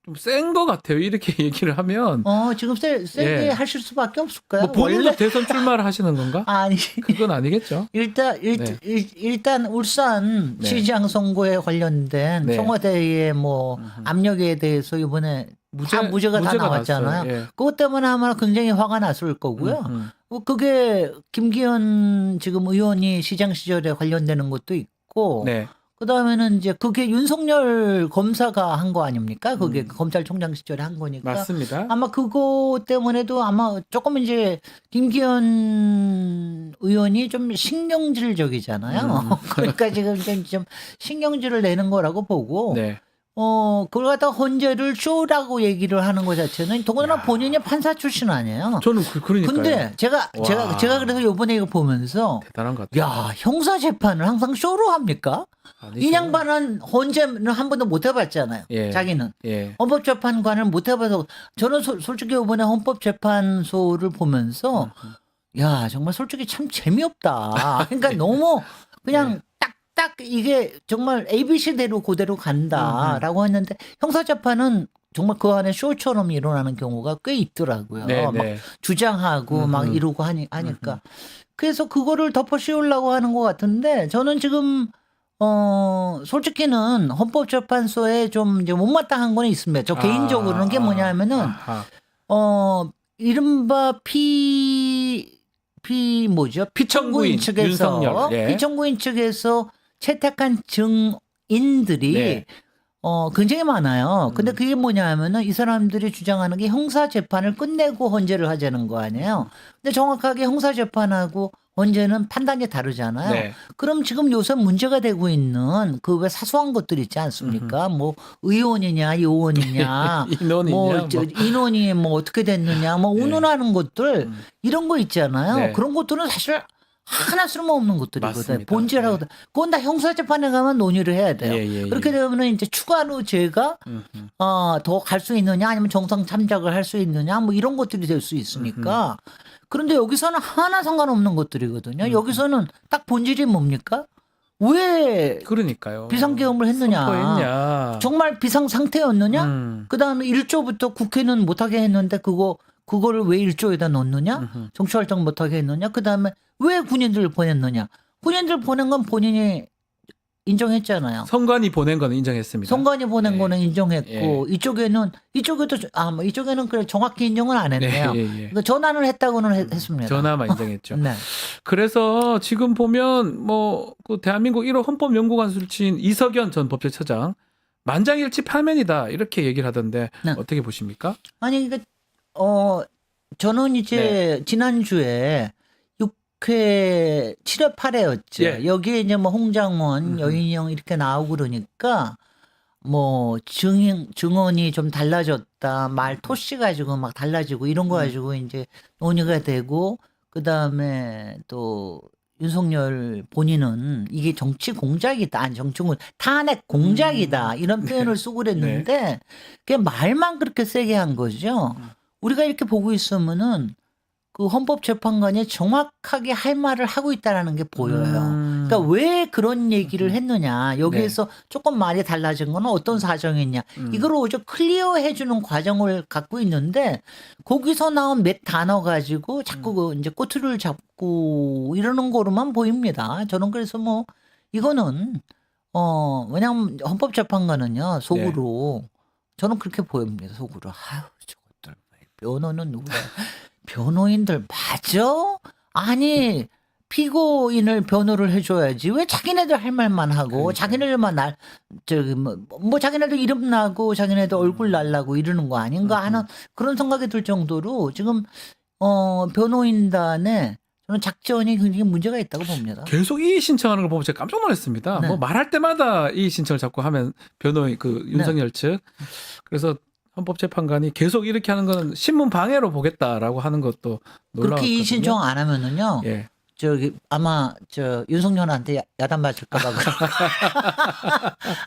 좀 센 것 같아요. 이렇게 얘기를 하면 지금 세게 예. 하실 수밖에 없을 거예요. 뭐 본인도 대선 출마를 하시는 건가? 아니 그건 아니겠죠. 일단 울산 네. 시장 선거에 관련된 네. 청와대의 뭐 압력에 대해서 이번에 무죄가 다 나왔잖아요. 났어요. 예. 그것 때문에 아마 굉장히 화가 났을 거고요. 그게 김기현 지금 의원이 시장 시절에 관련되는 것도 있고 네. 그다음에는 이제 그게 윤석열 검사가 한 거 아닙니까? 그게 검찰총장 시절에 한 거니까. 맞습니다. 아마 그거 때문에도 아마 조금 이제 김기현 의원이 좀 신경질적이잖아요. 그러니까 지금 좀 신경질을 내는 거라고 보고 네. 그걸 갖다가 헌재를 쇼라고 얘기를 하는 것 자체는 더군다나 본인이 판사 출신 아니에요. 저는 그러니까요. 근데 제가 그래서 요번에 이거 보면서 대단한 것 같아요. 야, 형사 재판을 항상 쇼로 합니까? 아니죠. 이 양반은 헌재는 한 번도 못 해봤잖아요. 예. 자기는 예. 헌법재판관을 못 해봐서 저는 솔직히 이번에 헌법재판소를 보면서 야 정말 솔직히 참 재미없다. 그러니까 너무 그냥 딱 이게 정말 ABC대로 그대로 간다라고 했는데 형사재판은 정말 그 안에 쇼처럼 일어나는 경우가 꽤 있더라고요. 네, 막 네. 주장하고 막 이러고 하니까. 그래서 그거를 덮어 씌우려고 하는 것 같은데 저는 지금 솔직히는 헌법재판소에 좀 이제 못마땅한 건 있습니다. 저 개인적으로는 게 뭐냐면은 아하. 이른바 피청구인 피청구인, 측에서 윤석열. 예. 피청구인 측에서 채택한 증인들이 네. 굉장히 많아요. 근데 그게 뭐냐면은 이 사람들이 주장하는 게 형사 재판을 끝내고 헌재를 하자는 거 아니에요. 근데 정확하게 형사 재판하고 헌재는 판단이 다르잖아요. 네. 그럼 지금 요새 문제가 되고 있는 그 왜 사소한 것들 있지 않습니까? 뭐 의원이냐 요원이냐 인원이냐 인원이 뭐 어떻게 됐느냐 뭐 운운하는 것들 이런 거 있잖아요. 네. 그런 것들은 사실 하나 쓸모없는 것들이거든요. 맞습니다. 본질하고 그건 다 형사재판에 가면 논의를 해야 돼요. 예. 그렇게 되면 이제 추가로 제가 더 갈 수 있느냐 아니면 정상 참작을 할 수 있느냐 뭐 이런 것들이 될 수 있으니까 그런데 여기서는 하나 상관없는 것들이거든요. 여기서는 딱 본질이 뭡니까? 왜 그러니까요. 비상계엄을 했느냐? 선포했냐. 정말 비상 상태였느냐? 그다음에 1조부터 국회는 못하게 했는데 그거를 왜 1조에다 넣느냐? 정치활동 못하게 했느냐? 그다음에 왜 군인들을 보냈느냐? 군인들 보낸 건 본인이 인정했잖아요. 선관위 보낸 거는 인정했습니다. 선관위 보낸 예. 거는 인정했고 예. 이쪽에는 그래 정확히 인정은 안 했네요. 예. 그러니까 전화를 했다고는 했습니다. 전화만 인정했죠. 네. 그래서 지금 보면 그 대한민국 1호 헌법연구관 출신 이석연 전 법제처장 만장일치 파면이다 이렇게 얘기를 하던데 네. 어떻게 보십니까? 아니 그러니까 저는 이제 지난주에 6회 7회 8회였죠. 예. 여기에 이제 뭐 홍장원, 여인영 이렇게 나오고 그러니까 뭐 증언이 좀 달라졌다. 말 토시 가지고 막 달라지고 이런 거 가지고 이제 논의가 되고 그다음에 또 윤석열 본인은 이게 정치 공작이다. 아니 정치군 탄핵 공작이다. 이런 표현을 쓰고 그랬는데 그게 말만 그렇게 세게 한 거죠. 우리가 이렇게 보고 있으면은 그 헌법재판관이 정확하게 할 말을 하고 있다라는 게 보여요. 그러니까 왜 그런 얘기를 했느냐. 여기에서 조금 말이 달라진 건 어떤 사정이냐. 이걸 오히려 클리어해 주는 과정을 갖고 있는데 거기서 나온 몇 단어 가지고 자꾸 이제 꼬투리를 잡고 이러는 거로만 보입니다. 저는 그래서 뭐 이거는 왜냐하면 헌법재판관은요. 속으로 저는 그렇게 보입니다. 속으로. 아유, 저것들 변호는 누구야. 변호인들 맞아? 아니 피고인을 변호를 해줘야지 왜 자기네들 할 말만 하고 자기네들만 뭐 자기네들 이름 나고 자기네들 얼굴 날라고 이러는 거 아닌가 하는 그런 생각이 들 정도로 지금 변호인단에 저는 작전이 굉장히 문제가 있다고 봅니다. 계속 이의 신청하는 걸 보고 제가 깜짝 놀랐습니다. 네. 뭐 말할 때마다 이의 신청을 자꾸 하면 변호인 윤석열 측 그래서 헌법재판관이 계속 이렇게 하는 건 신문 방해로 보겠다라고 하는 것도 놀라웠거든요. 그렇게 이의 신청 안 하면은요. 예. 저기 아마 저 윤석열한테 야단 맞을까봐.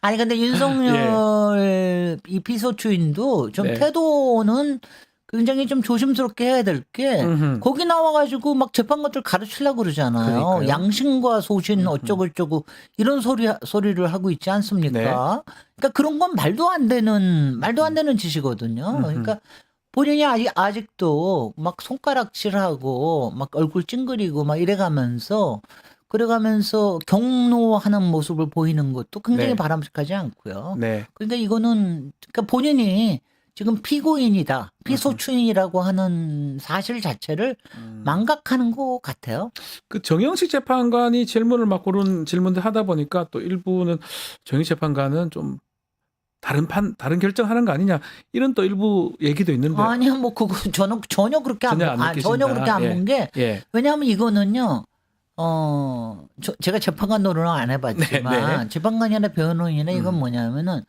아니 근데 윤석열 이 비서주인도 좀 네. 태도는 굉장히 좀 조심스럽게 해야 될 게 음흠. 거기 나와가지고 막 재판관들 가르치려고 그러잖아요. 그러니까요. 양심과 소신 어쩌고저쩌고 이런 소리를 하고 있지 않습니까? 네. 그러니까 그런 건 말도 안 되는 짓이거든요. 그러니까 본인이 아직도 막 손가락질하고 막 얼굴 찡그리고 막 이래가면서 그래가면서 경로하는 모습을 보이는 것도 굉장히 네. 바람직하지 않고요. 네. 그러니까 이거는 그러니까 본인이 지금 피고인이다, 피소추인이라고 하는 사실 자체를 망각하는 것 같아요. 그 정영식 재판관이 질문을 막 그런 질문들 하다 보니까 또 일부는 정영식 재판관은 좀 다른 결정하는 거 아니냐 이런 또 일부 얘기도 있는데. 아니요, 뭐 그거 저는 전혀 그렇게 전혀 안 전혀 느끼신다. 그렇게 안 본 게 예. 왜냐하면 이거는요. 제가 재판관 노릇은 안 해봤지만 네. 재판관이나 변호인이나 이건 뭐냐면은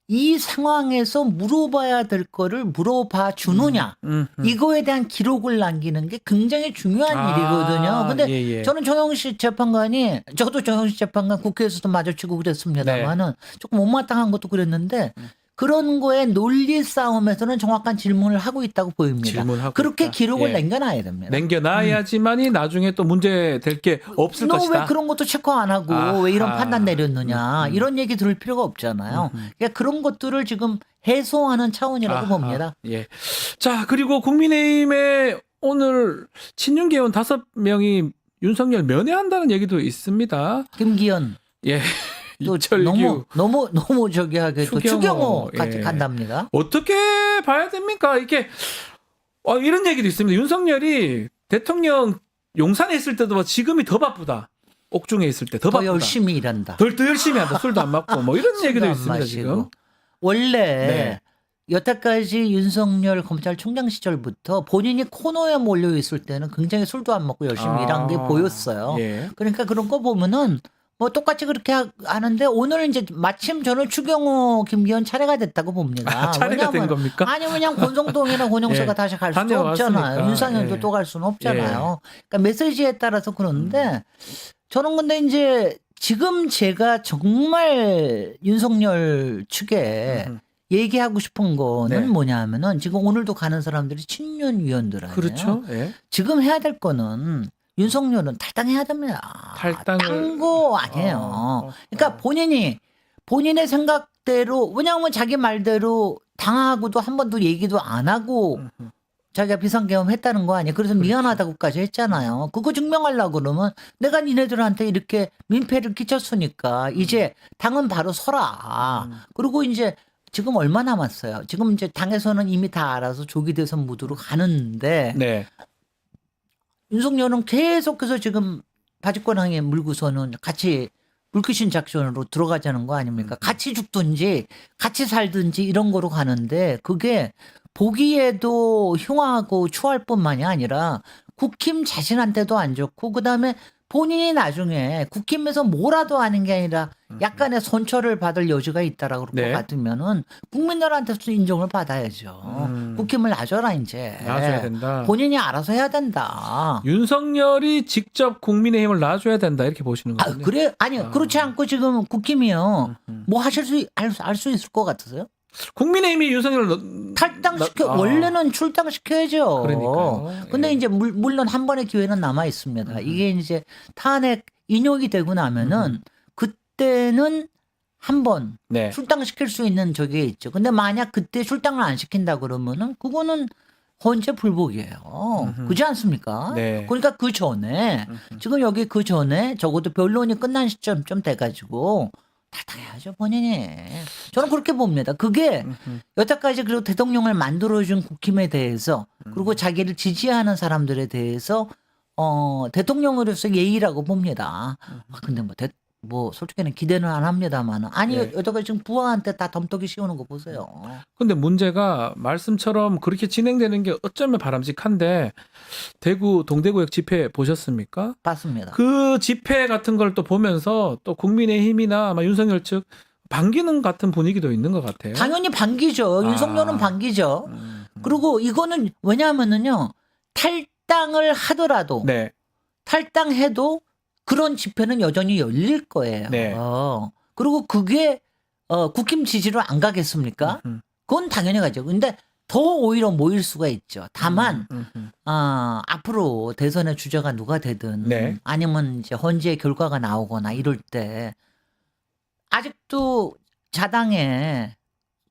이 상황에서 물어봐야 될 거를 물어봐 주느냐 이거에 대한 기록을 남기는 게 굉장히 중요한 일이거든요. 근데 예. 저는 정영식 재판관이 저도 정영식 재판관 국회에서도 마주치고 그랬습니다만은 조금 못마땅한 것도 그랬는데 그런 거에 논리 싸움에서는 정확한 질문을 하고 있다고 보입니다. 질문하고 그렇게 있다. 기록을 예. 남겨놔야 됩니다. 남겨놔야지만이 나중에 또 문제 될 게 없을 너 것이다. 왜 그런 것도 체크 안 하고 왜 이런 판단 내렸느냐 이런 얘기 들을 필요가 없잖아요. 그러니까 그런 것들을 지금 해소하는 차원이라고 봅니다. 예. 자, 그리고 국민의힘에 오늘 친윤계원 5명이 윤석열 면회한다는 얘기도 있습니다. 김기현 예. 또 이철규. 너무 저기 하게 또 추경호 같이 예. 간답니다. 어떻게 봐야 됩니까? 이게 이런 얘기도 있습니다. 윤석열이 대통령 용산에 있을 때도 뭐 지금이 더 바쁘다. 옥중에 있을 때 더 더 바쁘다. 열심히 일한다. 더 열심히 한다. 술도 안 맞고 뭐 이런 얘기도 술도 안 있습니다. 마시고. 지금. 원래 네. 여태까지 윤석열 검찰총장 시절부터 본인이 코너에 몰려 있을 때는 굉장히 술도 안 먹고 열심히 일한 게 보였어요. 예. 그러니까 그런 거 보면은 뭐 똑같이 그렇게 하는데 오늘 이제 마침 저는 추경호 김기현 차례가 됐다고 봅니다. 차례가 된 겁니까? 아니 그냥 권성동이나 권영세가 예. 다시 갈 수도 다녀왔으니까. 없잖아요. 윤상현도 예. 또 갈 수는 없잖아요. 그러니까 메시지에 따라서 그러는데 저는 근데 이제 지금 제가 정말 윤석열 측에 얘기하고 싶은 거는 네. 뭐냐면은 지금 오늘도 가는 사람들이 친윤 위원들 아니에요. 그렇죠. 예. 지금 해야 될 거는 윤석열은 탈당해야 됩니다. 딴거 아니에요. 그러니까 본인의 생각대로 왜냐하면 자기 말대로 당하고도 한 번도 얘기도 안 하고 자기가 비상계엄 했다는 거 아니에요. 그래서 미안하다고까지 했잖아요. 그거 증명하려고 그러면 내가 니네들한테 이렇게 민폐를 끼쳤으니까 이제 당은 바로 서라. 그리고 이제 지금 얼마 남았어요. 지금 이제 당에서는 이미 다 알아서 조기 대선 무드로 가는데 네. 윤석열은 계속해서 지금 바짓권항에 물고서는 같이 물귀신 작전으로 들어가자는 거 아닙니까? 같이 죽든지 같이 살든지 이런 거로 가는데 그게 보기에도 흉하고 추할 뿐만이 아니라 국힘 자신한테도 안 좋고 그다음에 본인이 나중에 국힘에서 뭐라도 하는 게 아니라 약간의 선처를 받을 여지가 있다라고 그럴 네. 것 같으면은 국민들한테서 인정을 받아야죠. 국힘을 놔줘라 이제. 놔줘야 된다. 본인이 알아서 해야 된다. 윤석열이 직접 국민의힘을 놔줘야 된다 이렇게 보시는 아, 거군요. 그래? 아니요. 그렇지 않고 지금 국힘이요. 뭐 하실 알 수 있을 것 같으세요? 국민의힘이 윤석열을 탈당시켜 원래는 출당시켜야죠. 그러니까요. 근데 예. 이제 물론 한 번의 기회는 남아 있습니다. 이게 이제 탄핵 인용이 되고 나면은 그때는 한 번 네. 출당시킬 수 있는 저게 있죠. 근데 만약 그때 출당을 안 시킨다 그러면은 그거는 헌재 불복이에요. 그렇지 않습니까? 네. 그러니까 그 전에 지금 여기 그 전에 적어도 변론이 끝난 시점쯤 돼가지고 탈당해야죠 본인이. 저는 그렇게 봅니다. 그게 여태까지 그리고 대통령을 만들어준 국힘에 대해서 그리고 자기를 지지하는 사람들에 대해서 대통령으로서 예의라고 봅니다. 근데 뭐 솔직히는 기대는 안 합니다만 아니 네. 여태까지 지금 부하한테 다 덤떡이 씌우는 거 보세요. 근데 문제가 말씀처럼 그렇게 진행되는 게 어쩌면 바람직한데 대구 동대구역 집회 보셨습니까? 봤습니다. 그 집회 같은 걸 또 보면서 또 국민의힘이나 아마 윤석열 측 반기는 같은 분위기도 있는 것 같아요. 당연히 반기죠. 윤석열은 반기죠. 그리고 이거는 왜냐하면은요 탈당을 하더라도 네. 탈당해도 그런 집회는 여전히 열릴 거예요. 네. 그리고 그게 국힘 지지로 안 가겠습니까? 그건 당연히 가죠. 근데 더 오히려 모일 수가 있죠. 다만 앞으로 대선의 주자가 누가 되든 네. 아니면 이제 헌재의 결과가 나오거나 이럴 때 아직도 자당에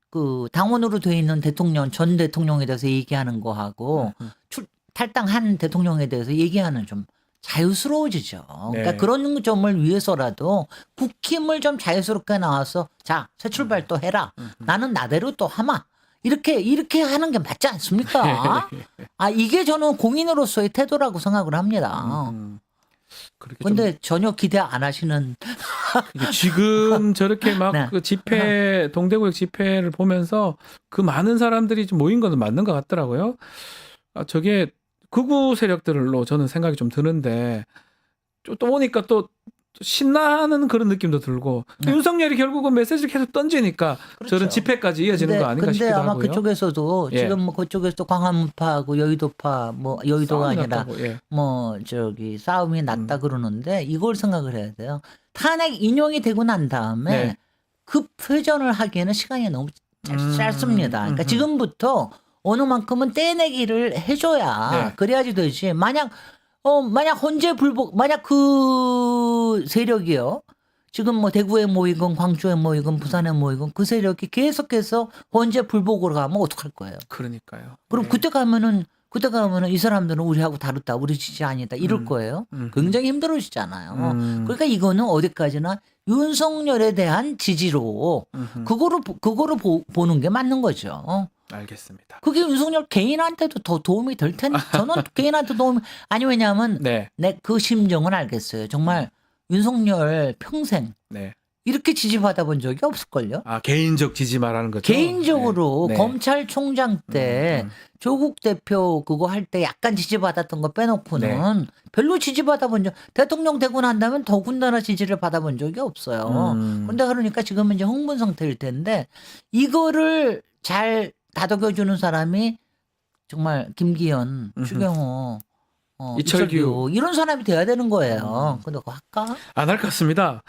그 당원으로 돼 있는 전 대통령에 대해서 얘기하는 거하고 탈당한 대통령에 대해서 얘기하는 좀 자유스러워지죠. 그러니까 네. 그런 점을 위해서라도 국힘을 좀 자유스럽게 나와서 자, 새 출발 또 해라. 나는 나대로 또 하마. 이렇게 하는 게 맞지 않습니까? 이게 저는 공인으로서의 태도라고 생각을 합니다. 그렇게 근데 전혀 기대 안 하시는 이게 지금 저렇게 막 네. 그 집회 동대구역 집회를 보면서 그 많은 사람들이 좀 모인 것은 맞는 것 같더라고요. 저게 극우 세력들로 저는 생각이 좀 드는데 또 보니까 또 신나는 그런 느낌도 들고 네. 윤석열이 결국은 메시지를 계속 던지니까 그렇죠. 저런 집회까지 이어지는 거 아닌가 근데 싶기도 아마 하고요. 그쪽에서도 예. 지금 뭐 그쪽에서도 광화문파하고 여의도파 뭐 여의도가 싸움이 아니라 났다고, 예. 뭐 저기 싸움이 났다 그러는데 이걸 생각을 해야 돼요. 탄핵 인용이 되고 난 다음에 네. 급회전을 하기에는 시간이 너무 짧습니다. 그러니까 지금부터 어느 만큼은 떼내기를 해줘야 네. 그래야지 되지. 만약 헌재 불복, 만약 그 세력이요. 지금 뭐 대구에 모이건 광주에 모이건 부산에 모이건 그 세력이 계속해서 헌재 불복으로 가면 어떡할 거예요. 그러니까요. 그럼 예. 그때 가면은 이 사람들은 우리하고 다르다, 우리 지지 아니다 이럴 거예요. 굉장히 힘들어지잖아요. 그러니까 이거는 어디까지나 윤석열에 대한 지지로 그거를 보는 게 맞는 거죠. 알겠습니다. 그게 윤석열 개인한테도 더 도움이 될 텐데 저는 개인한테 도움이 아니 왜냐하면 네. 내 그 심정은 알겠어요. 정말 윤석열 평생 네. 이렇게 지지받아 본 적이 없을걸요. 개인적 지지 말하는 거죠. 개인적으로 네. 네. 검찰총장 때 조국 대표 그거 할 때 약간 지지받았던 거 빼놓고는 네. 별로 지지받아 본 적, 대통령 되고 난다면 더군다나 지지를 받아본 적이 없어요. 그런데 그러니까 지금은 이제 흥분 상태일 텐데 이거를 잘 다독여주는 사람이 정말 김기현, 추경호, 이철규 이런 사람이 돼야 되는 거예요. 근데 그거 할까? 안 할 것 같습니다.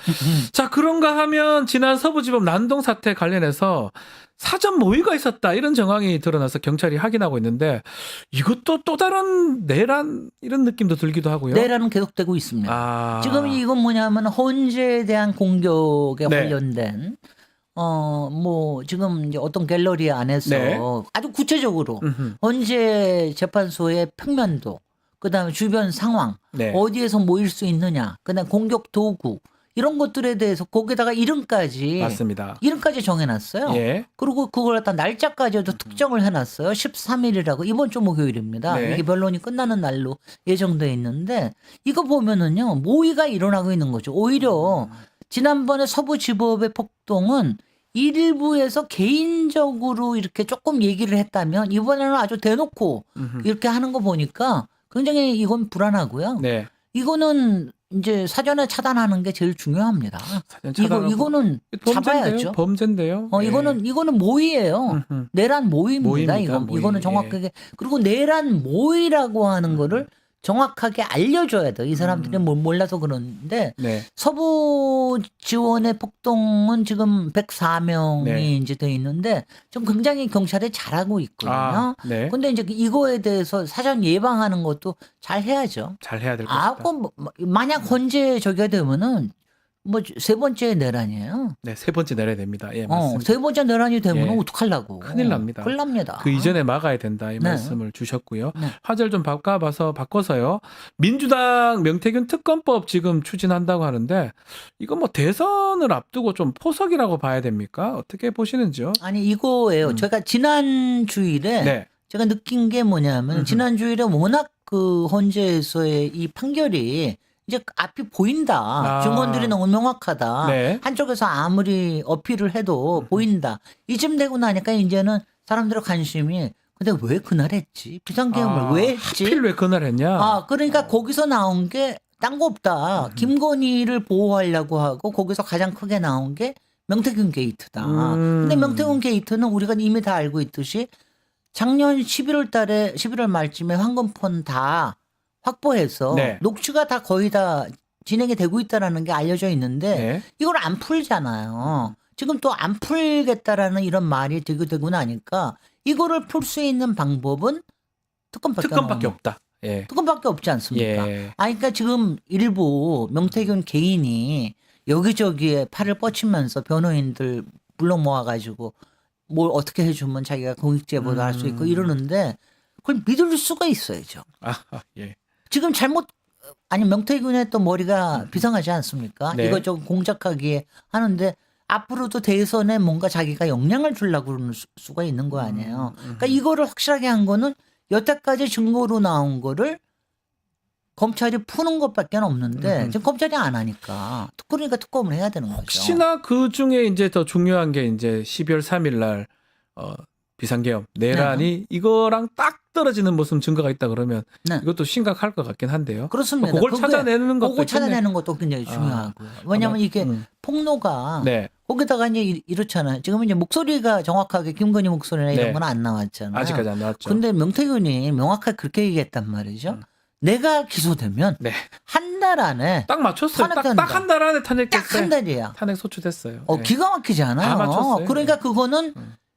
자, 그런가 하면 지난 서부지법 난동 사태 관련해서 사전 모의가 있었다 이런 정황이 드러나서 경찰이 확인하고 있는데 이것도 또 다른 내란 이런 느낌도 들기도 하고요. 내란은 계속되고 있습니다. 지금 이건 뭐냐면 헌재에 대한 공격에 네. 관련된 뭐 지금 이제 어떤 갤러리 안에서 네. 아주 구체적으로 헌재 재판소의 평면도, 그다음에 주변 상황, 네. 어디에서 모일 수 있느냐, 그다음 공격 도구 이런 것들에 대해서 거기다가 이름까지 맞습니다. 정해놨어요. 예. 그리고 그걸 갖다 날짜까지도 특정을 해놨어요. 13일이라고 이번 주 목요일입니다. 네. 이게 변론이 끝나는 날로 예정돼 있는데 이거 보면은요 모의가 일어나고 있는 거죠. 오히려 지난번에 서부지법의 폭동은 일부에서 개인적으로 이렇게 조금 얘기를 했다면 이번에는 아주 대놓고 이렇게 하는 거 보니까 굉장히 이건 불안하고요. 네. 이거는 이제 사전에 차단하는 게 제일 중요합니다. 사전 차단하고. 이거는 잡아야죠. 범죄인데요. 예. 이거는 모의예요. 내란 모의입니다. 모의. 이거는 정확하게. 그리고 내란 모의라고 하는 거를 정확하게 알려줘야 돼요. 이 사람들이 몰라서 그러는데 네. 서부 지원의 pop동은 지금 104명이 네. 이제 돼 있는데 좀 굉장히 경찰이 잘하고 있거든요. 네. 근데 이제 이거에 대해서 사전 예방하는 것도 잘 해야죠. 잘 해야 될 것 같다. 만약 헌재 저게 되면은 뭐 세 번째 내란이에요. 네, 세 번째 내려야 됩니다. 예, 맞습니다. 세 번째 내란이 되면 예. 어떡하려고. 큰일 납니다. 큰일 납니다. 그 이전에 막아야 된다 이 네. 말씀을 주셨고요. 네. 화제를 좀 바꿔서요. 민주당 명태균 특검법 지금 추진한다고 하는데 이거 뭐 대선을 앞두고 좀 포석이라고 봐야 됩니까? 어떻게 보시는지요? 아니 이거예요. 제가 지난 주일에 네. 제가 느낀 게 뭐냐면 지난 주일에 워낙 그 헌재에서의 이 판결이 이제 앞이 보인다. 증언들이 너무 명확하다. 네. 한쪽에서 아무리 어필을 해도 보인다. 이쯤 되고 나니까 이제는 사람들의 관심이 근데 왜 그날 했지? 비상계엄을 왜 했지? 하필 왜 그날 했냐? 그러니까 거기서 나온 게 딴 거 없다. 김건희를 보호하려고 하고 거기서 가장 크게 나온 게 명태균 게이트다. 근데 명태균 게이트는 우리가 이미 다 알고 있듯이 작년 11월 말쯤에 황금폰 다 확보해서 네. 녹취가 다 거의 다 진행이 되고 있다라는 게 알려져 있는데 네. 이걸 안 풀잖아요. 지금 또 안 풀겠다라는 이런 말이 되고 나니까 이거를 풀 수 있는 방법은 특검밖에 없다. 예. 특검밖에 없지 않습니까? 예. 그러니까 지금 일부 명태균 개인이 여기저기에 팔을 뻗치면서 변호인들 불러 모아가지고 뭘 어떻게 해주면 자기가 공익제보도 할 수 있고 이러는데 그걸 믿을 수가 있어야죠. 예. 지금 아니 명태균의 또 머리가 비상하지 않습니까? 네. 이것저것 공작하기에 하는데 앞으로도 대선에 뭔가 자기가 영향을 주려고 그러는 수가 있는 거 아니에요. 그러니까 이거를 확실하게 한 거는 여태까지 증거로 나온 거를 검찰이 푸는 것밖에 없는데 지금 검찰이 안 하니까 그러니까 특검을 해야 되는 거죠. 혹시나 그 중에 이제 더 중요한 게 이제 12월 3일 날 비상계엄 내란이 이거랑 딱 떨어지는 무슨 증거가 있다 그러면 네. 이것도 심각할 것 같긴 한데요. 그렇습니다. 그걸 찾아내는 것도 그거 찾아내는 있겠네요. 것도 굉장히 중요하고요. 왜냐하면 아마, 이게 폭로가 네. 거기다가 이제 이렇잖아요. 지금 이제 목소리가 정확하게 김건희 목소리나 이런 네. 건 안 나왔잖아요. 아직까지 안 나왔죠. 근데 명태균이 명확하게 그렇게 얘기했단 말이죠. 내가 기소되면 네. 한 달 안에 딱 맞췄어요. 탄핵된다. 딱 한 달 안에 딱 탄핵됐어요. 한 달이야. 탄핵 소추됐어요. 네. 기가 막히지 않아요. 다 맞췄어요. 그러니까 그거는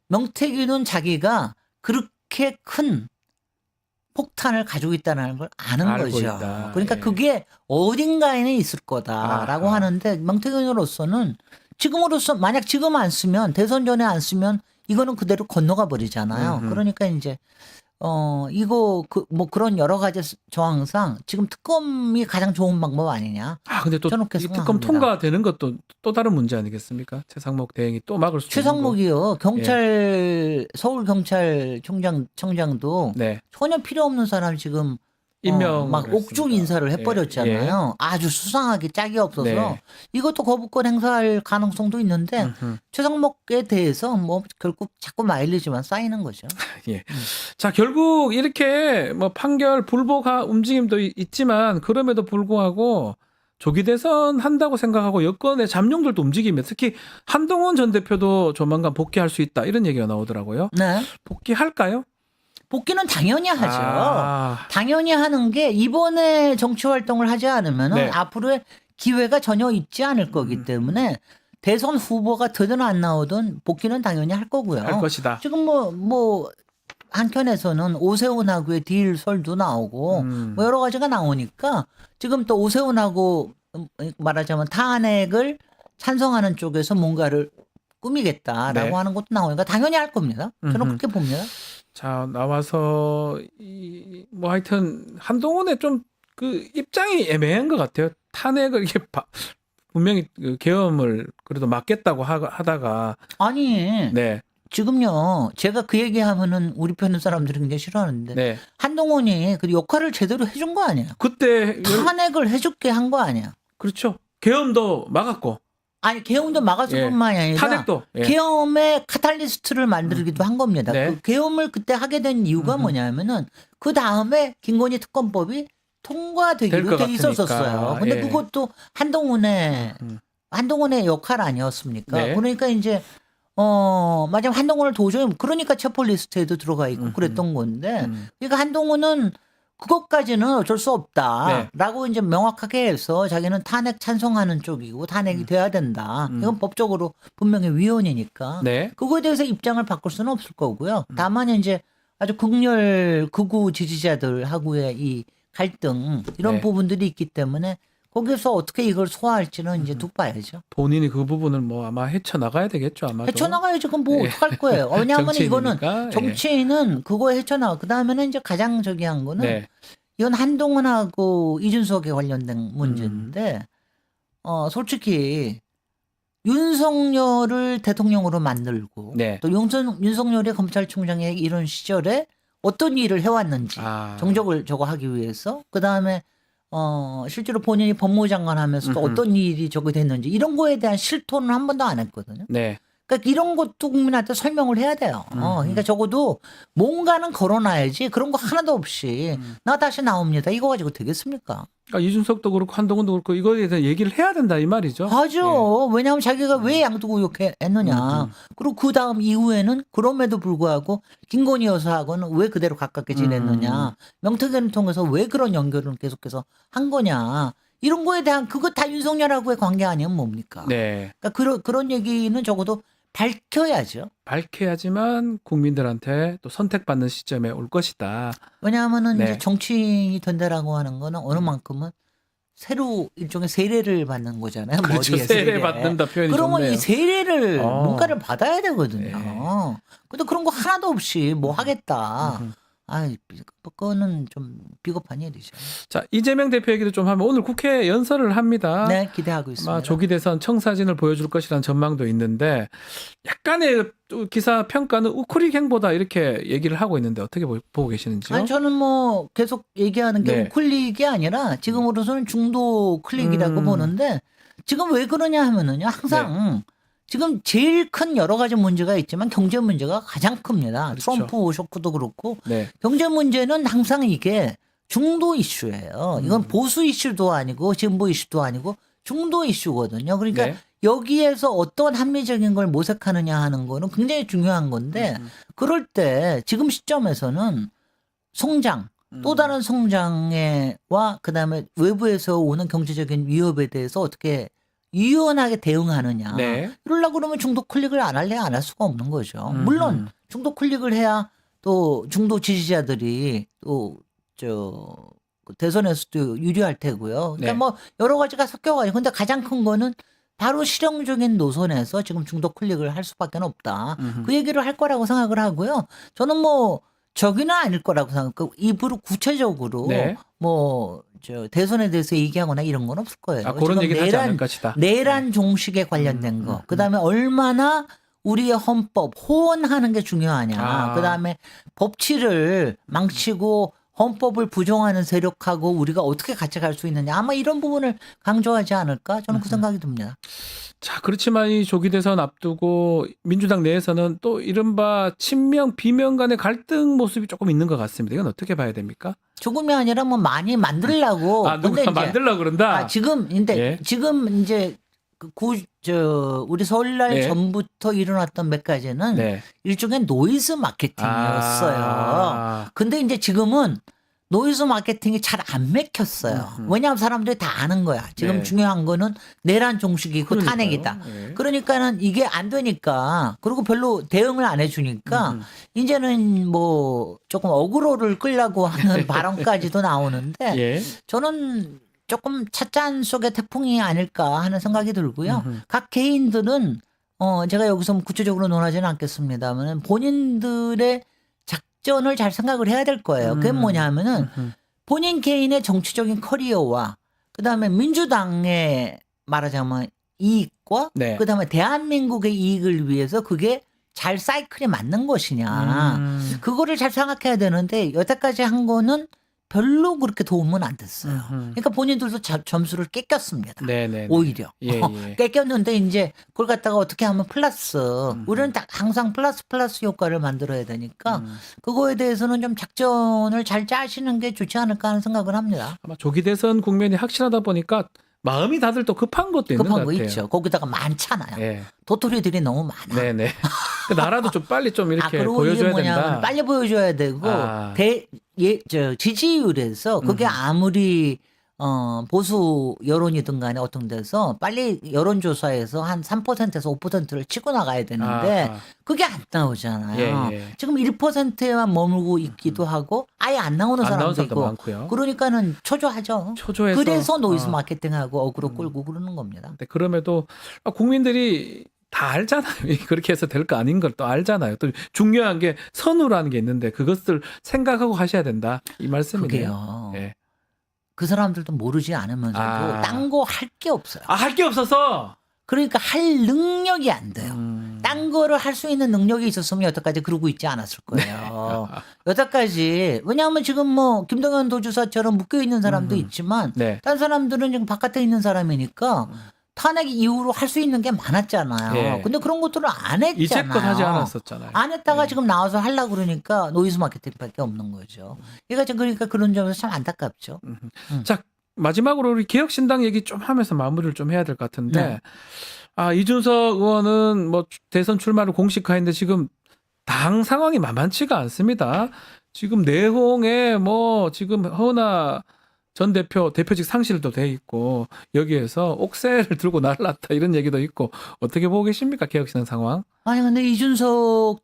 명태균은 자기가 그렇게 큰 폭탄을 가지고 있다는 걸 아는 알고 거죠. 있다. 그러니까 예. 그게 어딘가에는 있을 거다라고 아하. 하는데 명태균으로서는 지금으로서 만약 지금 안 쓰면 대선 전에 안 쓰면 이거는 그대로 건너가 버리잖아요. 그러니까 이제 이거 뭐 그런 여러 가지 정황상 지금 특검이 가장 좋은 방법 아니냐. 근데 또 저는 그렇게 이 특검 생각합니다. 통과되는 것도 또 다른 문제 아니겠습니까? 최상목 대행이 또 막을 수 있는 거. 최상목이요. 경찰 서울경찰청장도 네. 전혀 필요 없는 사람 지금 임명 막 옥중 인사를 해버렸잖아요. 아주 수상하게 짝이 없어서 네. 이것도 거부권 행사할 가능성도 있는데 최상목에 대해서 뭐 결국 자꾸 마일리지만 쌓이는 거죠. 예. 자, 결국 이렇게 뭐 판결 불복한 움직임도 있지만 그럼에도 불구하고 조기 대선 한다고 생각하고 여권의 잠룡들도 움직이면 특히 한동훈 전 대표도 조만간 복귀할 수 있다 이런 얘기가 나오더라고요. 네. 복귀할까요? 복귀는 당연히 하죠. 아. 당연히 하는 게 이번에 정치 활동을 하지 않으면 네. 앞으로의 기회가 전혀 있지 않을 거기 때문에 대선 후보가 되든 안 나오든 복귀는 당연히 할 거고요. 할 것이다. 지금 뭐 한켠에서는 오세훈하고의 딜 설도 나오고 뭐 여러 가지가 나오니까 지금 또 오세훈하고 말하자면 탄핵을 찬성하는 쪽에서 뭔가를 꾸미겠다라고 네. 하는 것도 나오니까 당연히 할 겁니다. 저는 그렇게 봅니다. 자, 나와서 뭐 하여튼 한동훈의 좀 그 입장이 애매한 것 같아요. 탄핵을 이렇게 분명히 그 계엄을 그래도 막겠다고 하다가 아니 네. 지금요 제가 그 얘기하면은 우리 편의 사람들이 굉장히 싫어하는데 네. 한동훈이 그 역할을 제대로 해준 거 아니야? 그때 탄핵을 해줄게 한 거 아니야? 그렇죠. 계엄도 막았고 아니 계엄도 막았을 예. 뿐만이 아니라 탄핵도 예. 계엄의 카탈리스트를 만들기도 한 겁니다. 네. 그 계엄을 그때 하게 된 이유가 뭐냐면은 그 다음에 김건희 특검법이 될 통과되기로 것 돼 있었었어요. 같으니까. 근데 예. 그것도 한동훈의 역할 아니었습니까? 네. 그러니까 이제 마지막 한동훈을 도저히 그러니까 체포리스트에도 들어가 있고 그랬던 건데 그러니까 한동훈은 그것까지는 어쩔 수 없다라고 이제 명확하게 해서 자기는 탄핵 찬성하는 쪽이고 탄핵이 돼야 된다. 이건 법적으로 분명히 위헌이니까 네. 그거에 대해서 입장을 바꿀 수는 없을 거고요. 다만 이제 아주 극우 지지자들하고의 이 갈등 이런 네. 부분들이 있기 때문에 거기서 어떻게 이걸 소화할지는 이제 두고 봐야죠. 본인이 그 부분을 뭐 아마 헤쳐나가야 되겠죠. 아마도. 헤쳐나가야지. 그럼 뭐 예. 어떡할 거예요. 왜냐하면 이거는 정치인이니까. 예. 정치인은 그거 헤쳐나가. 그 다음에는 이제 가장 저기 한 거는 네. 이건 한동훈하고 이준석에 관련된 문제인데 솔직히 윤석열을 대통령으로 만들고 네. 또 윤석열이 검찰총장의 이런 시절에 어떤 일을 해왔는지 정적을 저거 하기 위해서 그다음에 실제로 본인이 법무장관 하면서 또 어떤 일이 저거 됐는지 이런 거에 대한 실토는 한 번도 안 했거든요. 네. 그러니까 이런 것도 국민한테 설명을 해야 돼요. 그러니까 적어도 뭔가는 걸어놔야지 그런 거 하나도 없이 나 다시 나옵니다. 이거 가지고 되겠습니까? 그러니까 이준석도 그렇고 한동훈도 그렇고 이거에 대해서 얘기를 해야 된다 이 말이죠. 하죠. 왜냐하면 자기가 왜 양도구역했느냐. 그리고 그 다음 이후에는 그럼에도 불구하고 김건희 여사하고는 왜 그대로 가깝게 지냈느냐. 명태균을 통해서 왜 그런 연결을 계속해서 한 거냐. 이런 거에 대한 그거 다 윤석열하고의 관계 아니면 뭡니까? 네. 그러니까 그런 얘기는 적어도 밝혀야죠. 밝혀야지만 국민들한테 또 선택받는 시점에 올 것이다. 왜냐하면은 네. 이제 정치인이 된다라고 하는 거는 어느 만큼은 새로 일종의 세례를 받는 거잖아요. 그렇죠. 머리에 세례 받는다 표현이 그러면 좋네요. 이 세례를 어. 뭔가를 받아야 되거든요. 네. 근데 그런 거 하나도 없이 뭐 하겠다. 그거는 좀 비겁한 일이죠. 자, 이재명 대표 얘기도 좀 하면 오늘 국회 연설을 합니다. 네, 기대하고 있습니다. 아마 조기 대선 청사진을 보여줄 것이라는 전망도 있는데 약간의 또 기사 평가는 우크릭행보다 이렇게 얘기를 하고 있는데 어떻게 보고 계시는지요? 아니 저는 뭐 계속 얘기하는 게 네. 우클릭이 아니라 지금으로서는 중도 클릭이라고 보는데 지금 왜 그러냐 하면은요 항상 지금 제일 큰 여러 가지 문제가 있지만 경제 문제가 가장 큽니다. 그렇죠. 트럼프 쇼크도 그렇고 네. 경제 문제는 항상 이게 중도 이슈예요. 이건 보수 이슈도 아니고 진보 이슈도 아니고 중도 이슈거든요. 그러니까 네. 여기에서 어떤 합리적인 걸 모색하느냐 하는 거는 굉장히 중요한 건데 그럴 때 지금 시점에서는 성장 또 다른 성장에와 그다음에 외부에서 오는 경제적인 위협에 대해서 어떻게 유연하게 대응하느냐. 네. 이러려고 그러면 중도 클릭을 안 할래 안 할 수가 없는 거죠. 물론 중도 클릭을 해야 또 중도 지지자들이 또 대선에서도 유리할 테고요. 그러니까 네. 뭐 여러 가지가 섞여가지고 근데 가장 큰 거는 바로 실용적인 노선에서 지금 중도 클릭을 할 수밖에 없다. 그 얘기를 할 거라고 생각을 하고요. 저는 뭐 저기는 아닐 거라고 생각하고 입으로 구체적으로 네. 뭐 대선에 대해서 얘기하거나 이런 건 없을 거예요. 그런 지금 얘기는 하지 않을 것이다. 내란 종식에 관련된 거. 그다음에 얼마나 우리의 헌법 호언하는 게 중요하냐. 그다음에 법치를 망치고 헌법을 부정하는 세력하고 우리가 어떻게 같이 갈 수 있느냐. 아마 이런 부분을 강조하지 않을까? 저는 그 생각이 듭니다. 자, 그렇지만 이 조기 대선 앞두고 민주당 내에서는 또 이른바 친명 비명 간의 갈등 모습이 조금 있는 것 같습니다. 이건 어떻게 봐야 됩니까? 조금이 아니라 뭐 많이 만들려고. 누가 만들려고 그런다. 지금 이제 우리 설날 전부터 일어났던 몇 가지는 일종의 노이즈 마케팅이었어요. 근데 이제 지금은 노이즈 마케팅이 잘 안 맥혔어요. 왜냐하면 사람들이 다 아는 거야. 지금 중요한 거는 내란 종식이고 탄핵이다. 그러니까는 이게 안 되니까 그리고 별로 대응을 안 해주니까 이제는 뭐 조금 어그로를 끌려고 하는 발언까지도 나오는데 저는 조금 찻잔 속의 태풍이 아닐까 하는 생각이 들고요. 각 개인들은 제가 여기서 구체적으로 논하지는 않겠습니다만 본인들의 작전을 잘 생각을 해야 될 거예요. 그게 뭐냐면은 본인 개인의 정치적인 커리어와 그다음에 민주당의 말하자면 이익과 그다음에 대한민국의 이익을 위해서 그게 잘 사이클이 맞는 것이냐. 그거를 잘 생각해야 되는데 여태까지 한 거는 별로 그렇게 도움은 안 됐어요. 그러니까 본인들도 점수를 깎였습니다. 오히려. 깎였는데 이제 그걸 갖다가 어떻게 하면 플러스. 우리는 항상 플러스 효과를 만들어야 되니까 그거에 대해서는 좀 작전을 잘 짜시는 게 좋지 않을까 하는 생각을 합니다. 아마 조기 대선 국면이 확실하다 보니까 마음이 다들 또 급한 것도 있는 것 급한 같아요. 거 있죠. 거기다가 많잖아요. 도토리들이 너무 많아. 나라도 좀 빨리 좀 이렇게 그리고 보여줘야 이게 뭐냐면 된다. 빨리 보여줘야 되고 지지율에서 그게 아무리 보수 여론이든 간에 어떤 데서 빨리 여론조사에서 한 3%에서 5%를 치고 나가야 되는데 그게 안 나오잖아요. 지금 1%에만 머물고 있기도 하고 아예 안 나오는 사람도 있고 많고요. 그러니까는 초조하죠. 초조해서 그래서 노이즈 마케팅하고 어그로 끌고 그러는 겁니다. 근데 그럼에도 국민들이 다 알잖아요. 그렇게 해서 될 거 아닌 걸 또 알잖아요. 또 중요한 게 선우라는 게 있는데 그것을 생각하고 하셔야 된다. 이 말씀이네요. 그게요. 그 사람들도 모르지 않으면서도 딴 거 할 게 없어요. 할 게 없어서? 그러니까 할 능력이 안 돼요. 딴 거를 할 수 있는 능력이 있었으면 여태까지 그러고 있지 않았을 거예요. 여태까지. 왜냐하면 지금 뭐 김동연 도지사처럼 묶여 있는 사람도 있지만 딴 사람들은 지금 바깥에 있는 사람이니까 탄핵 이후로 할 수 있는 게 많았잖아요. 예. 근데 그런 것들을 안 했잖아요. 이제껏 하지 않았었잖아요. 안 했다가 예. 지금 나와서 하려고 그러니까 노이즈 마케팅밖에 없는 거죠. 그러니까 그런 점에서 참 안타깝죠. 자, 마지막으로 우리 개혁신당 얘기 좀 하면서 마무리를 좀 해야 될 것 같은데, 네. 이준석 의원은 뭐 대선 출마를 공식화했는데 지금 당 상황이 만만치가 않습니다. 지금 내홍에 뭐 지금 허은하 전 대표직 상실도 돼 있고 여기에서 옥새를 들고 날랐다 이런 얘기도 있고 어떻게 보고 계십니까? 개혁신당 상황? 아니 근데 이준석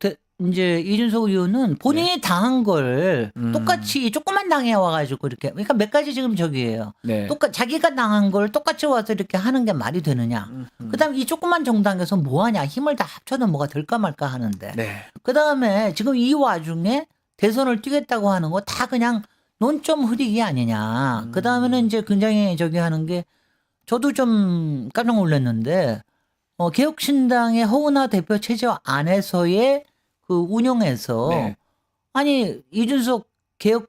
의원은 본인이 당한 걸 똑같이 조그만 당에 와가지고 이렇게 그러니까 몇 가지 지금 저기예요. 네. 자기가 당한 걸 똑같이 와서 이렇게 하는 게 말이 되느냐. 그다음 이 조그만 정당에서 뭐 하냐. 힘을 다 합쳐도 뭐가 될까 말까 하는데. 네. 그다음에 지금 이 와중에 대선을 뛰겠다고 하는 거 다 그냥 논점 흐리기 아니냐. 그다음에는 이제 굉장히 저기 하는 게 저도 좀 깜짝 놀랐는데 개혁신당의 허은하 대표 체제 안에서의 그 운영에서 네. 아니 이준석 개혁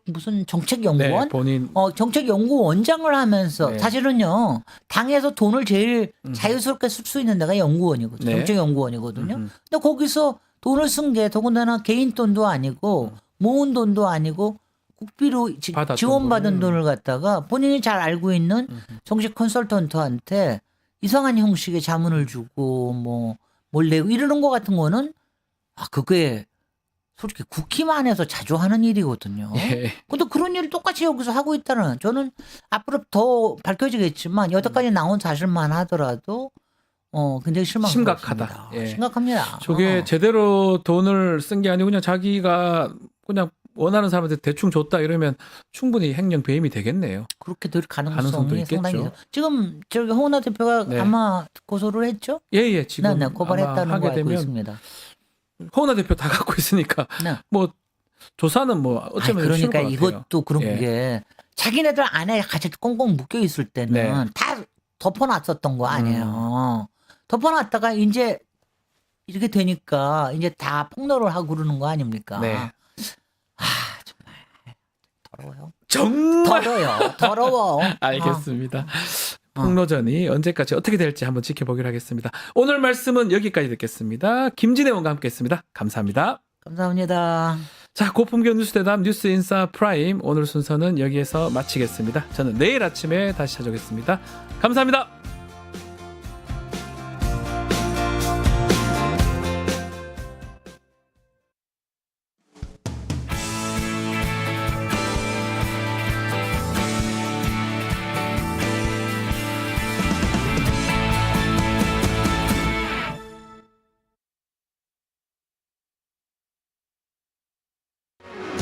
무슨 정책연구원 네, 본인 정책연구원장을 하면서 네. 사실은요 당에서 돈을 제일 자유스럽게 쓸 수 있는 데가 연구원이거든요. 네. 정책연구원이거든요. 근데 거기서 돈을 쓴 게 더군다나 개인 돈도 아니고 모은 돈도 아니고 국비로 받았던 지원받은 돈을. 돈을 갖다가 본인이 잘 알고 있는 정책 컨설턴트한테 이상한 형식의 자문을 주고 뭐 뭘 내고 이러는 거 같은 거는 그게 솔직히 국힘안에서 자주 하는 일이거든요. 예. 근데 그런 일을 똑같이 여기서 하고 있다는 저는 앞으로 더 밝혀지겠지만 여태까지 나온 사실만 하더라도 굉장히 심각하다. 심각합니다. 예. 심각합니다. 저게 제대로 돈을 쓴 게 아니고 그냥 자기가 그냥 원하는 사람한테 대충 줬다 이러면 충분히 행령 배임이 되겠네요. 그렇게 될 가능성도 가능성이 있겠죠. 상당히 있어요. 지금 저기 허은하 대표가 네. 아마 고소를 했죠? 예, 지금 네, 아마 고발했다는 거 하게 알고 되면 있습니다. 허은하 대표 다 갖고 있으니까 네. 뭐 조사는 뭐 어쩌면 쉬울 그러니까 것 같아요. 이것도 그런 예. 게 자기네들 안에 같이 꽁꽁 묶여 있을 때는 네. 다 덮어놨었던 거 아니에요. 덮어놨다가 이제 이렇게 되니까 이제 다 폭로를 하고 그러는 거 아닙니까? 네. 더러워요. 정말 더러워. 알겠습니다. 폭로전이 언제까지 어떻게 될지 한번 지켜보기로 하겠습니다. 오늘 말씀은 여기까지 듣겠습니다. 김진애 의원과 함께했습니다. 감사합니다. 감사합니다. 자, 고품격 뉴스대담 뉴스인사 프라임 오늘 순서는 여기에서 마치겠습니다. 저는 내일 아침에 다시 찾아오겠습니다. 감사합니다.